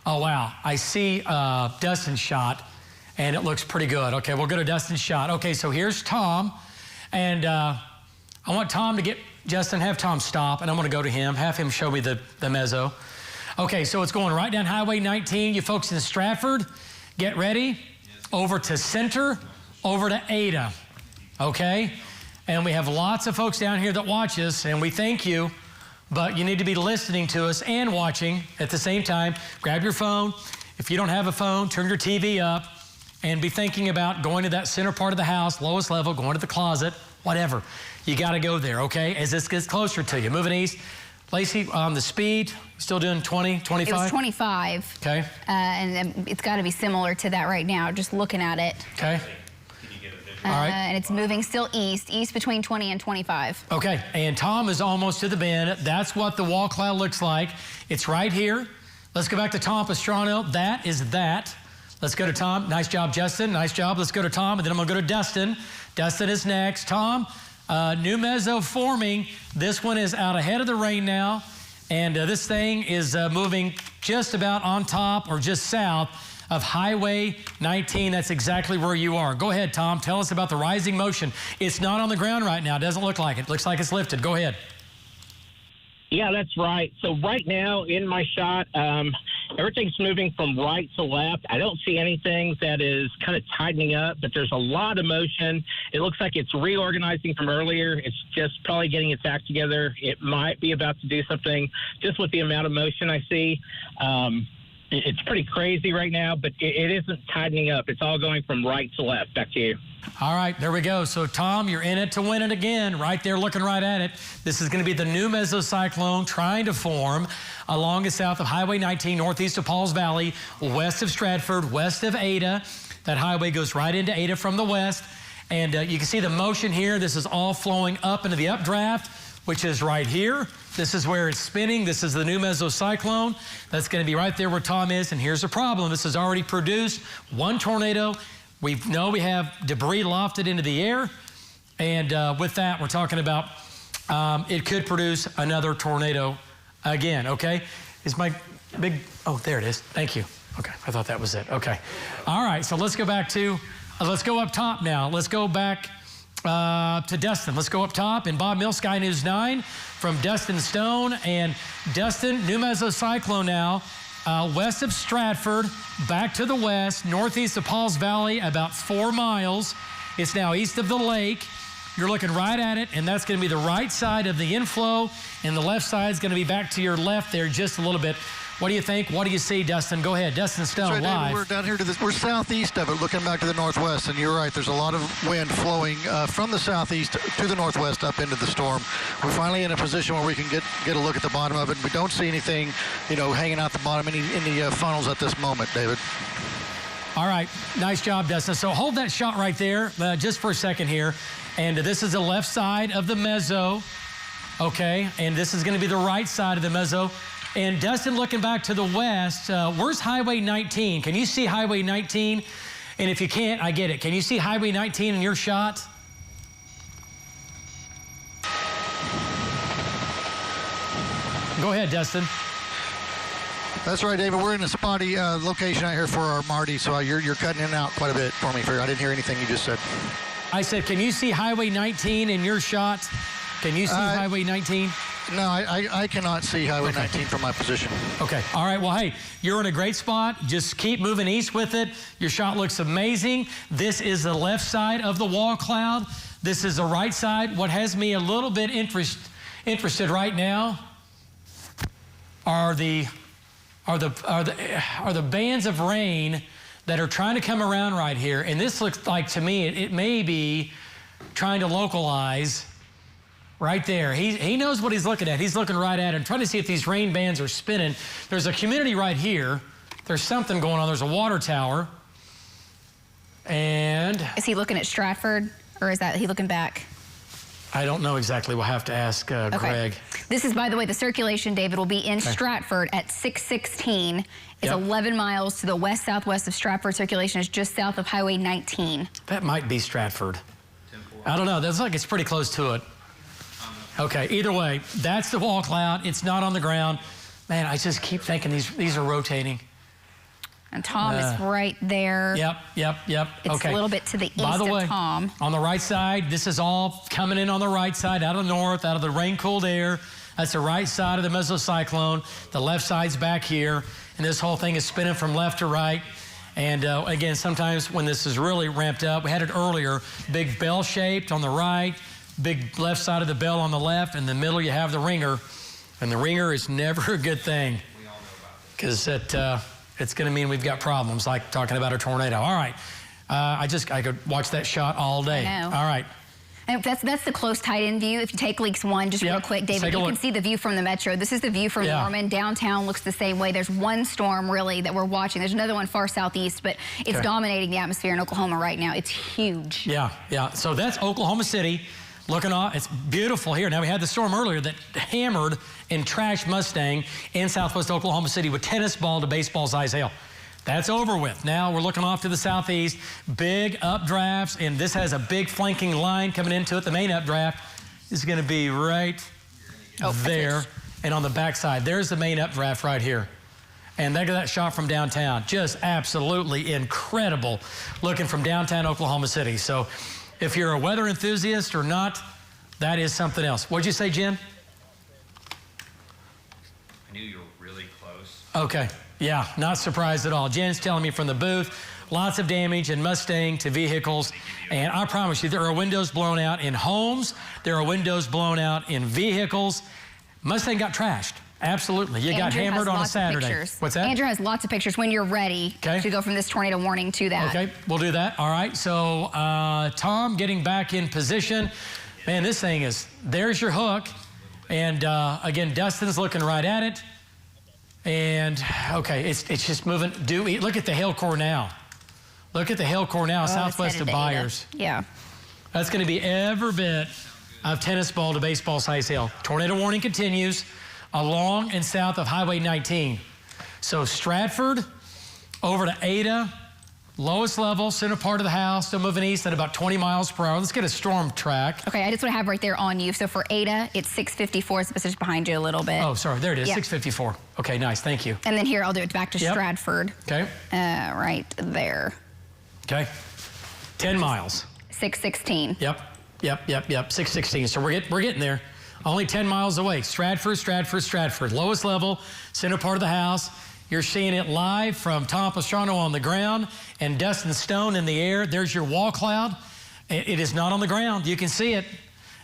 Oh, wow. I see Dustin's shot, and it looks pretty good. Okay, we'll go to Dustin's shot. Okay, so here's Tom, and I want Tom to Justin, have Tom stop, and I'm going to go to him, have him show me the mezzo. Okay, so it's going right down Highway 19. You folks in Stratford, get ready. Over to Center, over to Ada, okay? And we have lots of folks down here that watch us, and we thank you. But you need to be listening to us and watching at the same time. Grab your phone. If you don't have a phone, turn your TV up and be thinking about going to that center part of the house, lowest level, going to the closet, whatever. You got to go there, okay, as this gets closer to you. Moving east. Lacey, on the speed, still doing 20, 25? It was 25. Okay. And it's got to be similar to that right now, just looking at it. Okay. All right. And it's moving still east between 20 and 25. Okay, and Tom is almost to the bend. That's what the wall cloud looks like. It's right here. Let's go back to Tom Pastrano. That is that. Let's go to Tom. Nice job, Justin. Nice job. Let's go to Tom, and then I'm going to go to Dustin. Dustin is next. Tom, new mezzo forming. This one is out ahead of the rain now, and this thing is moving just about on top or just south of Highway 19. That's exactly where you are. Go ahead, Tom. Tell us about the rising motion. It's not on the ground right now. It doesn't look like it. It looks like it's lifted. Go ahead. Yeah, that's right. So right now in my shot, everything's moving from right to left. I don't see anything that is kind of tightening up, but there's a lot of motion. It looks like it's reorganizing from earlier. It's just probably getting its act together. It might be about to do something just with the amount of motion I see. It's pretty crazy right now, but it isn't tightening up. It's all going from right to left. Back to you. All right, there we go. So, Tom, you're in it to win it again. Right there, looking right at it. This is going to be the new mesocyclone trying to form along and south of Highway 19, northeast of Pauls Valley, west of Stratford, west of Ada. That highway goes right into Ada from the west. And you can see the motion here. This is all flowing up into the updraft, which is right here. This is where it's spinning. This is the new mesocyclone. That's going to be right there where Tom is. And here's the problem. This has already produced one tornado. We know we have debris lofted into the air. And with that, we're talking about it could produce another tornado again, okay? Is my big, oh, there it is. Thank you. Okay, I thought that was it. Okay. All right, so let's go back to, let's go up top now. Let's go back to Dustin. Let's go up top. And Bob Mills, Sky News 9 from Dustin Stone. And Dustin, new mesocyclone now, west of Stratford, back to the west, northeast of Pauls Valley, about 4 miles. It's now east of the lake. You're looking right at it, and that's going to be the right side of the inflow, and the left side is going to be back to your left there just a little bit. What do you think? What do you see, Dustin? Go ahead. Dustin Stone, right, live. David, we're down here we're southeast of it, looking back to the northwest, and you're right, there's a lot of wind flowing from the southeast to the northwest up into the storm. We're finally in a position where we can get a look at the bottom of it. We don't see anything, hanging out the bottom, any funnels at this moment, David. All right, nice job, Dustin. So hold that shot right there just for a second here. And this is the left side of the meso, okay? And this is going to be the right side of the meso. And Dustin, looking back to the west, where's Highway 19? Can you see Highway 19? And if you can't, I get it. Can you see Highway 19 in your shot? Go ahead, Dustin. That's right, David. We're in a spotty location out here for our Marty, so you're cutting in and out quite a bit for me. I didn't hear anything you just said. I said, can you see Highway 19 in your shot? Can you see Highway 19? No, I cannot see Highway 19 from my position. Okay. All right. Well, hey, you're in a great spot. Just keep moving east with it. Your shot looks amazing. This is the left side of the wall cloud. This is the right side. What has me a little bit interested right now are the bands of rain that are trying to come around right here. And this looks like, to me, it may be trying to localize right there. He knows what he's looking at. He's looking right at it and trying to see if these rain bands are spinning. There's a community right here. There's something going on. There's a water tower. And is he looking at Stratford, or is he looking back? I don't know exactly. We'll have to ask Greg. This is, by the way, the circulation, David, will be in Stratford at 616. It's 11 miles to the west-southwest of Stratford. Circulation is just south of Highway 19. That might be Stratford. I don't know. That's like it's pretty close to it. Okay, either way, that's the wall cloud. It's not on the ground. Man, I just keep thinking these are rotating. And Tom is right there. Yep. It's a little bit to the east of Tom. On the right side, this is all coming in on the right side, out of the north, out of the rain-cooled air. That's the right side of the mesocyclone. The left side's back here, and this whole thing is spinning from left to right. And again, sometimes when this is really ramped up, we had it earlier, big bell-shaped on the right, big left side of the bell on the left. In the middle, you have the ringer. And the ringer is never a good thing, because it's going to mean we've got problems, like talking about a tornado. All right. I could watch that shot all day. I know. All right. And that's the close tight-end view. If you take Leaks 1, just real quick, David, you can see the view from the metro. This is the view from Norman. Downtown looks the same way. There's one storm, really, that we're watching. There's another one far southeast, but it's dominating the atmosphere in Oklahoma right now. It's huge. Yeah. So that's Oklahoma City. Looking off, it's beautiful here. Now, we had the storm earlier that hammered and trashed Mustang in southwest Oklahoma City with tennis ball to baseball size hail. That's over with. Now we're looking off to the southeast, big updrafts, and this has a big flanking line coming into it. The main updraft is going to be right there, and on the backside, there's the main updraft right here. And look at that shot from downtown. Just absolutely incredible looking from downtown Oklahoma City. So if you're a weather enthusiast or not, that is something else. What'd you say, Jen? I knew you were really close. Okay. Yeah, not surprised at all. Jen's telling me from the booth, lots of damage in Mustang to vehicles. And I promise you, there are windows blown out in homes. There are windows blown out in vehicles. Mustang got trashed. Absolutely. You got hammered on a Saturday. What's that? Andrew has lots of pictures when you're ready to go from this tornado warning to that. Okay, we'll do that. All right, so Tom getting back in position. Man, this thing is, there's your hook. And again, Dustin's looking right at it. And okay, it's just moving. Look at the hail core now. Look at the hail core now, southwest of Byers. Yeah. That's going to be every bit of tennis ball to baseball size hail. Tornado warning continues along and south of Highway 19. So Stratford over to Ada, lowest level, center part of the house, still moving east at about 20 miles per hour. Let's get a storm track. Okay, I just want to have right there on you. So for Ada, it's 654. It's just behind you a little bit. Oh, sorry, there it is, 654. Okay, nice, thank you. And then here, I'll do it back to Stratford. Okay. Right there. Okay, 10 miles. 616. Yep, 616. So we're getting there. Only 10 miles away. Stratford. Lowest level, center part of the house. You're seeing it live from Tom Pastrano on the ground and Dustin Stone in the air. There's your wall cloud. It is not on the ground. You can see it.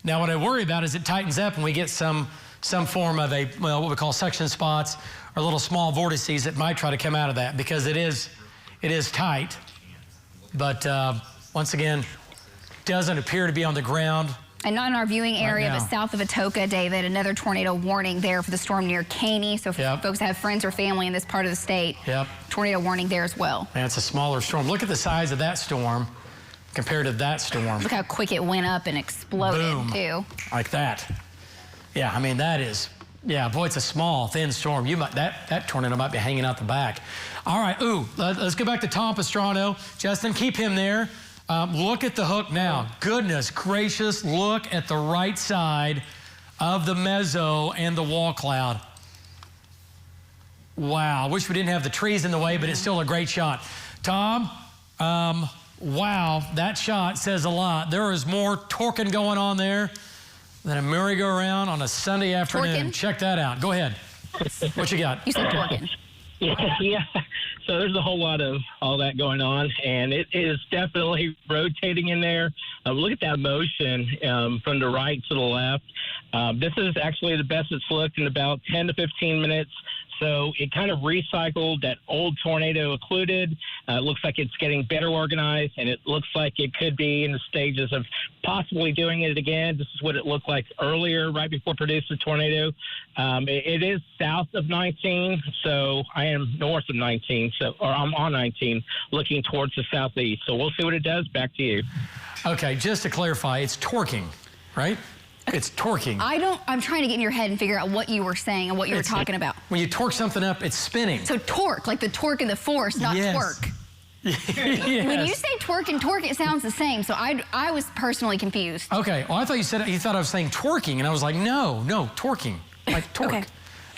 Now, what I worry about is it tightens up and we get some form of what we call suction spots or little small vortices that might try to come out of that because it is tight. But once again, doesn't appear to be on the ground. And not in our viewing area, but south of Atoka, David, another tornado warning there for the storm near Caney. So for folks that have friends or family in this part of the state, tornado warning there as well. Man, it's a smaller storm. Look at the size of that storm compared to that storm. Look how quick it went up and exploded, too. Like that. Yeah, I mean, that is, boy, it's a small, thin storm. That tornado might be hanging out the back. All right, let's go back to Tom Pastrano. Justin, keep him there. Look at the hook now. Goodness gracious, look at the right side of the mezzo and the wall cloud. Wow, I wish we didn't have the trees in the way, but it's still a great shot. Tom, wow, that shot says a lot. There is more torquing going on there than a merry-go-round on a Sunday afternoon. Torquing? Check that out. Go ahead. What you got? You said torquing. Yeah. So there's a whole lot of all that going on, and it is definitely rotating in there. Look at that motion from the right to the left. This is actually the best it's looked in about 10 to 15 minutes. So it kind of recycled that old tornado occluded. It looks like it's getting better organized, and it looks like it could be in the stages of possibly doing it again. This is what it looked like earlier, right before producing the tornado. It is south of 19, so I am north of 19, or I'm on 19, looking towards the southeast. So we'll see what it does. Back to you. Okay, just to clarify, it's torquing, right? It's torquing. I'm trying to get in your head and figure out what you were saying and what you were talking about. When you torque something up, it's spinning. So torque, like the torque and the force, not twerk. Yes. When you say twerk and torque, it sounds the same. So I was personally confused. Okay. Well, I thought you thought I was saying twerking, and I was like, no, torquing, like torque. Okay.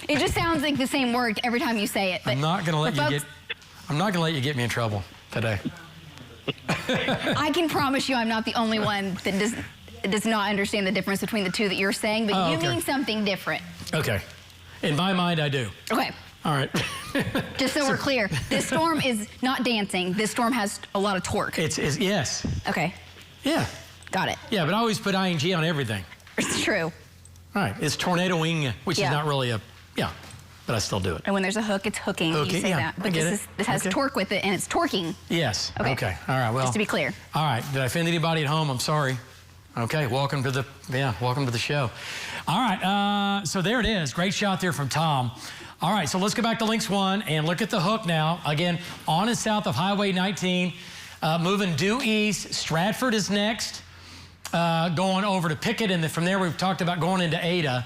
It just sounds like the same word every time you say it. But I'm not gonna let you get me in trouble today. I can promise you, I'm not the only one that does not understand the difference between the two that you're saying, but you mean something different. Okay. In my mind, I do. Okay. All right. Just so we're clear, this storm is not dancing. This storm has a lot of torque. Yes. Okay. Yeah. Got it. Yeah, but I always put ing on everything. It's true. All right. It's tornadoing, which is not really but I still do it. And when there's a hook, it's hooking. You say that. But this has torque with it, and it's torquing. Yes. Okay. All right. Well. Just to be clear. All right. Did I offend anybody at home? I'm sorry. Okay. Welcome to the show. All right. So there it is. Great shot there from Tom. All right. So let's go back to Links 1 and look at the hook now. Again, on and south of Highway 19, moving due east. Stratford is next. Going over to Pickett, and from there we've talked about going into Ada.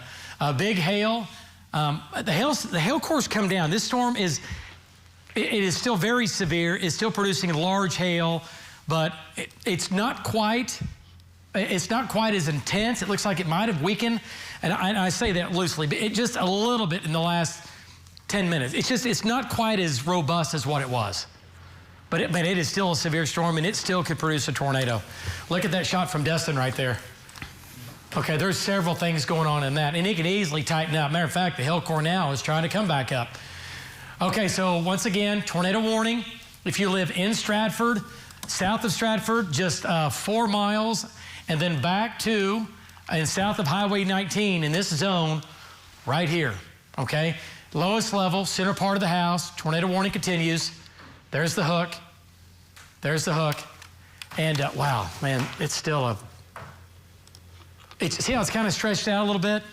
Big hail. The hail core's come down. This storm is still very severe. It's still producing large hail, but it's not quite as intense. It looks like it might have weakened, and I say that loosely, but it just a little bit in the last 10 minutes. It's not quite as robust as what it was. But it is still a severe storm, and it still could produce a tornado. Look at that shot from Dustin right there. Okay, there's several things going on in that, and it can easily tighten up. Matter of fact, the hail core now is trying to come back up. Okay, so once again, tornado warning. If you live in Stratford, south of Stratford, just 4 miles, and then back to and south of Highway 19 in this zone right here. okay? Lowest level, center part of the house, tornado warning continues. There's the hook. There's the hook. And wow, man, it's still see how it's kind of stretched out a little bit?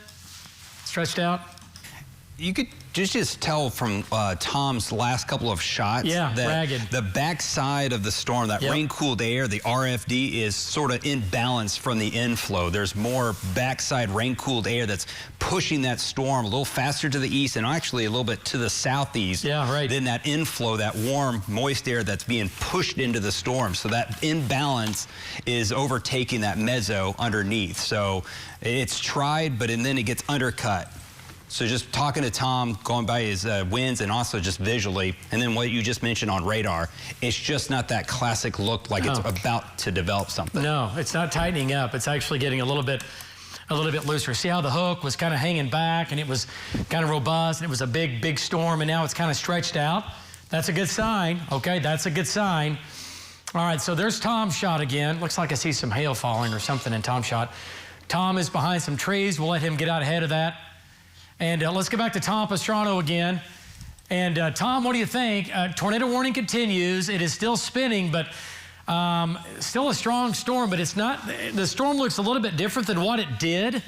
Stretched out? You could just tell from Tom's last couple of shots that ragged. The backside of the storm, that rain-cooled air, the RFD, is sort of in balance from the inflow. There's more backside rain-cooled air that's pushing that storm a little faster to the east and actually a little bit to the southeast than that inflow, that warm, moist air that's being pushed into the storm. So that imbalance is overtaking that mezzo underneath. So it's tried, but then it gets undercut. So just talking to Tom, going by his winds and also just visually, and then what you just mentioned on radar, it's just not that classic look like it's about to develop something. No, it's not tightening up. It's actually getting a little bit looser. See how the hook was kind of hanging back and it was kind of robust and it was a big storm, and now it's kind of stretched out. That's a good sign. Okay, that's a good sign. All right, so there's Tom's shot again. Looks like I see some hail falling or something in Tom's shot. Tom is behind some trees. We'll let him get out ahead of that. And let's get back to Tom Pastrano again. And Tom, what do you think? Tornado warning continues. It is still spinning, but still a strong storm, but it's not, the storm looks a little bit different than what it did.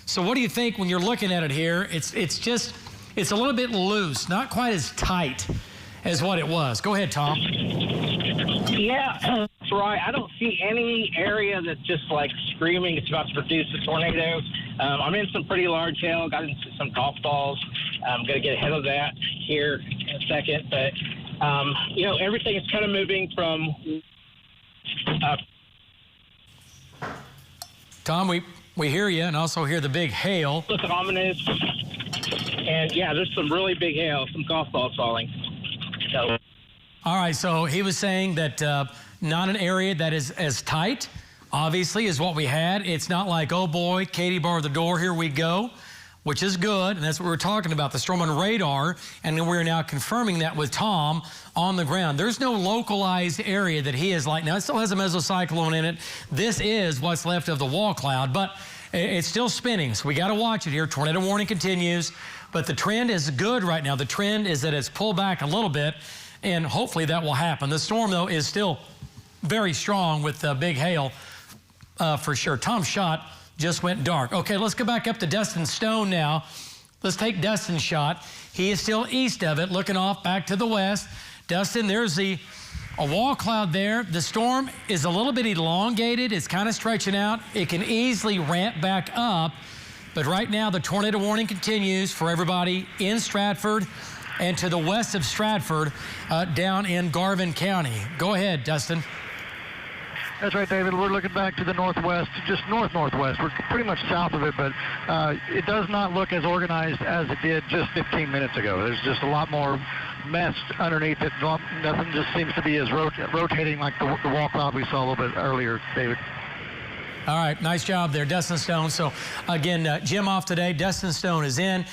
So what do you think when you're looking at it here? It's a little bit loose, not quite as tight as what it was. Go ahead, Tom. Yeah, that's right. I don't see any area that's just like screaming it's about to produce a tornado. I'm in some pretty large hail, got into some golf balls. I'm going to get ahead of that here in a second. But, you know, everything is kind of moving from... Tom, we hear you and also hear the big hail. Look ominous. And, yeah, there's some really big hail, some golf balls falling. So... All right, so he was saying that not an area that is as tight, obviously, as what we had. It's not like, oh boy, Katie barred the door, here we go, which is good, and that's what we were talking about, the storm on radar, and then we're now confirming that with Tom on the ground. There's no localized area that he is like, now it still has a mesocyclone in it. This is what's left of the wall cloud, but it's still spinning, so we got to watch it here. Tornado warning continues, but the trend is good right now. The trend is that it's pulled back a little bit, and hopefully that will happen. The storm, though, is still very strong with big hail for sure. Tom's shot just went dark. Okay, let's go back up to Dustin Stone now. Let's take Dustin's shot. He is still east of it, looking off back to the west. Dustin, there's a wall cloud there. The storm is a little bit elongated. It's kind of stretching out. It can easily ramp back up. But right now, the tornado warning continues for everybody in Stratford and to the west of Stratford, down in Garvin County. Go ahead, Dustin. That's right, David. We're looking back to the northwest, just north-northwest. We're pretty much south of it, but it does not look as organized as it did just 15 minutes ago. There's just a lot more mess underneath it. Nothing just seems to be as rotating like the wall cloud we saw a little bit earlier, David. All right, nice job there, Dustin Stone. So, again, Jim off today. Dustin Stone is in.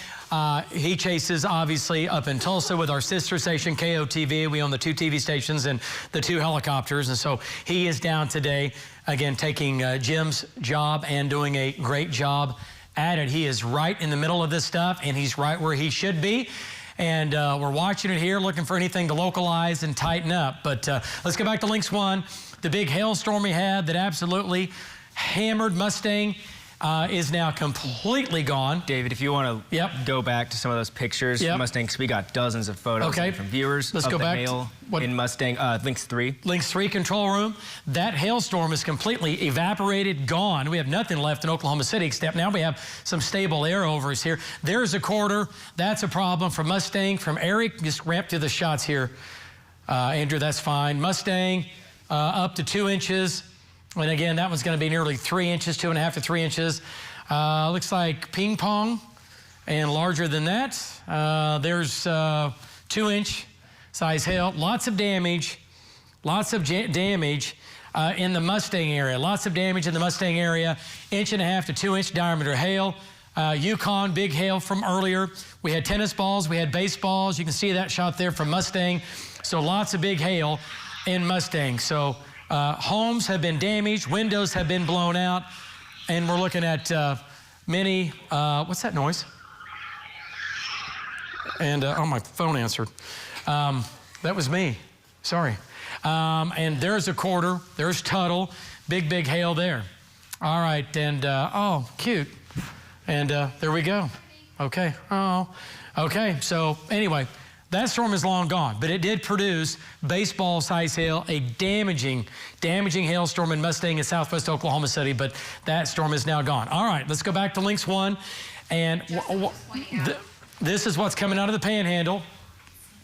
He chases, obviously, up in Tulsa with our sister station, KOTV. We own the 2 TV stations and the 2 helicopters. And so he is down today, again, taking Jim's job and doing a great job at it. He is right in the middle of this stuff, and he's right where he should be. And we're watching it here, looking for anything to localize and tighten up. But let's go back to Lynx 1. The big hailstorm we had that absolutely hammered Mustang is now completely gone. David, if you want to go back to some of those pictures, Mustang, because we got dozens of photos from viewers of the hail in Mustang. Lynx 3. Lynx 3 control room. That hailstorm is completely evaporated, gone. We have nothing left in Oklahoma City except now we have some stable air over us here. There's a quarter. That's a problem for Mustang. From Eric, just ramp through the shots here. Andrew, that's fine. Mustang up to 2 inches. And again, that one's going to be nearly 3 inches, 2.5 to 3 inches. Looks like ping pong and larger than that. There's 2-inch size hail. Lots of damage. Lots of damage in the Mustang area. Lots of damage in the Mustang area. 1.5 to 2 inch diameter hail. Yukon, big hail from earlier. We had tennis balls. We had baseballs. You can see that shot there from Mustang. So lots of big hail in Mustang. So homes have been damaged, windows have been blown out, and we're looking at many, what's that noise? And, oh, my phone answered. That was me. Sorry. And there's a quarter. There's Tuttle. Big, big hail there. All right. And, oh, cute. And there we go. Okay. Oh, okay. So anyway, that storm is long gone, but it did produce baseball-sized hail, a damaging hailstorm in Mustang in southwest Oklahoma City, but that storm is now gone. All right, let's go back to Lynx 1. And this is what's coming out of the Panhandle.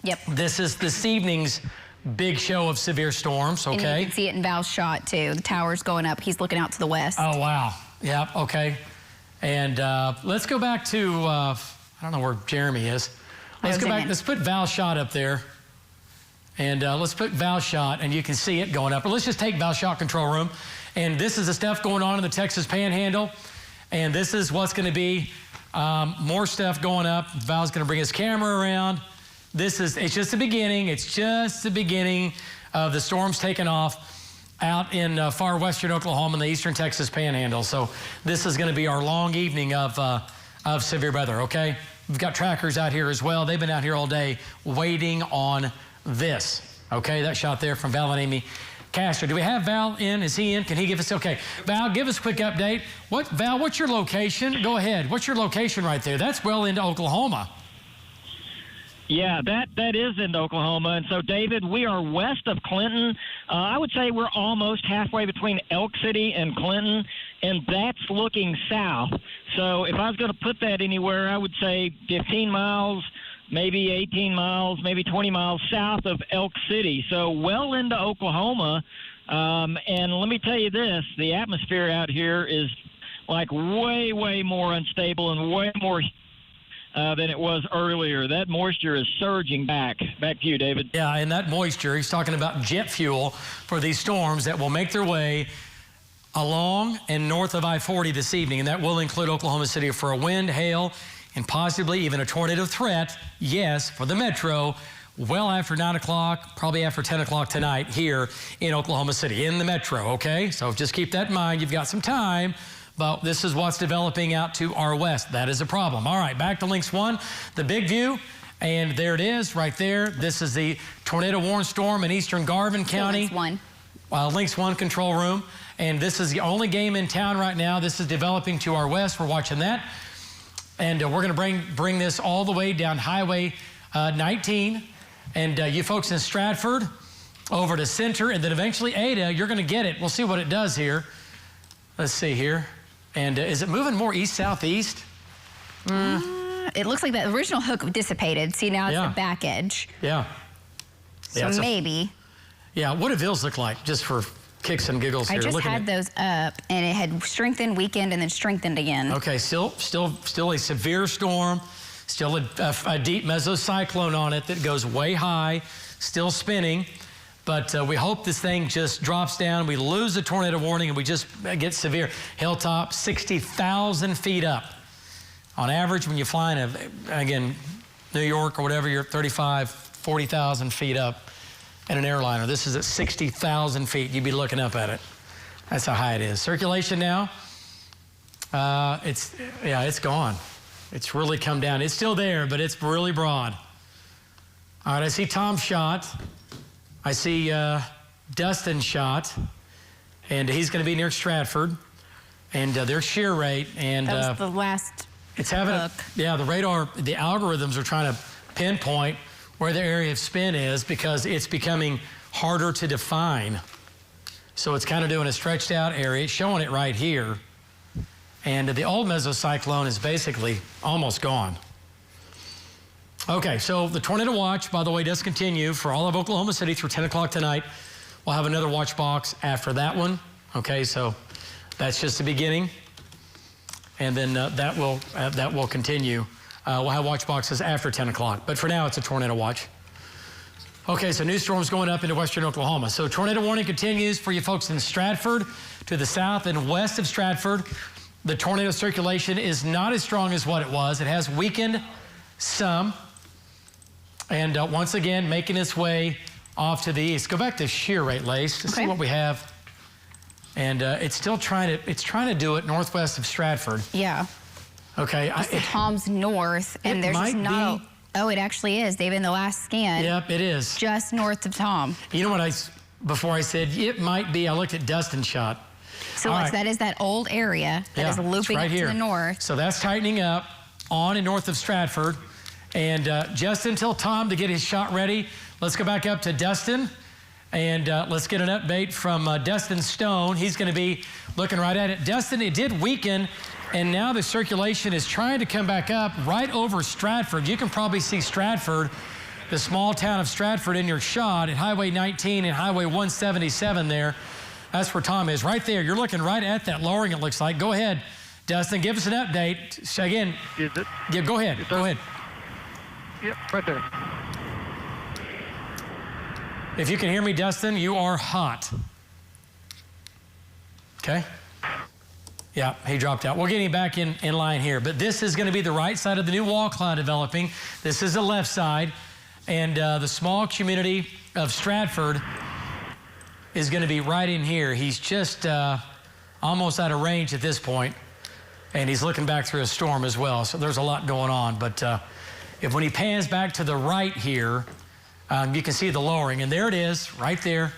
Yep. This is this evening's big show of severe storms, okay? And you can see it in Val's shot, too. The tower's going up. He's looking out to the west. Oh, wow. Yep, okay. And let's go back to, I don't know where Jeremy is. Let's go back. Let's put Val's shot up there. And let's put Val's shot, and you can see it going up. Or let's just take Val's shot control room. And this is the stuff going on in the Texas Panhandle. And this is what's going to be more stuff going up. Val's going to bring his camera around. It's just the beginning. It's just the beginning of the storms taking off out in far western Oklahoma and the eastern Texas Panhandle. So this is going to be our long evening of severe weather, okay? We've got trackers out here as well. They've been out here all day waiting on this, okay? That shot there from Val and Amy Castro. Do we have Val in? Is he in? Can he give us, okay. Val, give us a quick update. Val, what's your location? Go ahead. What's your location right there? That's well into Oklahoma. Yeah, that is in Oklahoma. And so, David, we are west of Clinton. I would say we're almost halfway between Elk City and Clinton, and that's looking south. So if I was going to put that anywhere, I would say 15 miles, maybe 18 miles, maybe 20 miles south of Elk City. So well into Oklahoma. And let me tell you this, the atmosphere out here is like way, way more unstable and way more than it was earlier. That moisture is surging back. Back to you, David. Yeah, and that moisture, he's talking about jet fuel for these storms that will make their way along and north of I-40 this evening, and that will include Oklahoma City for a wind, hail, and possibly even a tornado threat, yes, for the metro, well after 9 o'clock, probably after 10 o'clock tonight here in Oklahoma City, in the metro, okay? So just keep that in mind. You've got some time. But this is what's developing out to our west. That is a problem. All right, back to Lynx 1, the big view. And there it is right there. This is the tornado warned storm in eastern Garvin County. Lynx 1. Lynx 1 control room. And this is the only game in town right now. This is developing to our west. We're watching that. And we're going to bring this all the way down Highway 19. And you folks in Stratford over to Center, and then eventually Ada, you're going to get it. We'll see what it does here. Let's see here. And is it moving more east-southeast? It looks like the original hook dissipated. See, now it's the back edge. Yeah. So maybe. Yeah, what do Vills look like, just for kicks and giggles here? I just had those up, and it had strengthened, weakened, and then strengthened again. Okay, still a severe storm, still a deep mesocyclone on it that goes way high, still spinning. But we hope this thing just drops down. We lose the tornado warning, and we just get severe. Hilltop, 60,000 feet up. On average, when you're flying, again, New York or whatever, you're 35, 40,000 feet up in an airliner. This is at 60,000 feet. You'd be looking up at it. That's how high it is. Circulation now, it's gone. It's really come down. It's still there, but it's really broad. All right, I see Tom's shot. I see Dustin's shot, and he's going to be near Stratford, and their shear rate. And that was the last it's having hook. The radar, the algorithms are trying to pinpoint where the area of spin is because it's becoming harder to define. So it's kind of doing a stretched out area. It's showing it right here. And the old mesocyclone is basically almost gone. Okay, so the tornado watch, by the way, does continue for all of Oklahoma City through 10 o'clock tonight. We'll have another watch box after that one. Okay, so that's just the beginning. And then that will continue. We'll have watch boxes after 10 o'clock. But for now, it's a tornado watch. Okay, so new storms going up into western Oklahoma. So tornado warning continues for you folks in Stratford to the south and west of Stratford. The tornado circulation is not as strong as what it was. It has weakened some. And once again, making its way off to the east. Go back to shear rate, Lace, to see what we have. And it's still trying to do it northwest of Stratford. Yeah. Okay. Tom's north, and there's just not Oh, it actually is, David, in the last scan. Yep, it is. Just north of Tom. You know what before I said it might be, I looked at Dustin's shot. So that is that old area that is looping right up here to the north. So that's tightening up on and north of Stratford. And just until Tom to get his shot ready, let's go back up to Dustin. And let's get an update from Dustin Stone. He's going to be looking right at it. Dustin, it did weaken, and now the circulation is trying to come back up right over Stratford. You can probably see Stratford, the small town of Stratford, in your shot at Highway 19 and Highway 177 there. That's where Tom is, right there. You're looking right at that lowering, it looks like. Go ahead, Dustin, give us an update. Again, go ahead. Go ahead. Yep, right there. If you can hear me, Dustin, you are hot. Okay? Yeah, he dropped out. We'll get him back in line here. But this is going to be the right side of the new wall cloud developing. This is the left side. And the small community of Stratford is going to be right in here. He's just almost out of range at this point. And he's looking back through a storm as well. So there's a lot going on. But when he pans back to the right here, you can see the lowering. And there it is, right there.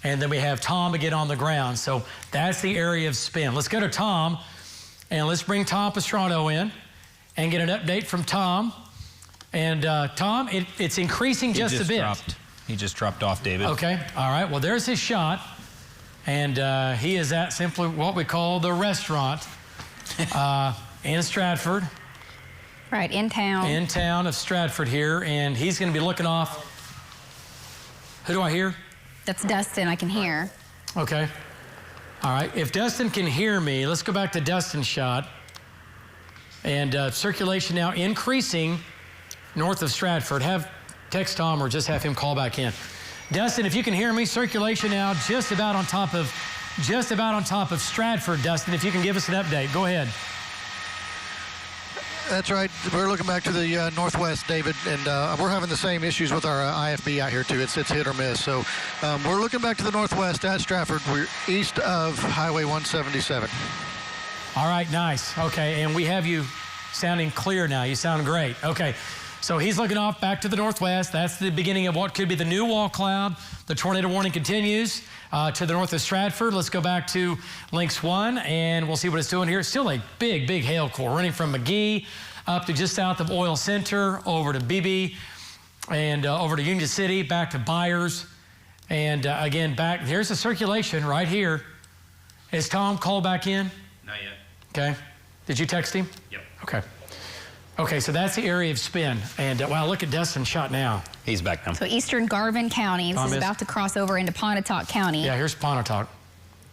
And then we have Tom again on the ground. So that's the area of spin. Let's go to Tom. And let's bring Tom Pastrano in and get an update from Tom. And Tom, it's increasing just a bit. He just dropped off, David. Okay, all right. Well, there's his shot. And he is at simply what we call the restaurant in Stratford. Right, in town. In town of Stratford here. And he's going to be looking off. Who do I hear? That's Dustin, I can hear. Okay. All right. If Dustin can hear me, let's go back to Dustin's shot. And circulation now increasing north of Stratford. Text Tom or just have him call back in. Dustin, if you can hear me, circulation now just about on top of Stratford. Dustin, if you can give us an update, go ahead. That's right. We're looking back to the northwest, David, and we're having the same issues with our IFB out here, too. It's hit or miss. So we're looking back to the northwest at Stratford. We're east of Highway 177. All right, nice. Okay, and we have you sounding clear now. You sound great. Okay, so he's looking off back to the northwest. That's the beginning of what could be the new wall cloud. The tornado warning continues to the north of Stratford. Let's go back to Lynx 1, and we'll see what it's doing here. It's still a big, big hail core running from McGee up to just south of Oil Center, over to BB, and over to Union City, back to Byers, and again, back. Here's the circulation right here. Is Tom called back in? Not yet. Okay. Did you text him? Yep. Okay. Okay, so that's the area of spin. And wow, look at Dustin's shot now. He's back now. So eastern Garvin County. This is about to cross over into Pontotoc County. Yeah, here's Pontotoc.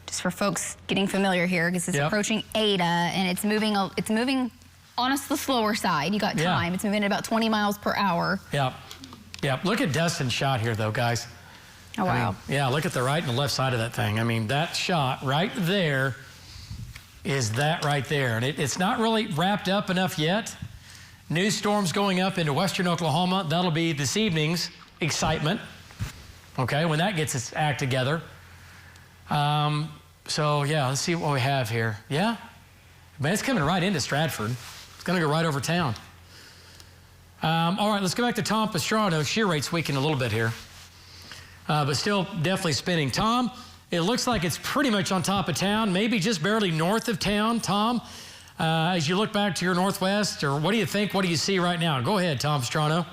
Just for folks getting familiar here, because it's approaching Ada, and it's moving on the slower side. You got time. It's moving at about 20 miles per hour. Yep. Yep. Look at Dustin's shot here, though, guys. Oh, wow. Yeah, look at the right and the left side of that thing. I mean, that shot right there is that right there. And it's not really wrapped up enough yet. New storms going up into western Oklahoma. That'll be this evening's excitement, okay, when that gets its act together. So, yeah, let's see what we have here. Yeah? Man, it's coming right into Stratford. It's going to go right over town. All right, let's go back to Tom Pastrano. Shear rate's weakened a little bit here, but still definitely spinning. Tom, it looks like it's pretty much on top of town, maybe just barely north of town. Tom, as you look back to your northwest, or what do you think? What do you see right now? Go ahead, Tom Pastrano.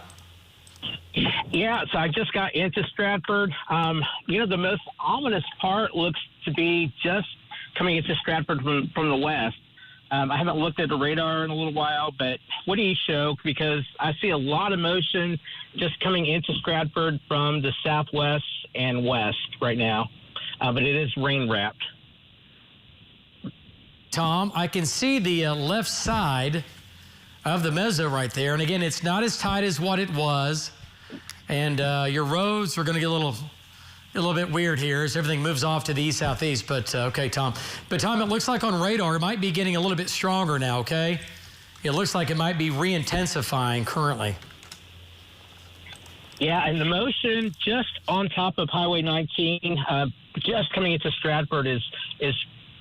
Yeah, so I just got into Stratford. The most ominous part looks to be just coming into Stratford from the west. I haven't looked at the radar in a little while, but what do you show? Because I see a lot of motion just coming into Stratford from the southwest and west right now, but it is rain-wrapped. Tom, I can see the left side of the mezzo right there, and again, it's not as tight as what it was, and your roads are going to get a little bit weird here as everything moves off to the east-southeast, but okay, Tom. But Tom, it looks like on radar it might be getting a little bit stronger now, okay? It looks like it might be re-intensifying currently. Yeah, and the motion just on top of Highway 19, just coming into Stratford is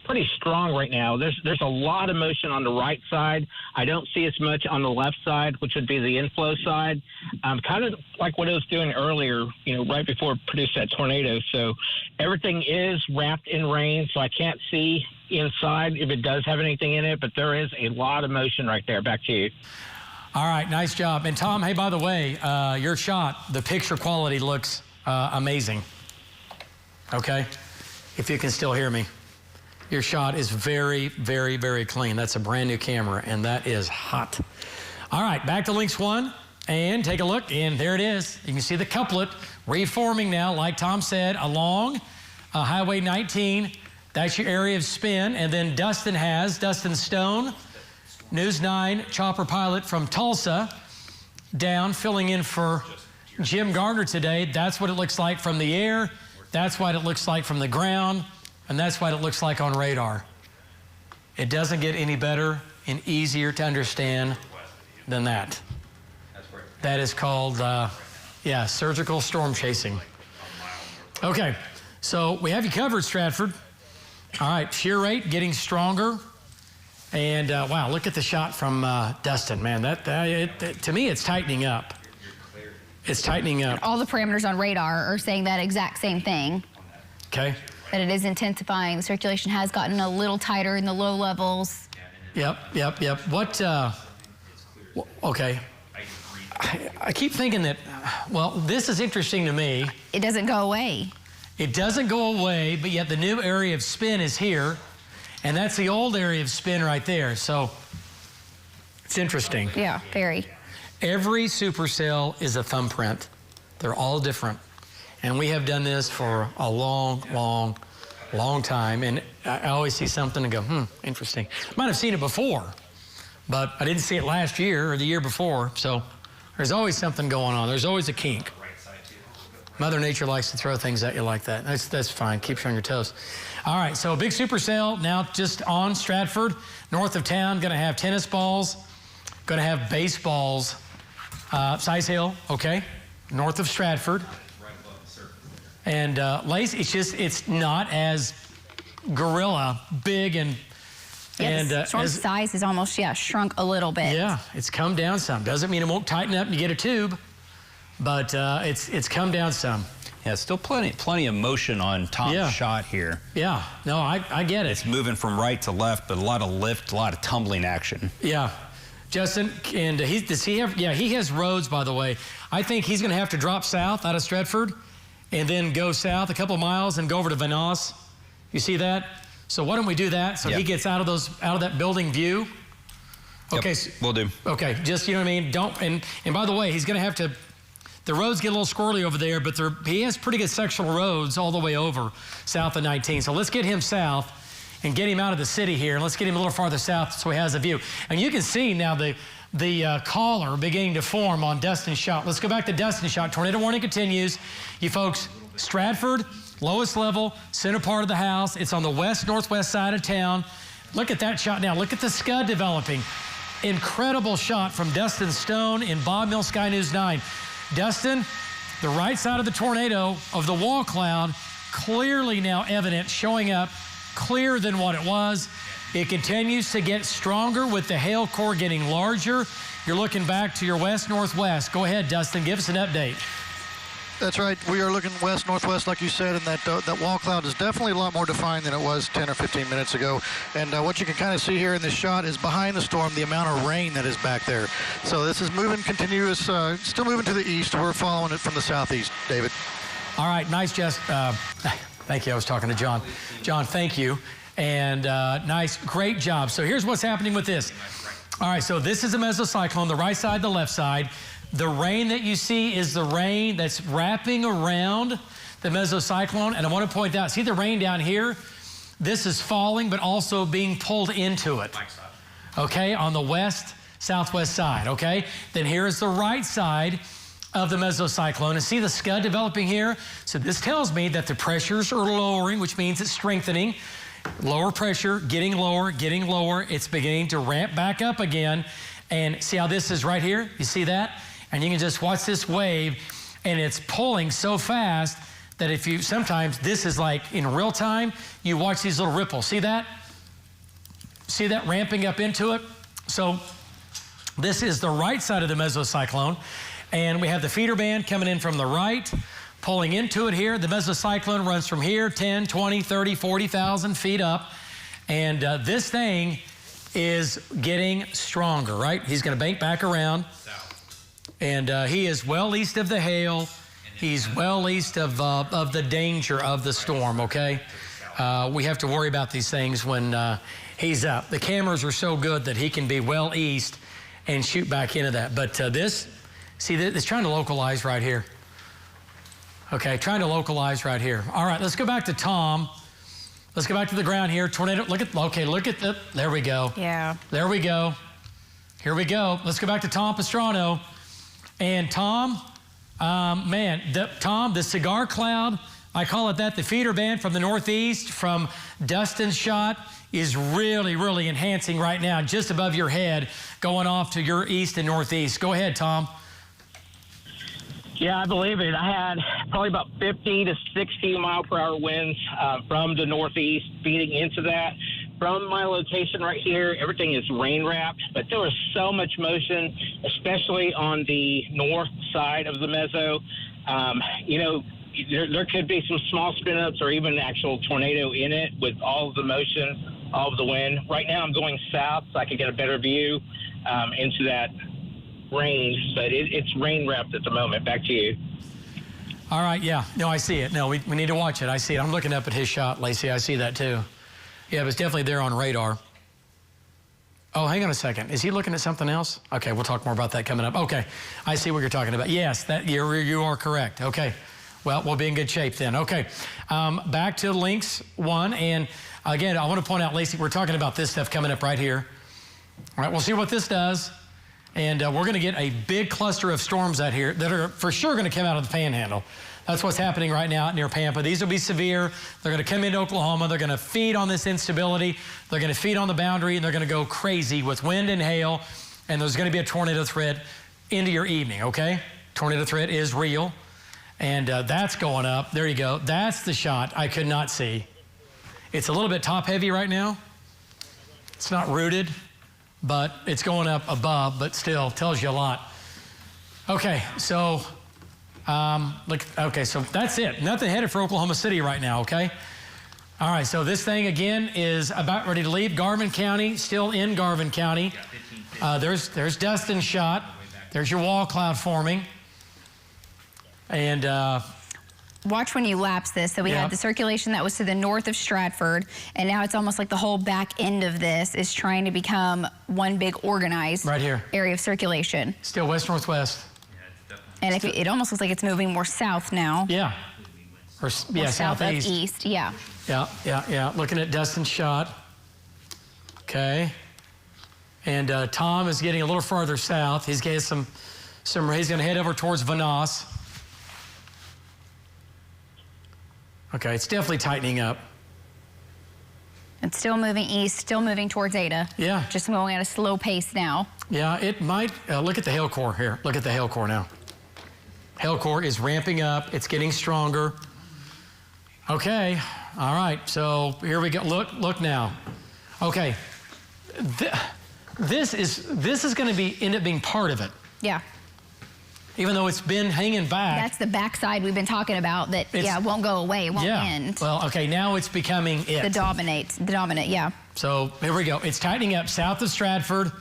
pretty strong right now. There's a lot of motion on the right side. I don't see as much on the left side, which would be the inflow side. Kind of like what it was doing earlier, right before it produced that tornado. So everything is wrapped in rain, so I can't see inside if it does have anything in it, but there is a lot of motion right there. Back to you. All right, nice job. And Tom, hey, by the way, your shot, the picture quality looks amazing. Okay? If you can still hear me. Your shot is very, very, very clean. That's a brand new camera, and that is hot. All right, back to Lynx 1, and take a look, and there it is. You can see the couplet reforming now, like Tom said, along Highway 19. That's your area of spin, and then Dustin Stone, News 9 chopper pilot from Tulsa, down, filling in for Jim Gardner today. That's what it looks like from the air. That's what it looks like from the ground. And that's what it looks like on radar. It doesn't get any better and easier to understand than that. That is called, surgical storm chasing. Okay, so we have you covered, Stratford. All right, shear rate getting stronger. And wow, look at the shot from Dustin, man. To me, it's tightening up. It's tightening up. All the parameters on radar are saying that exact same thing. Okay. That it is intensifying. The circulation has gotten a little tighter in the low levels. Yep. What, okay. I keep thinking that, well, this is interesting to me. It doesn't go away. It doesn't go away, but yet the new area of spin is here, and that's the old area of spin right there. So it's interesting. Yeah, very. Every supercell is a thumbprint. They're all different. And we have done this for a long time. And I always see something and go, interesting. Might have seen it before, but I didn't see it last year or the year before. So there's always something going on. There's always a kink. Mother Nature likes to throw things at you like that. That's fine. Keeps you on your toes. All right, so big supercell now just on Stratford, north of town. Going to have tennis balls. Going to have baseballs. Size Hill, okay, north of Stratford. And Lace, it's not as gorilla big and the storm size has almost shrunk a little bit. Yeah, it's come down some. Doesn't mean it won't tighten up and you get a tube, but it's come down some. Yeah, still plenty of motion on Tom's shot here. Yeah, no, I get it. It's moving from right to left, but a lot of lift, a lot of tumbling action. Yeah. Justin, and he has roads, by the way. I think he's going to have to drop south out of Stratford and then go south a couple miles and go over to Vanoss. You see that? So why don't we do that so he gets out of that building view? Okay, yep, we'll do. Okay, just, you know what I mean? And by the way, he's going to have to, the roads get a little squirrely over there, but he has pretty good sectional roads all the way over south of 19. So let's get him south and get him out of the city here, and let's get him a little farther south so he has a view. And you can see now the collar beginning to form on Dustin's shot. Let's go back to Dustin's shot. Tornado warning continues. You folks, Stratford, lowest level, center part of the house. It's on the west-northwest side of town. Look at that shot now. Look at the scud developing. Incredible shot from Dustin Stone in Bob Mill Sky News 9. Dustin, the right side of the tornado of the wall cloud, clearly now evident, showing up clearer than what it was. It continues to get stronger with the hail core getting larger. You're looking back to your west-northwest. Go ahead, Dustin, give us an update. That's right. We are looking west-northwest, like you said, and that wall cloud is definitely a lot more defined than it was 10 or 15 minutes ago. And what you can kind of see here in this shot is behind the storm, the amount of rain that is back there. So this is moving continuous, still moving to the east. We're following it from the southeast, David. All right, nice, Jess. Thank you. I was talking to John. John, thank you. And nice, great job. So here's what's happening with this. All right, so this is a mesocyclone, the right side, the left side. The rain that you see is the rain that's wrapping around the mesocyclone. And I want to point out, see the rain down here? This is falling, but also being pulled into it. Okay, on the west, southwest side, okay? Then here is the right side of the mesocyclone. And see the scud developing here? So this tells me that the pressures are lowering, which means it's strengthening. Lower pressure, getting lower, getting lower. It's beginning to ramp back up again. And see how this is right here? You see that? And you can just watch this wave, and it's pulling so fast that if you, sometimes this is like in real time, you watch these little ripples. See that? See that ramping up into it? So this is the right side of the mesocyclone, and we have the feeder band coming in from the right, pulling into it here. The mesocyclone runs from here 10, 20, 30, 40,000 feet up, and this thing is getting stronger, right? He's going to bank back around, and he is well east of the hail. He's well east of the danger of the storm, okay? We have to worry about these things when he's up. The cameras are so good that he can be well east and shoot back into that. But this, see, it's trying to localize right here. Okay, trying to localize right here. All right, let's go back to Tom. Let's go back to the ground here. Tornado, look at there we go. Yeah. There we go. Here we go. Let's go back to Tom Pastrano. And Tom, the cigar cloud, I call it that, the feeder band from the northeast, from Dustin's shot, is really, really enhancing right now, just above your head, going off to your east and northeast. Go ahead, Tom. Yeah, I believe it. I had probably about 50 to 60 mile per hour winds from the northeast feeding into that. From my location right here, everything is rain wrapped, but there was so much motion, especially on the north side of the meso. There could be some small spin ups or even an actual tornado in it with all of the motion, all of the wind. Right now I'm going south so I can get a better view into that range, but it's rain wrapped at the moment. Back to you. All right, yeah. No, I see it. No, we need to watch it. I see it. I'm looking up at his shot, Lacey. I see that too. Yeah, but it's definitely there on radar. Oh, hang on a second. Is he looking at something else? Okay, we'll talk more about that coming up. Okay, I see what you're talking about. Yes, you are correct. Okay, well, we'll be in good shape then. Okay, back to Lynx 1. And again, I want to point out, Lacey, we're talking about this stuff coming up right here. All right, we'll see what this does. And we're going to get a big cluster of storms out here that are for sure going to come out of the Panhandle. That's what's happening right now near Pampa. These will be severe. They're going to come into Oklahoma. They're going to feed on this instability. They're going to feed on the boundary, and they're going to go crazy with wind and hail. And there's going to be a tornado threat into your evening, okay? Tornado threat is real. And that's going up. There you go. That's the shot I could not see. It's a little bit top heavy right now. It's not rooted, but it's going up above, but still tells you a lot. Okay, so so that's it. Nothing headed for Oklahoma City right now, okay? All right, so this thing again is about ready to leave Garvin County, still in Garvin County. There's Dustin's shot. There's your wall cloud forming. And watch when you lapse this. So we had the circulation that was to the north of Stratford, and now it's almost like the whole back end of this is trying to become one big organized right here area of circulation. Still west-northwest. And if it almost looks like it's moving more south now. Yeah. Or south of east. Yeah. Yeah. Looking at Dustin's shot. Okay. And Tom is getting a little farther south. He's getting he's going to head over towards Vanasse. Okay, it's definitely tightening up. It's still moving east, still moving towards Ada. Yeah. Just moving at a slow pace now. Yeah, it might. Look at the hail core here. Look at the hail core now. Hail core is ramping up. It's getting stronger. Okay. All right. So here we go. Look now. Okay. This is going to end up being part of it. Yeah. Even though it's been hanging back. That's the backside we've been talking about that, won't go away. It won't end. Well, okay, now it's becoming it. The dominant, yeah. So here we go. It's tightening up south of Stratford.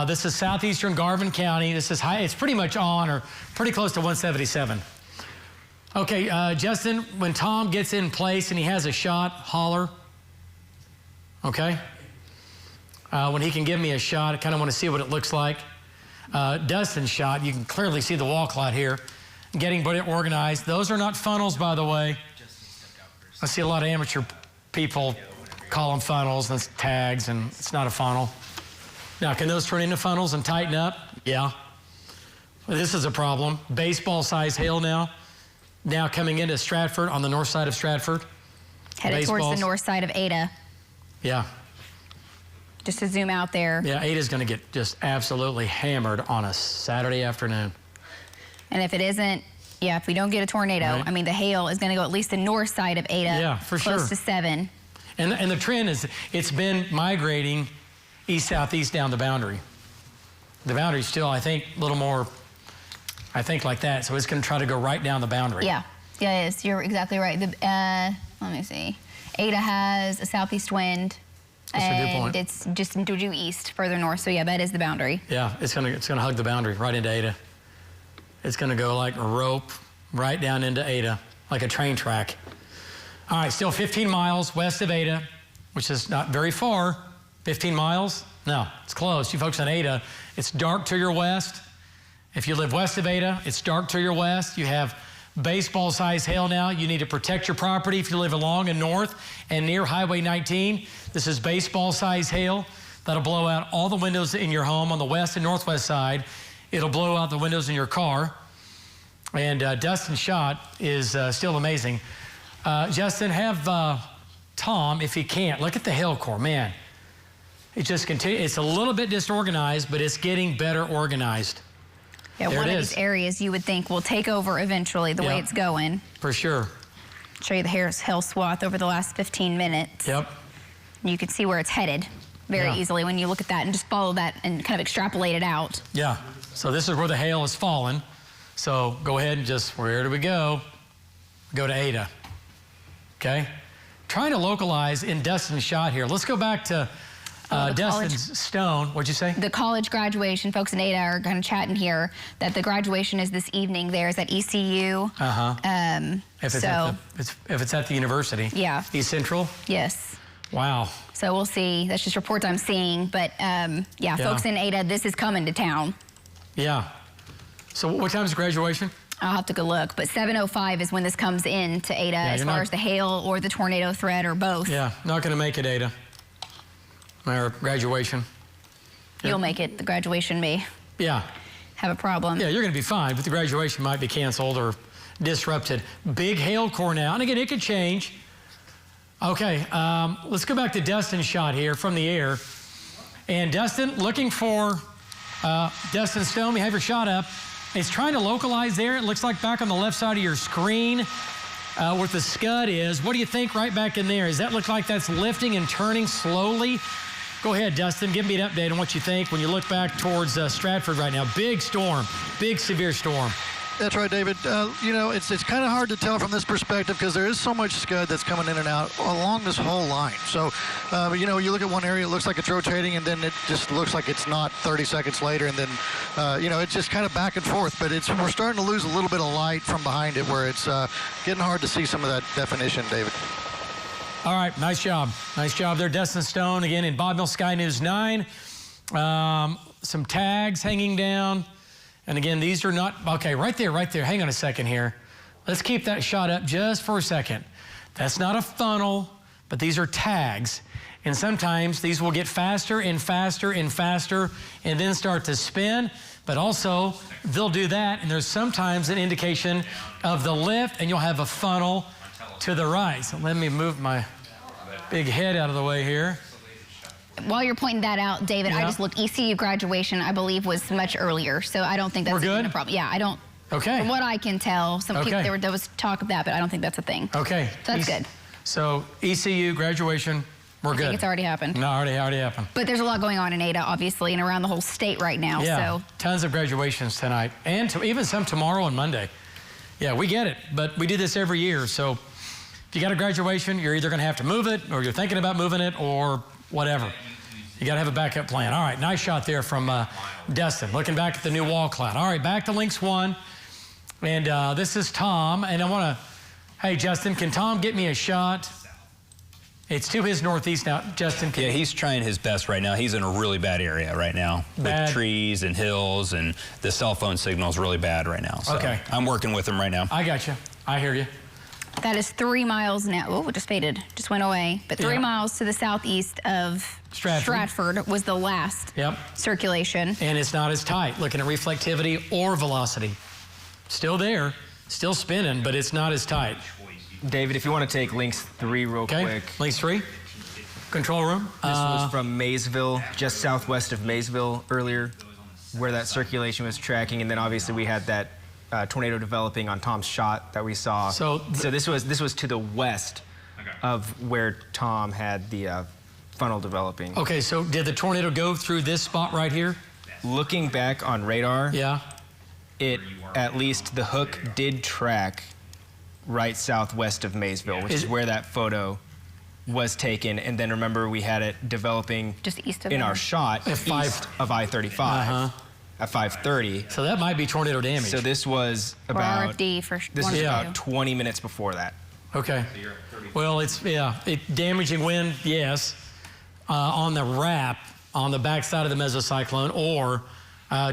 This is southeastern Garvin County. This is high. It's pretty much on or pretty close to 177. Okay, Justin, when Tom gets in place and he has a shot, holler. Okay? When he can give me a shot, I kind of want to see what it looks like. Dustin's shot, you can clearly see the wall cloud here, getting organized. Those are not funnels, by the way. I see a lot of amateur people call them funnels and tags, and it's not a funnel. Now, can those turn into funnels and tighten up? Yeah. Well, this is a problem. Baseball-sized hail now coming into Stratford, on the north side of Stratford. Headed towards the north side of Ada. Yeah. Just to zoom out there. Yeah, Ada's going to get just absolutely hammered on a Saturday afternoon. And if it isn't Yeah, if we don't get a tornado, right. I mean, the hail is going to go at least the north side of Ada. Yeah, for sure. Close to 7. And the trend is, it's been migrating east-southeast down the boundary. The boundary's still, I think, a little more, I think, like that. So it's going to try to go right down the boundary. Yeah, yeah, it is. You're exactly right. Let me see. Ada has a southeast wind. That's a good point. It's just due east, further north. So yeah, that is the boundary. Yeah, it's gonna hug the boundary right into Ada. It's gonna go like a rope right down into Ada, like a train track. All right, still 15 miles west of Ada, which is not very far. 15 miles? No, it's close. You folks in Ada, it's dark to your west. If you live west of Ada, it's dark to your west. You have baseball-sized hail now. You need to protect your property if you live along and north and near Highway 19. This is baseball-sized hail. That'll blow out all the windows in your home on the west and northwest side. It'll blow out the windows in your car. And dust and shot is still amazing. Justin, have Tom, if he can't, look at the hail core. Man, it just continues. It's a little bit disorganized, but it's getting better organized. Yeah, there one of these areas you would think will take over eventually the way it's going. For sure. Show you the hail swath over the last 15 minutes. Yep. You can see where it's headed very easily when you look at that and just follow that and kind of extrapolate it out. Yeah. So this is where the hail has fallen. So go ahead and just, where do we go? Go to Ada. Okay? Trying to localize in Dustin's shot here. Let's go back to Dustin's stone. What'd you say? The college graduation. Folks in Ada are kind of chatting here that the graduation is this evening. There's at ECU. If it's at the university. Yeah. East Central? Yes. Wow. So we'll see. That's just reports I'm seeing. But yeah, folks in Ada, this is coming to town. Yeah. So what time is graduation? I'll have to go look, but 7:05 is when this comes in to Ada as far as the hail or the tornado threat or both. Yeah, not going to make it, Ada. Or graduation. You'll make it. The graduation may have a problem. Yeah, you're going to be fine, but the graduation might be canceled or disrupted. Big hail core now, and again, it could change. Okay, let's go back to Dustin's shot here from the air. And Dustin, looking for Dustin Stone, we have your shot up. It's trying to localize there. It looks like back on the left side of your screen where the scud is. What do you think right back in there? Does that look like that's lifting and turning slowly? Go ahead, Dustin. Give me an update on what you think when you look back towards Stratford right now. Big storm, big severe storm. That's right, David. You know, it's kind of hard to tell from this perspective because there is so much scud that's coming in and out along this whole line. So, you know, you look at one area, it looks like it's rotating, and then it just looks like it's not 30 seconds later, and then, you know, it's just kind of back and forth. But we're starting to lose a little bit of light from behind it where it's getting hard to see some of that definition, David. All right, nice job. Nice job there, Dustin Stone, again in Bob Mill Sky News 9. Some tags hanging down. And again, these are not, okay, right there. Hang on a second here. Let's keep that shot up just for a second. That's not a funnel, but these are tags. And sometimes these will get faster and faster and faster and then start to spin. But also, they'll do that, and there's sometimes an indication of the lift, and you'll have a funnel to the right. So let me move my big head out of the way here. While you're pointing that out, David, I just looked. ECU graduation, I believe, was much earlier, so I don't think that's a problem. Yeah, I don't. Okay. From what I can tell, some people, there was talk of that, but I don't think that's a thing. Okay. So that's good. So ECU graduation, we're good. I think it's already happened. No, already happened. But there's a lot going on in Ada, obviously, and around the whole state right now. Yeah, so. Tons of graduations tonight, and even some tomorrow and Monday. Yeah, we get it, but we do this every year. So if you got a graduation, you're either going to have to move it, or you're thinking about moving it, or whatever. You got to have a backup plan. All right, nice shot there from Dustin. Looking back at the new wall cloud. All right, back to Links 1. And this is Tom. And I want to, hey, Justin, can Tom get me a shot? It's to his northeast now. Justin, yeah, he's trying his best right now. He's in a really bad area right now with trees and hills, and the cell phone signal is really bad right now. So okay. I'm working with him right now. I got you. I hear you. That is 3 miles now. Oh, it just faded. Just went away. But 3 miles to the southeast of Stratford was the last circulation. And it's not as tight, looking at reflectivity or velocity. Still there, still spinning, but it's not as tight. David, if you want to take Links 3 real quick. Links 3, control room. This was from Maysville, just southwest of Maysville earlier, where that circulation was tracking. And then obviously we had that tornado developing on Tom's shot that we saw. So this was to the west of where Tom had the funnel developing. Okay, so did the tornado go through this spot right here? Looking back on radar, yeah, at least the hook did track right southwest of Maysville, which is where that photo was taken. And then remember, we had it developing just east of in our shot east of I-35 at 5:30. So that might be tornado damage. So this was about about 20 minutes before that. Okay. Well, it's damaging wind, yes, on the wrap on the backside of the mesocyclone, or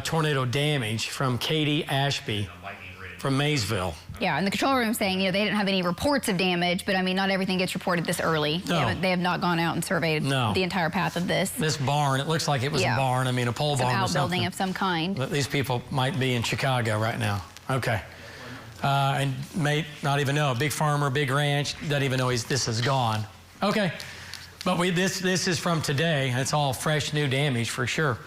tornado damage from Katy Ashby from Maysville. Yeah, and the control room saying, they didn't have any reports of damage, but I mean, not everything gets reported this early. No. They have not gone out and surveyed the entire path of this. This barn, it looks like it was a barn. I mean, a pole barn or something. Outbuilding of some kind. These people might be in Chicago right now. Okay. And may not even know. Big farmer, big ranch, doesn't even know this is gone. Okay. But this is from today. It's all fresh, new damage for sure.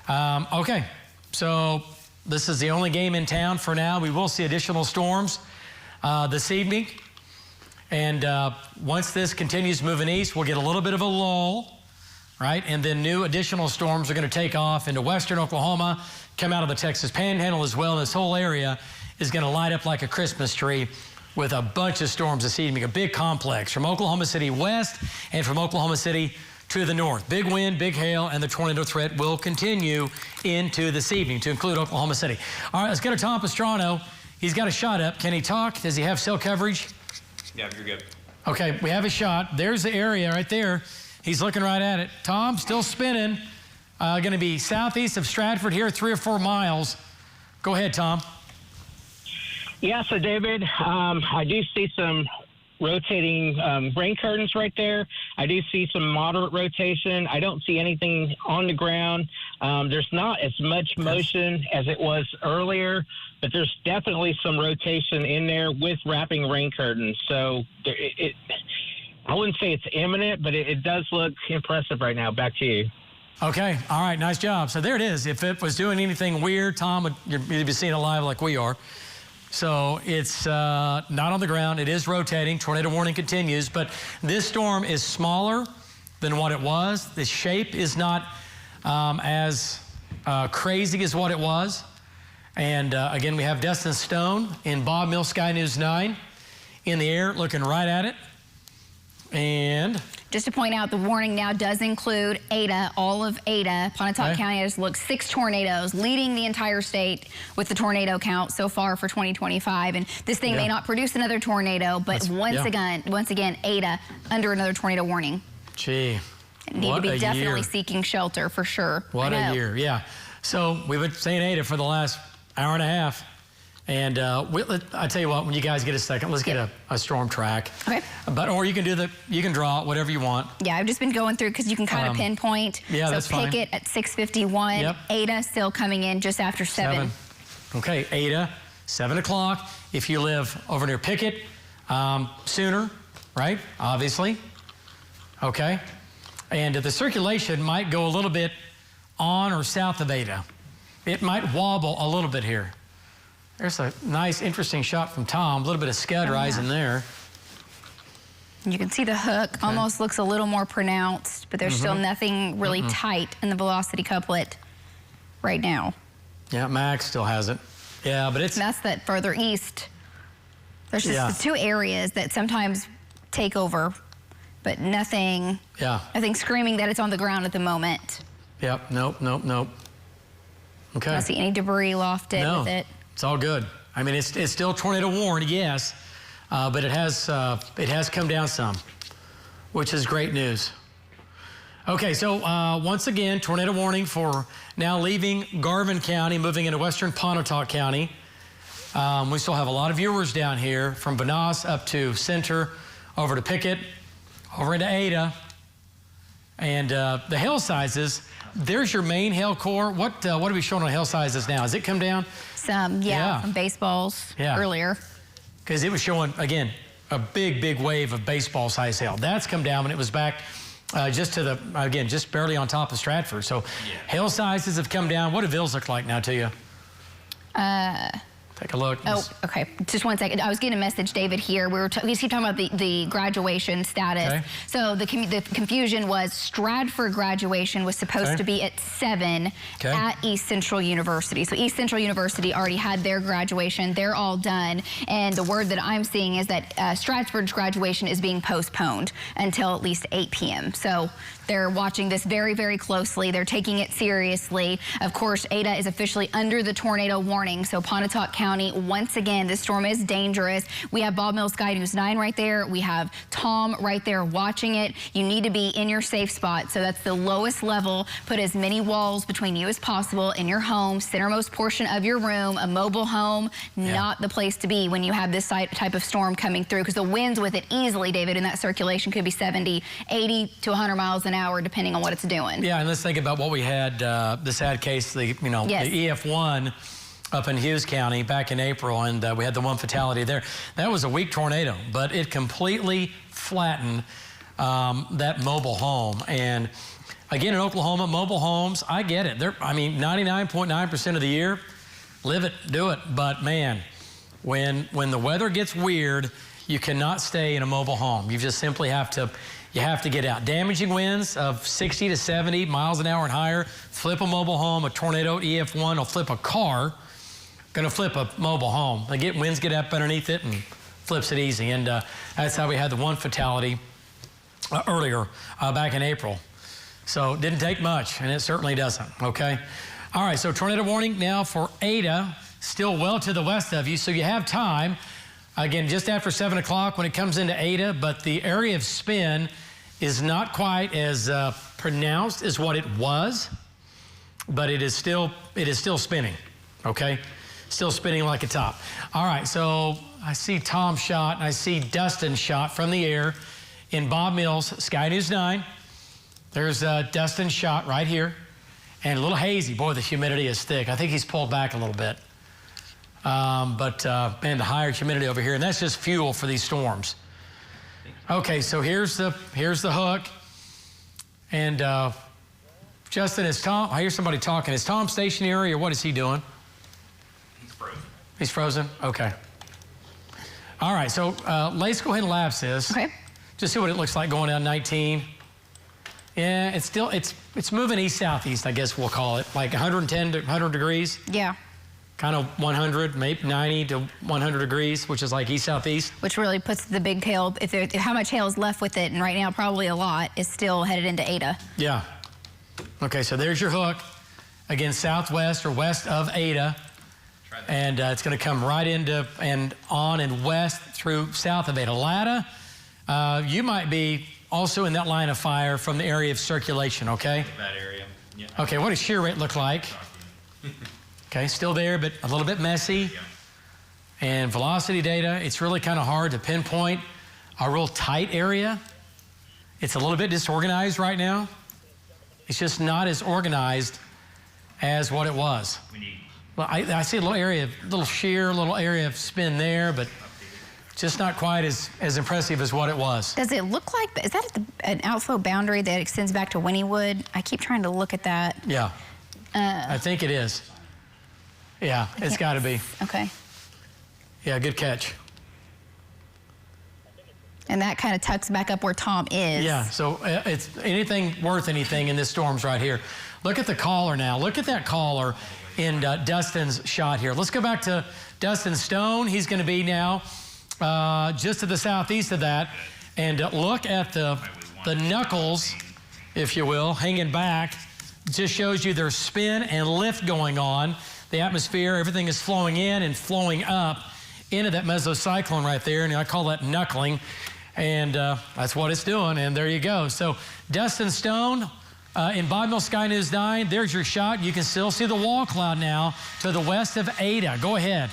Okay. So this is the only game in town for now. We will see additional storms this evening. And once this continues moving east, we'll get a little bit of a lull, right? And then new additional storms are going to take off into western Oklahoma, come out of the Texas Panhandle as well. This whole area is going to light up like a Christmas tree with a bunch of storms this evening, a big complex from Oklahoma City west and from Oklahoma City to the north. Big wind, big hail, and the tornado threat will continue into this evening to include Oklahoma City. All right, let's go to Tom Pastrano. He's got a shot up. Can he talk? Does he have cell coverage? Yeah, you're good. Okay, we have a shot. There's the area right there. He's looking right at it. Tom, still spinning. Going to be southeast of Stratford here, 3 or 4 miles. Go ahead, Tom. Yeah, so David, I do see some rotating rain curtains right there. I do see some moderate rotation. I don't see anything on the ground. There's not as much motion as it was earlier, but there's definitely some rotation in there with wrapping rain curtains. So I wouldn't say it's imminent, but it does look impressive right now. Back to you. Okay. All right. Nice job. So there it is. If it was doing anything weird, Tom, you'd be seeing it live like we are. So it's not on the ground. It is rotating. Tornado warning continues. But this storm is smaller than what it was. The shape is not as crazy as what it was. And again, we have Destin Stone in Bob Mills Sky News 9 in the air looking right at it. And just to point out, the warning now does include Ada, all of Ada. Pontotoc County has looked 6 tornadoes, leading the entire state with the tornado count so far for 2025. And this thing may not produce another tornado, but once again, Ada under another tornado warning. Gee, need to be definitely seeking shelter for sure. What a year, yeah. So we've been saying Ada for the last hour and a half. And I tell you what, when you guys get a second, let's get a storm track. Okay. Or you can draw it, whatever you want. Yeah, I've just been going through because you can kind of pinpoint. Yeah, that's fine. So pick it at 6:51. Yep. Ada still coming in just after 7. Okay, Ada, 7 o'clock. If you live over near Pickett, sooner, right? Obviously. Okay. And the circulation might go a little bit on or south of Ada. It might wobble a little bit here. There's a nice, interesting shot from Tom. A little bit of scud rising there. You can see the hook almost looks a little more pronounced, but there's still nothing really tight in the velocity couplet right now. Yeah, Max still has it. Yeah, but it's... And that's that further east. There's just the 2 areas that sometimes take over, but nothing, nothing screaming that it's on the ground at the moment. Yep, nope. Okay. I don't see any debris lofted with it. It's all good. I mean, it's still tornado warned, yes, but it has come down some, which is great news. Okay, so once again, tornado warning for now leaving Garvin County, moving into western Pontotoc County. We still have a lot of viewers down here from Vanasse up to Center, over to Pickett, over into Ada, and the hail sizes. There's your main hail core. What are we showing on hail sizes now? Has it come down? Some, from baseballs earlier. Because it was showing, again, a big wave of baseball-sized hail. That's come down when it was back just barely on top of Stratford. So hail sizes have come down. What do Vills look like now to you? Take a look. Oh, okay. Just one second. I was getting a message, David, here. We keep talking about the graduation status. Okay. So the confusion was Stratford graduation was supposed to be at 7 at East Central University. So East Central University already had their graduation. They're all done. And the word that I'm seeing is that Stratford's graduation is being postponed until at least 8 p.m. So they're watching this very, very closely. They're taking it seriously. Of course, Ada is officially under the tornado warning. So Pontotoc County, once again, this storm is dangerous. We have Bob Mills Sky News 9 right there. We have Tom right there watching it. You need to be in your safe spot. So that's the lowest level. Put as many walls between you as possible in your home, centermost portion of your room. A mobile home, not the place to be when you have this type of storm coming through, because the winds with it easily, David, in that circulation could be 70, 80 to 100 miles an hour, depending on what it's doing. Yeah, and let's think about what we had, the sad case, the EF1 up in Hughes County back in April, and we had the one fatality there. That was a weak tornado, but it completely flattened that mobile home. And again, in Oklahoma, mobile homes, I get it. I mean, 99.9% of the year, live it, do it. But man, when the weather gets weird, you cannot stay in a mobile home. You just simply have to get out. Damaging winds of 60 to 70 miles an hour and higher. Flip a mobile home. A tornado EF1 will flip a car. Going to flip a mobile home. Winds get up underneath it and flips it easy. And that's how we had the one fatality earlier back in April. So it didn't take much, and it certainly doesn't, okay? All right, so tornado warning now for Ada, still well to the west of you, so you have time. Again, just after 7 o'clock when it comes into Ada, but the area of spin is not quite as pronounced as what it was, but it is still spinning, okay? Still spinning like a top. All right, so I see Tom shot, and I see Dustin shot from the air in Bob Mills, Sky News 9. There's Dustin shot right here, and a little hazy. Boy, the humidity is thick. I think he's pulled back a little bit. Man, the higher humidity over here, and that's just fuel for these storms. Okay, so here's the hook, and Justin, is Tom? I hear somebody talking. Is Tom stationary, or what is he doing? He's frozen. He's frozen. Okay. All right, so let's go ahead and lapse this. Okay. Just see what it looks like going down 19. Yeah, it's moving east-southeast, I guess we'll call it, like 110 to 100 degrees. Yeah. Kind of 100, maybe 90 to 100 degrees, which is like east-southeast. Which really puts the big hail, how much hail is left with it, and right now probably a lot, is still headed into Ada. Yeah. Okay, so there's your hook. Again, southwest or west of Ada. And it's going to come right into and on and west through south of Ada. Latta, you might be also in that line of fire from the area of circulation, okay? That area, yeah. Okay, what does shear rate look like? Okay, still there, but a little bit messy. Yeah. And velocity data, it's really kind of hard to pinpoint a real tight area. It's a little bit disorganized right now. It's just not as organized as what it was. Well, I see a little area, little shear, little area of spin there, but just not quite as impressive as what it was. Does it look like, is that an outflow boundary that extends back to Wynnewood? I keep trying to look at that. Yeah, I think it is. Yeah, it's got to be. Okay. Yeah, good catch. And that kind of tucks back up where Tom is. Yeah, so it's anything worth anything in this storm's right here. Look at the caller now. Look at that caller in Dustin's shot here. Let's go back to Dustin Stone. He's going to be now just to the southeast of that. And look at the knuckles, if you will, hanging back. Just shows you there's spin and lift going on. The atmosphere, everything is flowing in and flowing up into that mesocyclone right there. And I call that knuckling. And that's what it's doing. And there you go. So Dustin Stone in Bob Mills Sky News 9, there's your shot. You can still see the wall cloud now to the west of Ada. Go ahead.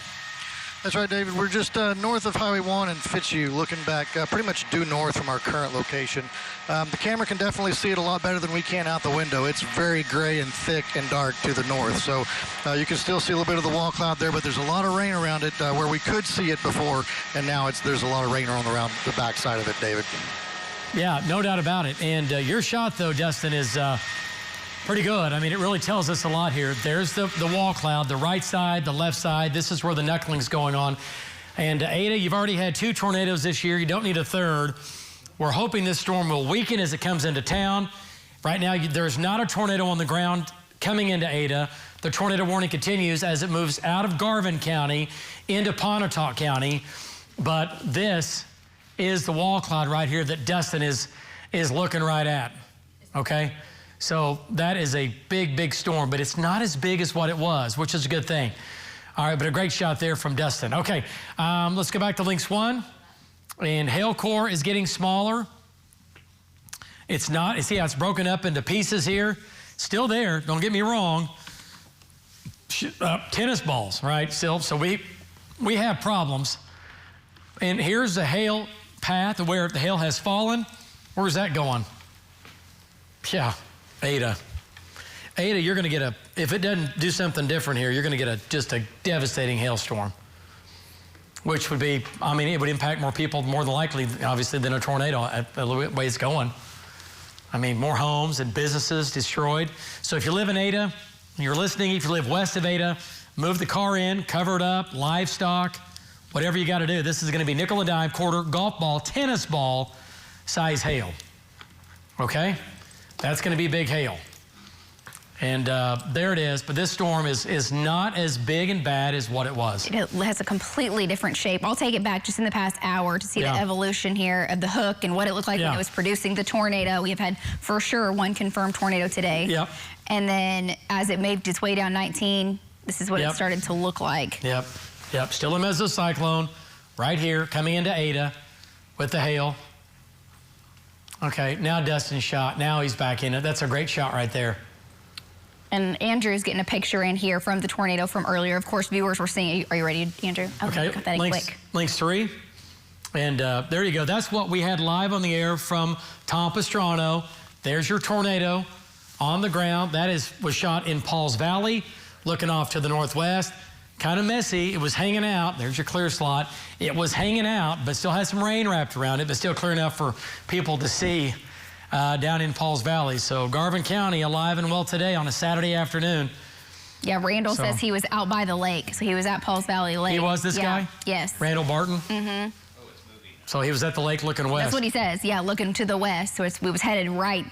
That's right, David. We're just north of Highway 1 and Fitzhugh, looking back pretty much due north from our current location. The camera can definitely see it a lot better than we can out the window. It's very gray and thick and dark to the north. So you can still see a little bit of the wall cloud there, but there's a lot of rain around it where we could see it before, and now there's a lot of rain around the backside of it, David. Yeah, no doubt about it. And your shot, though, Dustin, is Pretty good. I mean, it really tells us a lot here. There's the wall cloud, the right side, the left side. This is where the knuckling's going on. And Ada, you've already had 2 tornadoes this year. You don't need a third. We're hoping this storm will weaken as it comes into town. Right now, there's not a tornado on the ground coming into Ada. The tornado warning continues as it moves out of Garvin County into Pontotoc County. But this is the wall cloud right here that Dustin is looking right at, okay? So that is a big, big storm, but it's not as big as what it was, which is a good thing. All right, but a great shot there from Dustin. Okay, let's go back to Lynx 1. And hail core is getting smaller. It's not, you see how it's broken up into pieces here? Still there, don't get me wrong. Tennis balls, right, still. So we have problems. And here's the hail path where the hail has fallen. Where's that going? Yeah, Ada. Ada, you're going to get if it doesn't do something different here, you're going to get just a devastating hailstorm, which would be, I mean, it would impact more people more than likely, obviously, than a tornado at the way it's going. I mean, more homes and businesses destroyed. So if you live in Ada, and you're listening, if you live west of Ada, move the car in, cover it up, livestock, whatever you got to do. This is going to be nickel and dime, quarter, golf ball, tennis ball size hail. Okay? That's going to be big hail. And there it is. But this storm is not as big and bad as what it was. It has a completely different shape. I'll take it back just in the past hour to see the evolution here of the hook and what it looked like when it was producing the tornado. We have had, for sure, 1 confirmed tornado today. Yep. And then as it made its way down 19, this is what it started to look like. Yep. Yep. Still a mesocyclone right here coming into Ada with the hail. Okay, now Dustin's shot. Now he's back in it. That's a great shot right there. And Andrew's getting a picture in here from the tornado from earlier. Of course, viewers were seeing. Are you ready, Andrew? Okay, got that in quick. Lynx 3. And there you go. That's what we had live on the air from Tom Pastrano. There's your tornado on the ground. That was shot in Pauls Valley, looking off to the northwest. Kind of messy. It was hanging out. There's your clear slot. It was hanging out, but still had some rain wrapped around it, but still clear enough for people to see down in Pauls Valley. So Garvin County alive and well today on a Saturday afternoon. Yeah, Randall says he was out by the lake. So he was at Pauls Valley Lake. He was this guy? Yes. Randall Barton? Mm-hmm. Oh, it's moving. So he was at the lake looking west. That's what he says. Yeah, looking to the west. So we was headed right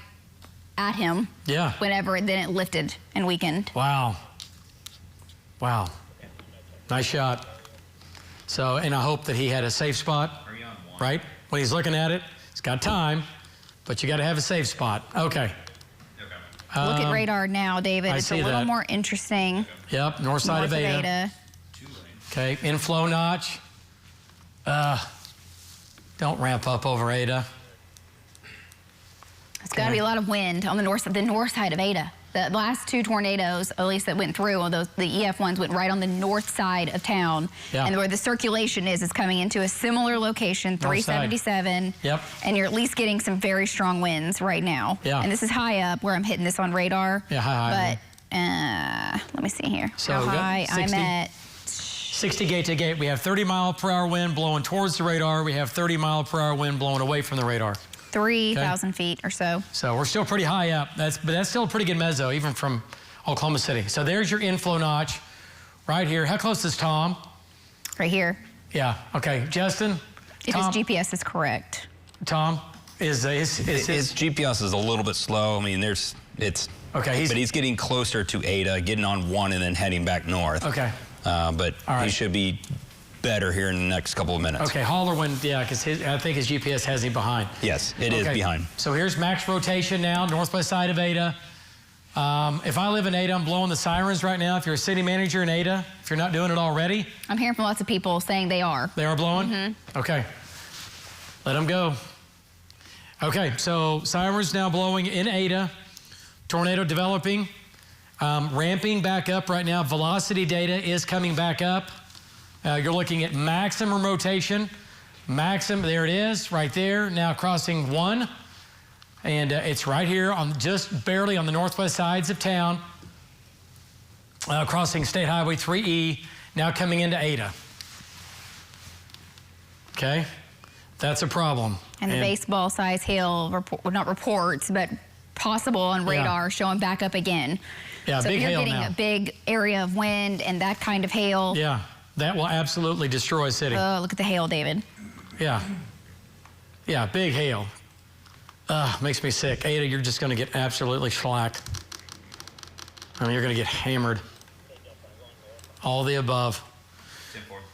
at him. Yeah. Whenever then it lifted and weakened. Wow. Wow. Nice shot. So, and I hope that he had a safe spot. Are you on 1? Right? When he's looking at it, he's got time, but you got to have a safe spot. Okay. Look at radar now, David. It's a little more interesting. Yep, north side of Ada. Okay, inflow notch. Don't ramp up over Ada. It's got to be a lot of wind on the north side of Ada. The last 2 tornadoes, at least that went through, the EF ones went right on the north side of town. Yeah. And where the circulation is coming into a similar location, 377. Yep. And you're at least getting some very strong winds right now. Yeah. And this is high up where I'm hitting this on radar. Yeah, high. But let me see here. So how high 60, I'm at. 60 gate to gate. We have 30-mile-per-hour wind blowing towards the radar. We have 30-mile-per-hour wind blowing away from the radar. 3,000 feet or so. So we're still pretty high up. But that's still a pretty good meso, even from Oklahoma City. So there's your inflow notch right here. How close is Tom? Right here. Yeah. Okay. Justin? If his GPS is correct. Tom? His GPS is a little bit slow. I mean, but he's getting closer to Ada, getting on 1 and then heading back north. Okay. But he should be better here in the next couple of minutes. Okay, hauler wind, yeah, because I think his GPS has him behind. Yes, it is behind. So here's max rotation now, northwest side of Ada. If I live in Ada, I'm blowing the sirens right now. If you're a city manager in Ada, if you're not doing it already. I'm hearing from lots of people saying they are. They are blowing? Mm-hmm. Okay. Let them go. Okay, so sirens now blowing in Ada. Tornado developing. Ramping back up right now. Velocity data is coming back up. You're looking at maximum rotation. There it is, right there. Now crossing 1. And it's right here on just barely on the northwest sides of town. Crossing State Highway 3E, now coming into Ada. Okay, that's a problem. And the baseball size hail, not reports, but possible on radar showing back up again. Yeah, so big hail now. So you're getting a big area of wind and that kind of hail. Yeah, that will absolutely destroy a city. Oh, look at the hail, David. Yeah. Yeah, big hail. Makes me sick. Ada, you're just going to get absolutely shellacked. I mean, you're going to get hammered. All the above.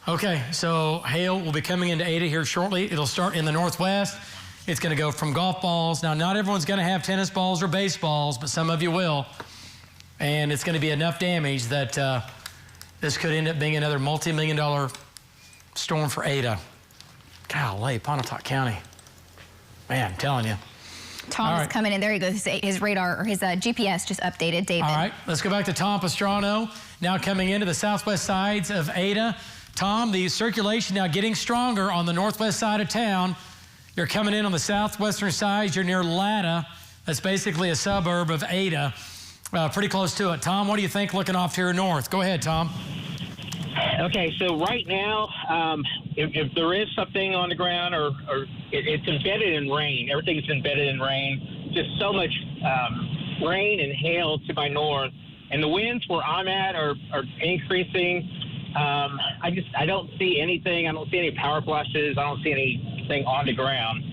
Okay, so hail will be coming into Ada here shortly. It'll start in the northwest. It's going to go from golf balls. Now, not everyone's going to have tennis balls or baseballs, but some of you will. And it's going to be enough damage that this could end up being another multi-million-dollar storm for Ada. Golly, Pontotoc County. Man, I'm telling you. Tom is coming in. There he goes. His radar, or his GPS just updated, David. All right, let's go back to Tom Pastrano. Now coming into the southwest sides of Ada. Tom, the circulation now getting stronger on the northwest side of town. You're coming in on the southwestern side. You're near Latta. That's basically a suburb of Ada. Pretty close to it. Tom, what do you think looking off to your north? Go ahead, Tom. Okay, so right now, if there is something on the ground or it's embedded in rain, everything's embedded in rain, just so much rain and hail to my north. And the winds where I'm at are increasing. I don't see anything. I don't see any power flashes. I don't see anything on the ground.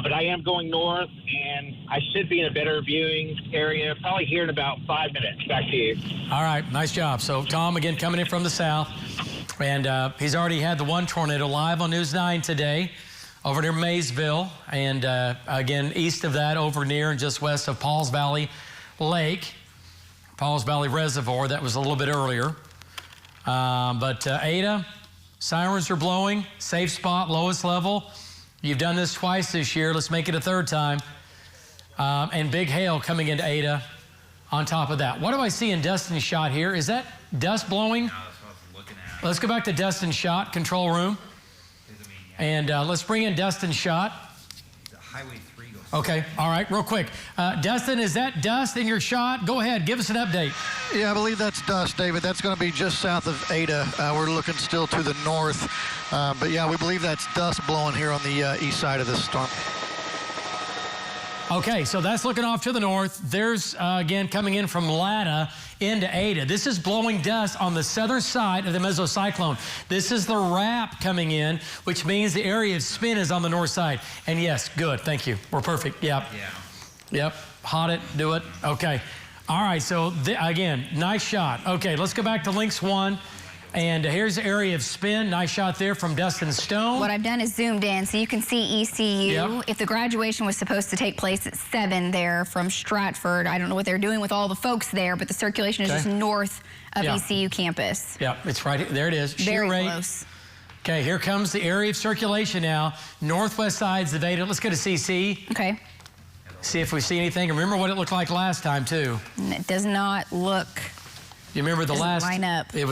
But I am going north, and I should be in a better viewing area probably here in about 5 minutes. Back to you. All right, nice job. So Tom, again, coming in from the south, and he's already had the one tornado live on News 9 today over near Maysville, and again, east of that over near and just west of Pauls Valley Lake, Pauls Valley Reservoir. That was a little bit earlier. But Ada, sirens are blowing, safe spot, lowest level. You've done this twice this year. Let's make it a third time. And big hail coming into Ada on top of that. What do I see in Dustin's shot here? Is that dust blowing? No, that's what I was looking at. Let's go back to Dustin's shot, control room. And let's bring in Dustin's shot. The Highway 3 goes. Okay, all right, real quick. Dustin, is that dust in your shot? Go ahead, give us an update. Yeah, I believe that's dust, David. That's going to be just south of Ada. We're looking still to the north. But yeah, we believe that's dust blowing here on the east side of this storm. Okay, so that's looking off to the north. There's, again, coming in from Latta into Ada. This is blowing dust on the southern side of the mesocyclone. This is the wrap coming in, which means the area of spin is on the north side. And yes, good, thank you. We're perfect, yep. Yeah. Yep, hot it, do it, okay. All right, so again, nice shot. Okay, let's go back to Lynx 1. And here's the area of spin. Nice shot there from Dustin Stone. What I've done is zoomed in so you can see ECU. Yep. If the graduation was supposed to take place at 7 there from Stratford, I don't know what they're doing with all the folks there, but the circulation is just north of ECU campus. Yeah, it's right there. It is. Very close. Okay, here comes the area of circulation now. Northwest sides of Ada. Let's go to CC. Okay. See if we see anything. Remember what it looked like last time, too. And it does not look. You remember the last line up. It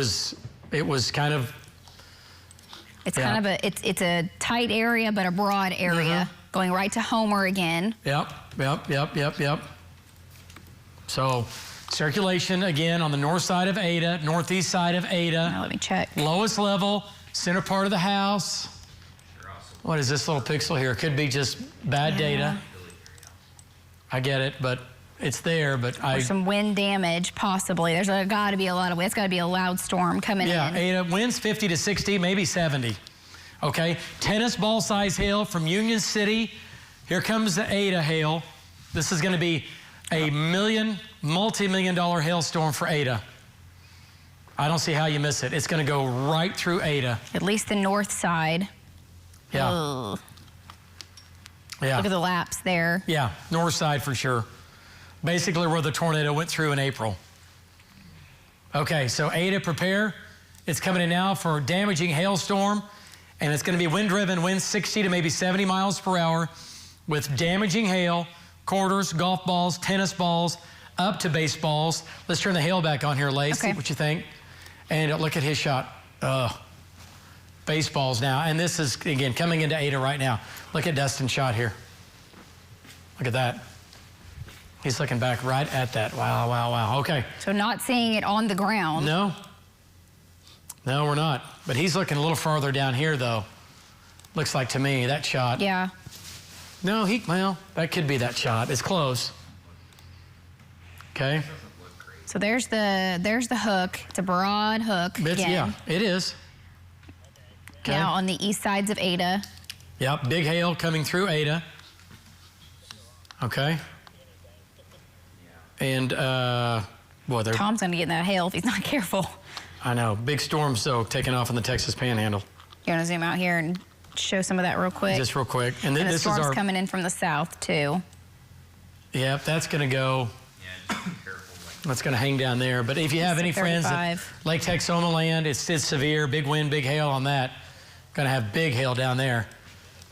was kind of. It's kind of it's a tight area, but a broad area, going right to Homer again. Yep. So circulation again on the north side of Ada, northeast side of Ada. Now let me check. Lowest level, center part of the house. What is this little pixel here? Could be just bad data. I get it, but it's there, but or some wind damage, possibly. There's got to be a lot of wind. It's got to be a loud storm coming in. Yeah, Ada, winds 50 to 60, maybe 70. Okay, tennis ball size hail from Union City. Here comes the Ada hail. This is going to be a multi-million-dollar hailstorm for Ada. I don't see how you miss it. It's going to go right through Ada. At least the north side. Yeah. Ugh. Yeah. Look at the laps there. Yeah, north side for sure. Basically where the tornado went through in April. Okay, so Ada, prepare. It's coming in now for a damaging hailstorm, and it's going to be wind-driven, winds 60 to maybe 70 miles per hour with damaging hail, quarters, golf balls, tennis balls, up to baseballs. Let's turn the hail back on here, Lace, see what you think. And look at his shot. Baseballs now, and this is, again, coming into Ada right now. Look at Dustin's shot here. Look at that. He's looking back right at that. Wow, wow, wow. Okay. So not seeing it on the ground. No. No, we're not. But he's looking a little farther down here, though. Looks like to me, that shot. Yeah. No, well, that could be that shot. It's close. Okay. So there's the hook. It's a broad hook. Yeah, it is. Okay. Now on the east sides of Ada. Yep, big hail coming through Ada. Okay. And, boy, Tom's going to get in that hail if he's not careful. I know. Big storms, though, taking off in the Texas Panhandle. You want to zoom out here and show some of that real quick? Just real quick. And then the this storm's is our coming in from the south, too. Yep, that's going to go. That's going to hang down there. But if you have any friends at Lake Texoma land, it's severe, big wind, big hail on that. Going to have big hail down there.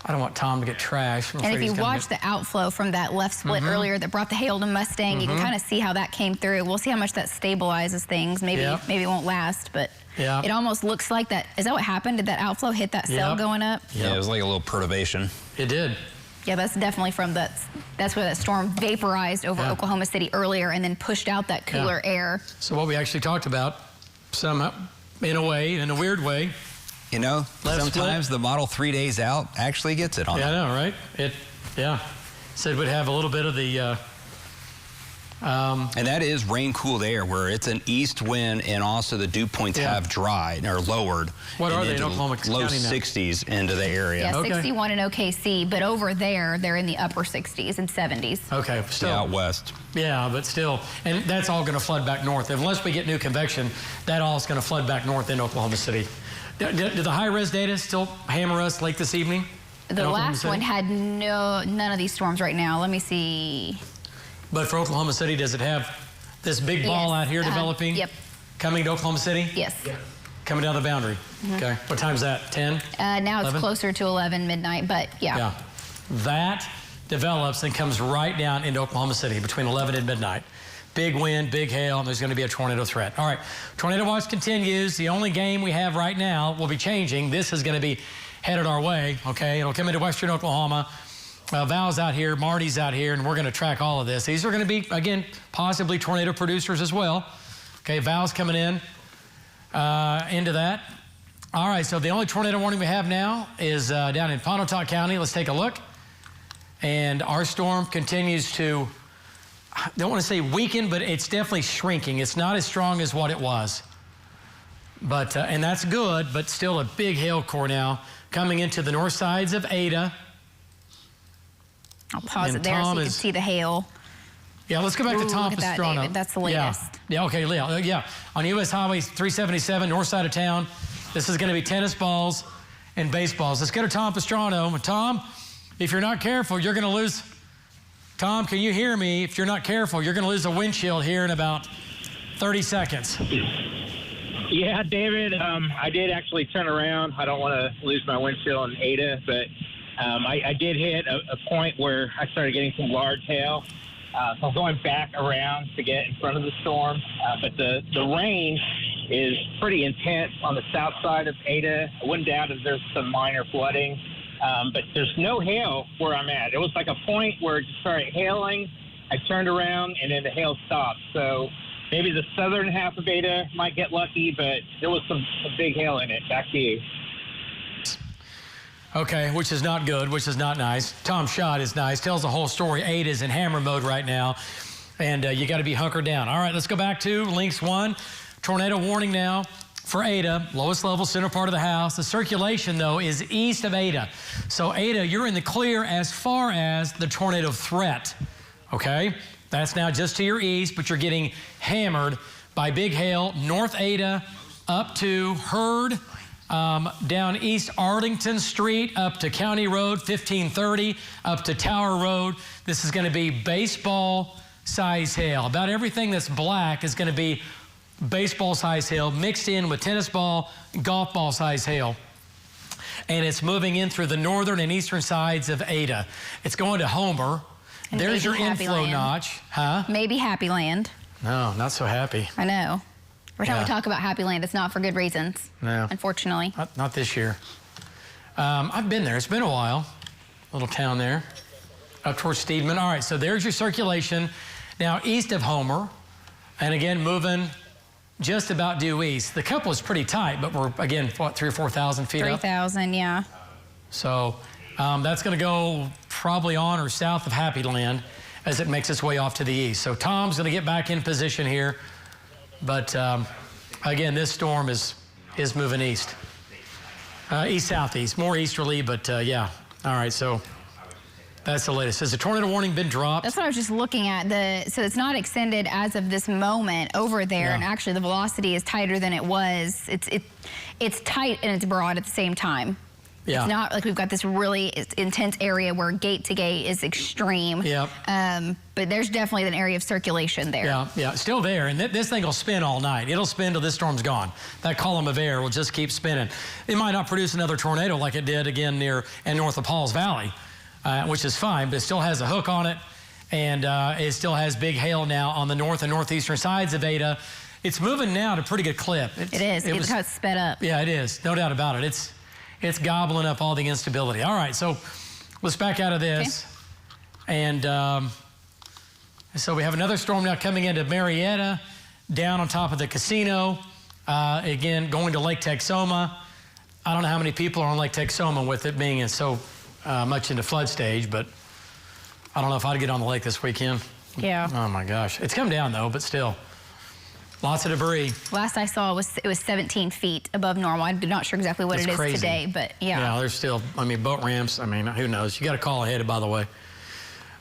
I don't want Tom to get trashed. And if you watch the outflow from that left split earlier that brought the hail to Mustang, you can kind of see how that came through. We'll see how much that stabilizes things. Maybe it won't last, but it almost looks like that. Is that what happened? Did that outflow hit that cell going up? Yeah, it was like a little perturbation. It did. Yeah, that's definitely from that's where that storm vaporized over Oklahoma City earlier and then pushed out that cooler air. So what we actually talked about, in a weird way. You know, sometimes the model 3 days out actually gets it on. Yeah, I know, right? Said we'd have a little bit of the. And that is rain-cooled air, where it's an east wind, and also the dew points have dried or lowered. What are they in Oklahoma County now? Low 60s into the area. Yeah, 61 in OKC, but over there, they're in the upper 60s and 70s. Okay, still. Out west. Yeah, but still. And that's all going to flood back north. Unless we get new convection, that all is going to flood back north in Oklahoma City. Did the high-res data still hammer us late this evening? The last one had none of these storms right now. Let me see. But for Oklahoma City, does it have this big ball out here developing? Yep. Coming to Oklahoma City? Yes. Coming down the boundary. Okay. What time's that? 10? Now 11? It's closer to 11 midnight, but yeah. That develops and comes right down into Oklahoma City between 11 and midnight. Big wind, big hail, and there's going to be a tornado threat. All right, tornado watch continues. The only game we have right now will be changing. This is going to be headed our way, okay? It'll come into western Oklahoma. Val's out here, Marty's out here, and we're going to track all of this. These are going to be, again, possibly tornado producers as well. Okay, Val's coming in into that. All right, so the only tornado warning we have now is down in Pontotoc County. Let's take a look. And our storm continues to, I don't want to say weaken, but it's definitely shrinking. It's not as strong as what it was. But, and that's good, but still a big hail core now coming into the north sides of Ada. I'll pause it there so you can see the hail. Yeah, let's go back to Tom Pastrana. David. That's the latest. Yeah, okay, Leah. Yeah, on U.S. Highway 377, north side of town. This is going to be tennis balls and baseballs. Let's go to Tom Pastrana. Tom, if you're not careful, you're going to lose. Tom, can you hear me? If you're not careful, you're going to lose a windshield here in about 30 seconds. Yeah, David, I did actually turn around. I don't want to lose my windshield in Ada, but I did hit a point where I started getting some large hail. So I'm going back around to get in front of the storm. But the rain is pretty intense on the south side of Ada. I wouldn't doubt if there's some minor flooding. But there's no hail where I'm at. It was like a point where it just started hailing. I turned around, and then the hail stopped. So maybe the southern half of Ada might get lucky, but there was some big hail in it. Back to you. Okay, which is not good, which is not nice. Tom's shot is nice, tells the whole story. Ada is in hammer mode right now, and you got to be hunkered down. All right, let's go back to Lynx 1. Tornado warning now for Ada, lowest level, center part of the house. The circulation, though, is east of Ada. So, Ada, you're in the clear as far as the tornado threat, okay? That's now just to your east, but you're getting hammered by big hail, north Ada up to Hurd, down East Arlington Street, up to County Road 1530, up to Tower Road. This is going to be baseball size hail. About everything that's black is going to be baseball size hail mixed in with tennis ball, golf ball size hail. And it's moving in through the northern and eastern sides of Ada. It's going to Homer. And there's your inflow notch. Huh? Maybe Happy Land. No, not so happy. I know. Every time we talk about Happy Land, it's not for good reasons. No. Unfortunately. Not this year. I've been there. It's been a while. Little town there. Up towards Steedman. All right, so there's your circulation. Now, east of Homer. And again, moving just about due east. The couple is pretty tight, but we're, again, what, 3,000 or 4,000 feet up? 3,000, yeah. So that's going to go probably on or south of Happy Land. as it makes its way off to the east. So Tom's going to get back in position here. But again, this storm is moving east. East-southeast, more easterly, but yeah. All right, so that's the latest. Has the tornado warning been dropped? That's what I was just looking at. So it's not extended as of this moment over there, and actually the velocity is tighter than it was. It's tight and it's broad at the same time. Yeah. It's not like we've got this really intense area where gate to gate is extreme. Yep. But there's definitely an area of circulation there. Yeah, still there. And this thing will spin all night. It'll spin till this storm's gone. That column of air will just keep spinning. It might not produce another tornado like it did again near and north of Pauls Valley, which is fine, but it still has a hook on it. And it still has big hail now on the north and northeastern sides of Ada. It's moving now at a pretty good clip. It is. It's how it's sped up. Yeah, it is. No doubt about it. It's gobbling up all the instability. All right, so let's back out of this. Okay. And so we have another storm now coming into Marietta, down on top of the casino. Again, going to Lake Texoma. I don't know how many people are on Lake Texoma with it being so much into flood stage, but I don't know if I'd get on the lake this weekend. Yeah. Oh my gosh. It's come down though, but still. Lots of debris. Last I saw it was 17 feet above normal. I'm not sure exactly what it is today, but yeah. Yeah, there's still, boat ramps. Who knows? You got to call ahead, by the way.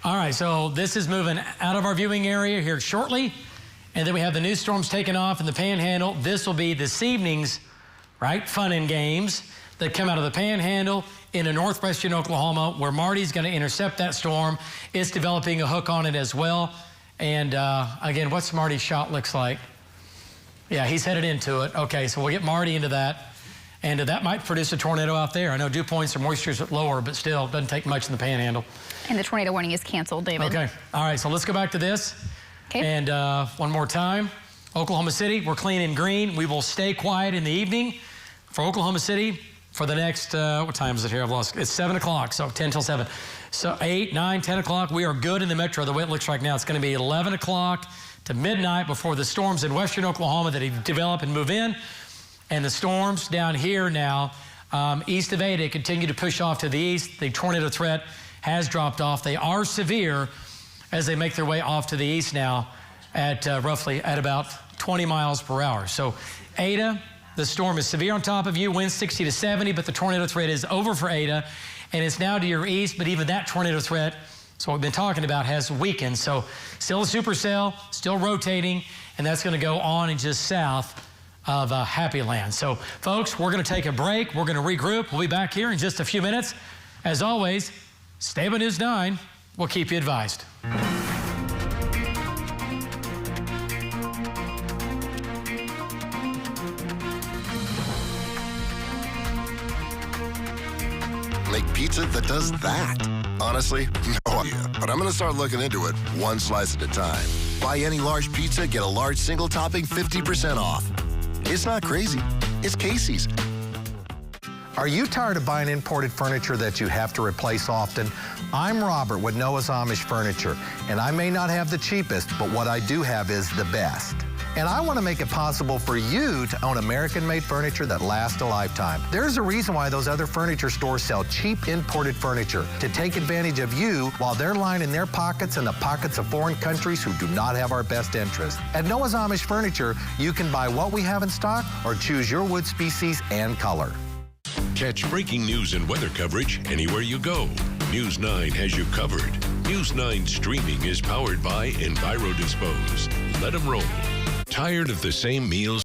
All right, so this is moving out of our viewing area here shortly. And then we have the new storms taking off in the Panhandle. This will be this evening's, fun and games that come out of the Panhandle into northwestern Oklahoma, where Marty's going to intercept that storm. It's developing a hook on it as well. And again, what's Marty's shot looks like? Yeah, he's headed into it. Okay, so we'll get Marty into that. And that might produce a tornado out there. I know dew points or moisture is lower, but still, it doesn't take much in the Panhandle. And the tornado warning is canceled, David. Okay. All right, so let's go back to this. Okay. And one more time. Oklahoma City, we're clean and green. We will stay quiet in the evening for Oklahoma City for the next, what time is it here? I've lost. It's 7 o'clock, so 10 till 7. So 8, 9, 10 o'clock, we are good in the metro. The way it looks right now, it's going to be 11 o'clock to midnight before the storms in western Oklahoma that develop and move in. And the storms down here now, east of Ada, continue to push off to the east. The tornado threat has dropped off. They are severe as they make their way off to the east now at roughly at about 20 miles per hour. So Ada, the storm is severe on top of you, winds 60 to 70, but the tornado threat is over for Ada, and it's now to your east, but even that tornado threat, so what we've been talking about, has weakened. So still a supercell, still rotating, and that's going to go on and just south of Happy Land. So folks, we're going to take a break. We're going to regroup. We'll be back here in just a few minutes. As always, stay by News 9. We'll keep you advised. Make pizza that does that? Honestly, no idea, but I'm going to start looking into it one slice at a time. Buy any large pizza, get a large single topping 50% off. It's not crazy. It's Casey's. Are you tired of buying imported furniture that you have to replace often? I'm Robert with Noah's Amish Furniture, and I may not have the cheapest, but what I do have is the best. And I want to make it possible for you to own American-made furniture that lasts a lifetime. There's a reason why those other furniture stores sell cheap imported furniture, to take advantage of you while they're lining their pockets and the pockets of foreign countries who do not have our best interest. At Noah's Amish Furniture, you can buy what we have in stock or choose your wood species and color. Catch breaking news and weather coverage anywhere you go. News 9 has you covered. News 9 streaming is powered by EnviroDispose. Let them roll. Tired of the same meals?